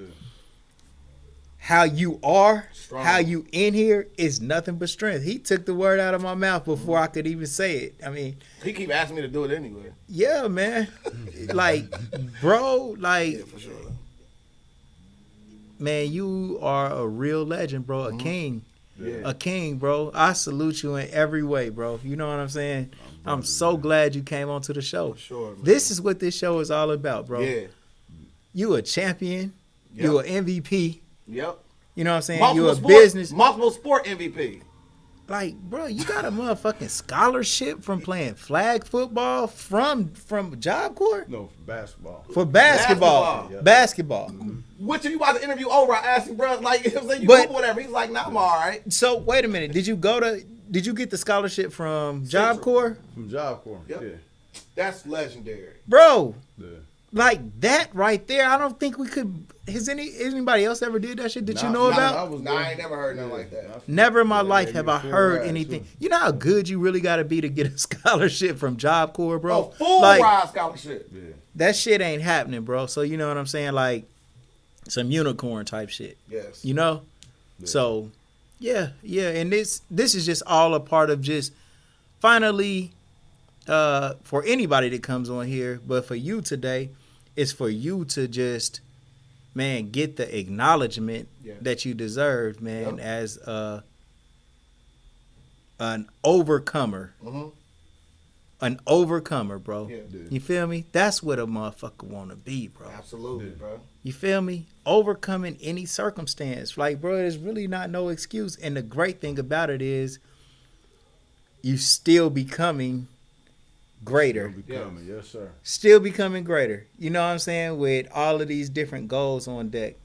How you are, how you in here is nothing but strength. He took the word out of my mouth before I could even say it. I mean, he keep asking me to do it anyway. Yeah, man. Like, bro, like, for sure. Man, you are a real legend, bro. A king. Yeah. A king, bro. I salute you in every way, bro. You know what I'm saying? I'm so glad you came onto the show. For sure, man. This is what this show is all about, bro. Yeah. You a champion. You an MVP. Yep. You know what I'm saying? Multiple You a sport, business. multiple sport MVP. Like, bro, you got a motherfucking scholarship from playing flag football from Job Corps? No, for basketball. For basketball. Basketball. Which if you watch the interview over, I asked him, bro, like, if you But- go whatever. He's like, nah, I'm all right. So wait a minute. Did you get the scholarship from Job Corps? From Job Corps, Yep. yeah. That's legendary. Bro, Yeah. like that right there, I don't think we could. Has anybody else ever did that shit that you know about? I ain't never heard nothing like that. Never in my life gave have me I full heard ride, anything. too. You know how good you really got to be to get a scholarship from Job Corps, bro? Oh, full like, ride scholarship. Yeah. that shit ain't happening, bro. So you know what I'm saying? Like some unicorn type shit. Yes. You know? Yeah. So yeah. And this is just all a part of just finally for anybody that comes on here, but for you today, it's for you to just, man, get the acknowledgement that you deserve, man, as an overcomer an overcomer, bro. Yeah. You feel me? That's what a motherfucker want to be, bro. Absolutely, bro. You feel me? Overcoming any circumstance. Like, bro, there's really not no excuse. And the great thing about it is you still becoming greater. Yes, sir. Still becoming greater. You know what I'm saying? With all of these different goals on deck,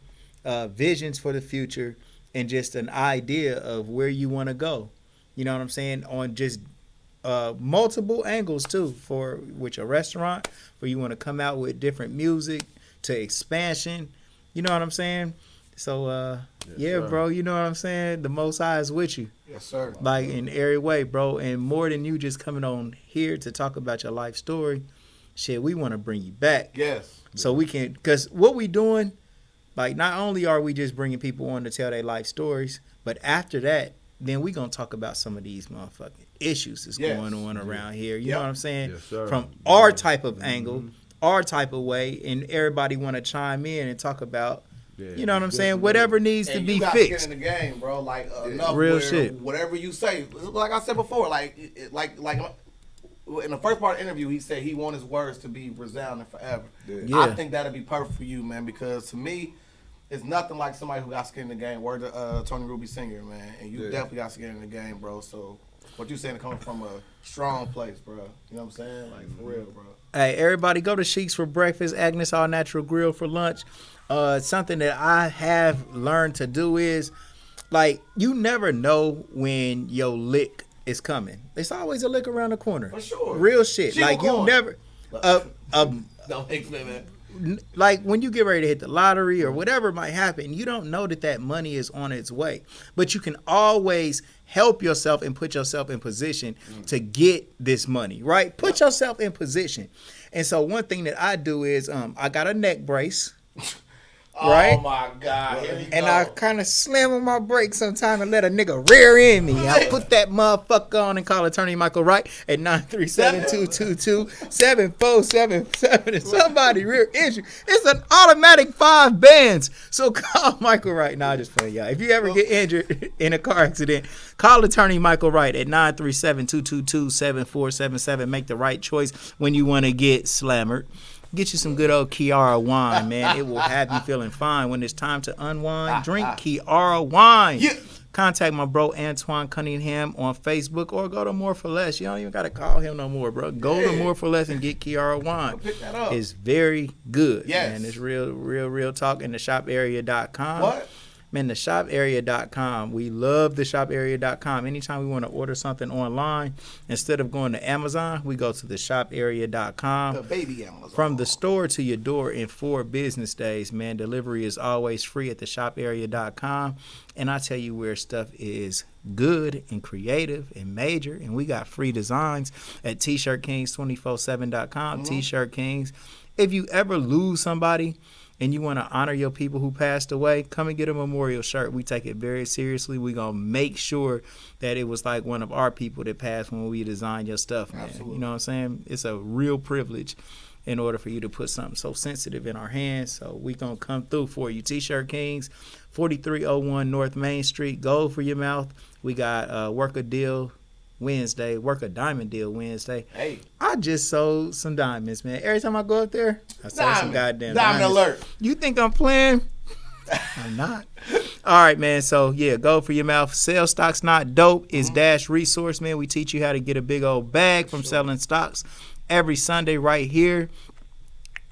visions for the future, and just an idea of where you want to go. You know what I'm saying? On just multiple angles too, for with your restaurant, where you want to come out with different music to expansion. You know what I'm saying? So yeah, sir. bro, you know what I'm saying? The Most High is with you. Yes, sir. Like in every way, bro. And more than you just coming on here to talk about your life story, shit, we want to bring you back. Yes. So we can, because what we doing, like, not only are we just bringing people on to tell their life stories, but after that, then we going to talk about some of these motherfucking issues that's going on around here. You know what I'm saying? Yes, sir. From our type of angle, our type of way, and everybody want to chime in and talk about, you know what I'm saying? Whatever needs to be you fixed. Get in the game, bro. Like enough Real where shit. Whatever you say, like I said before, like in the first part of the interview, he said he wants his words to be resounding forever. Yeah. I think that'd be perfect for you, man, because to me, it's nothing like somebody who got skin in the game. Word to Tony Ruby Sr., man, and you definitely got skin in the game, bro. So what you saying coming from a strong place, bro. You know what I'm saying? Like for real, bro. Hey, everybody, go to Shiekhs for breakfast, Agnes All Natural Grill for lunch. Something that I have learned to do is, like, you never know when your lick is coming. There's always a lick around the corner. For sure. Real shit. She Like, you going. never... Don't explain that. Like when you get ready to hit the lottery or whatever might happen, you don't know that money is on its way. But you can always help yourself and put yourself in position to get this money, right? Put yourself in position. And so one thing that I do is I got a neck brace. Right? Oh my God. Here we And go. I kind of slam on my brakes sometime and let a nigga rear end me. I put that motherfucker on and call attorney Michael Wright at 937-222-7477 and somebody rear end you. It's an automatic 5 bands. So call Michael Wright. Nah, just playing, y'all. If you ever get injured in a car accident, call attorney Michael Wright at 937-222-7477. Make the right choice when you want to get slammered. Get you some good old Kiara Wine, man. It will have you feeling fine. When it's time to unwind, drink Kiara Wine. Yeah. Contact my bro Antoine Cunningham on Facebook or go to More for Less. You don't even got to call him no more, bro. Go to More for Less and get Kiara Wine. Pick that up. It's very good, Yes. man. It's real talk in the shoparea.com. What? Man, the shoparea.com. We love the shoparea.com. Anytime we want to order something online, instead of going to Amazon, we go to the shoparea.com. The baby Amazon. From the store to your door in 4 business days, man. Delivery is always free at the shoparea.com. And I tell you where stuff is good and creative and major. And we got free designs at tshirtkings247.com. T-Shirt Kings. If you ever lose somebody and you want to honor your people who passed away, come and get a memorial shirt. We take it very seriously. We're going to make sure that it was like one of our people that passed when we design your stuff, man. Absolutely. You know what I'm saying? It's a real privilege in order for you to put something so sensitive in our hands. So we going to come through for you. T-Shirt Kings, 4301 North Main Street. Gold for your mouth. We got Work a Deal Wednesday, Work a Diamond Deal Wednesday. Hey. I just sold some diamonds, man. Every time I go up there, I sell some goddamn Diamond diamonds. alert. You think I'm playing? I'm not. All right, man. So, yeah, go for your mouth. Sell stocks not dope is Dash Resource, man. We teach you how to get a big old bag from selling stocks every Sunday right here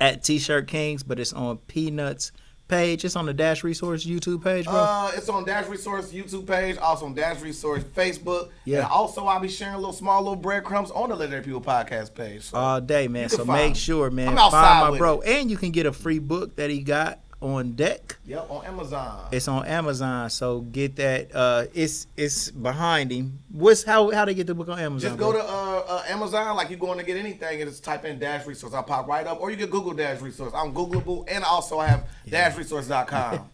at T-Shirt Kings, but it's on Peanuts page. It's on the Dash Resource YouTube page, bro. It's on Dash Resource YouTube page, also on Dash Resource Facebook. Yeah. And also I'll be sharing little breadcrumbs on the Legendary People podcast page. So All day, man. you can So find make me. sure, man, I'm outside find my with bro. it. And you can get a free book that he got on deck. Yep, on Amazon. It's on Amazon, so get that. It's behind him. How to get the book on Amazon? Just go bro? to Amazon like you're going to get anything and just type in Dash Resource. I'll pop right up. Or you can Google Dash Resource. I'm Googleable. And also I have dashresource.com.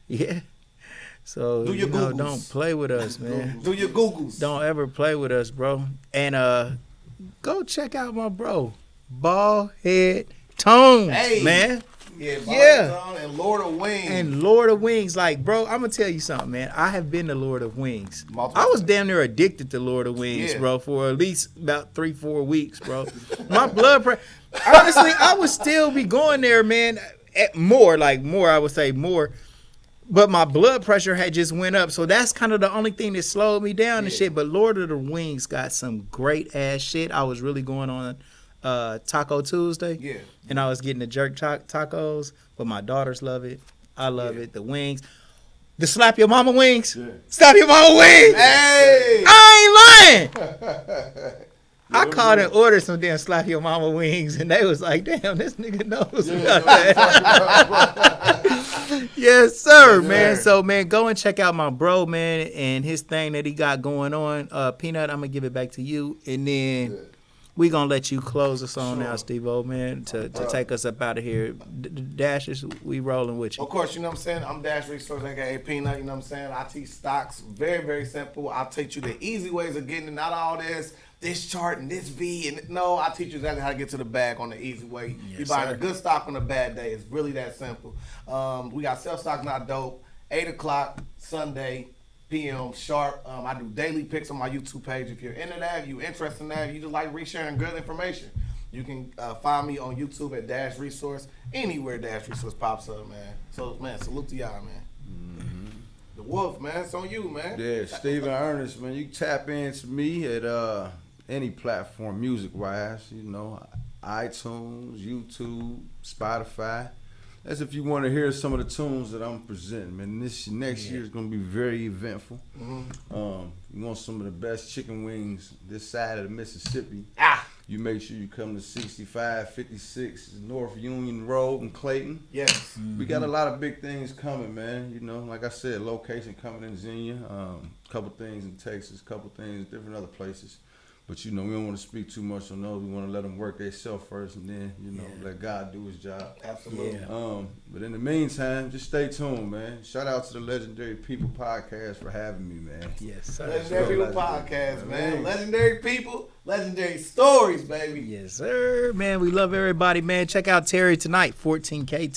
Yeah. So Do your Googles. don't play with us, man. Do your Googles. Don't ever play with us, bro. And go check out my bro, Bald Head Tones, Hey. man. Yeah. And Lord of Wingz. And Lord of Wingz, like, bro, I'm gonna tell you something, man. I have been to Lord of Wingz. I was damn near addicted to Lord of Wingz, bro, for at least about 3-4 weeks, bro. My blood pressure. Honestly, I would still be going there, man. More, I would say more. But my blood pressure had just went up, so that's kind of the only thing that slowed me down and shit. But Lord of the Wingz got some great ass shit. I was really going on Taco Tuesday, and I was getting the jerk tacos. But my daughters love it. I love it. The wings, the slap your mama wings, slap your mama wings. Hey, I ain't lying. I called and ordered some damn slap your mama wings, and they was like, "Damn, this nigga knows about that." Yes, sir, man. So, man, go and check out my bro, man, and his thing that he got going on. Peanut, I'm gonna give it back to you, and then we gonna let you close us on now, Steve-O, man, to take us up out of here. Dashes, we rolling with you. Of course, you know what I'm saying? I'm Dash Resource, aka Peanut, you know what I'm saying? I teach stocks, very, very simple. I'll teach you the easy ways of getting it, not all this chart and this V, and no, I teach you exactly how to get to the bag on the easy way. Yes, you buying a good stock on a bad day. It's really that simple. We got Sell Stock Not Dope, 8 o'clock Sunday p.m. sharp. I do daily picks on my YouTube page. If you're into that, if you're interested in that, if you just like resharing good information, you can find me on YouTube at Dash Resource, anywhere Dash Resource pops up, man. So, man, salute to y'all, man. The Wolf, man, it's on you, man. Yeah, Steve and Earnest, man, you tap into me at any platform music-wise, you know, iTunes, YouTube, Spotify. That's if you want to hear some of the tunes that I'm presenting, man. This next year is going to be very eventful. You want some of the best chicken wings this side of the Mississippi. You make sure you come to 6556 North Union Road in Clayton. Yes. We got a lot of big things coming, man. You know, like I said, location coming in Xenia, couple things in Texas, couple things in different other places. But, you know, we don't want to speak too much on those. We want to let them work themselves first and then, you know, let God do his job. Absolutely. But in the meantime, just stay tuned, man. Shout out to the Legendary People Podcast for having me, man. Yes, sir. Legendary People Podcast, man. Legendary people, legendary stories, baby. Yes, sir. Man, we love everybody, man. Check out Terry tonight, 14K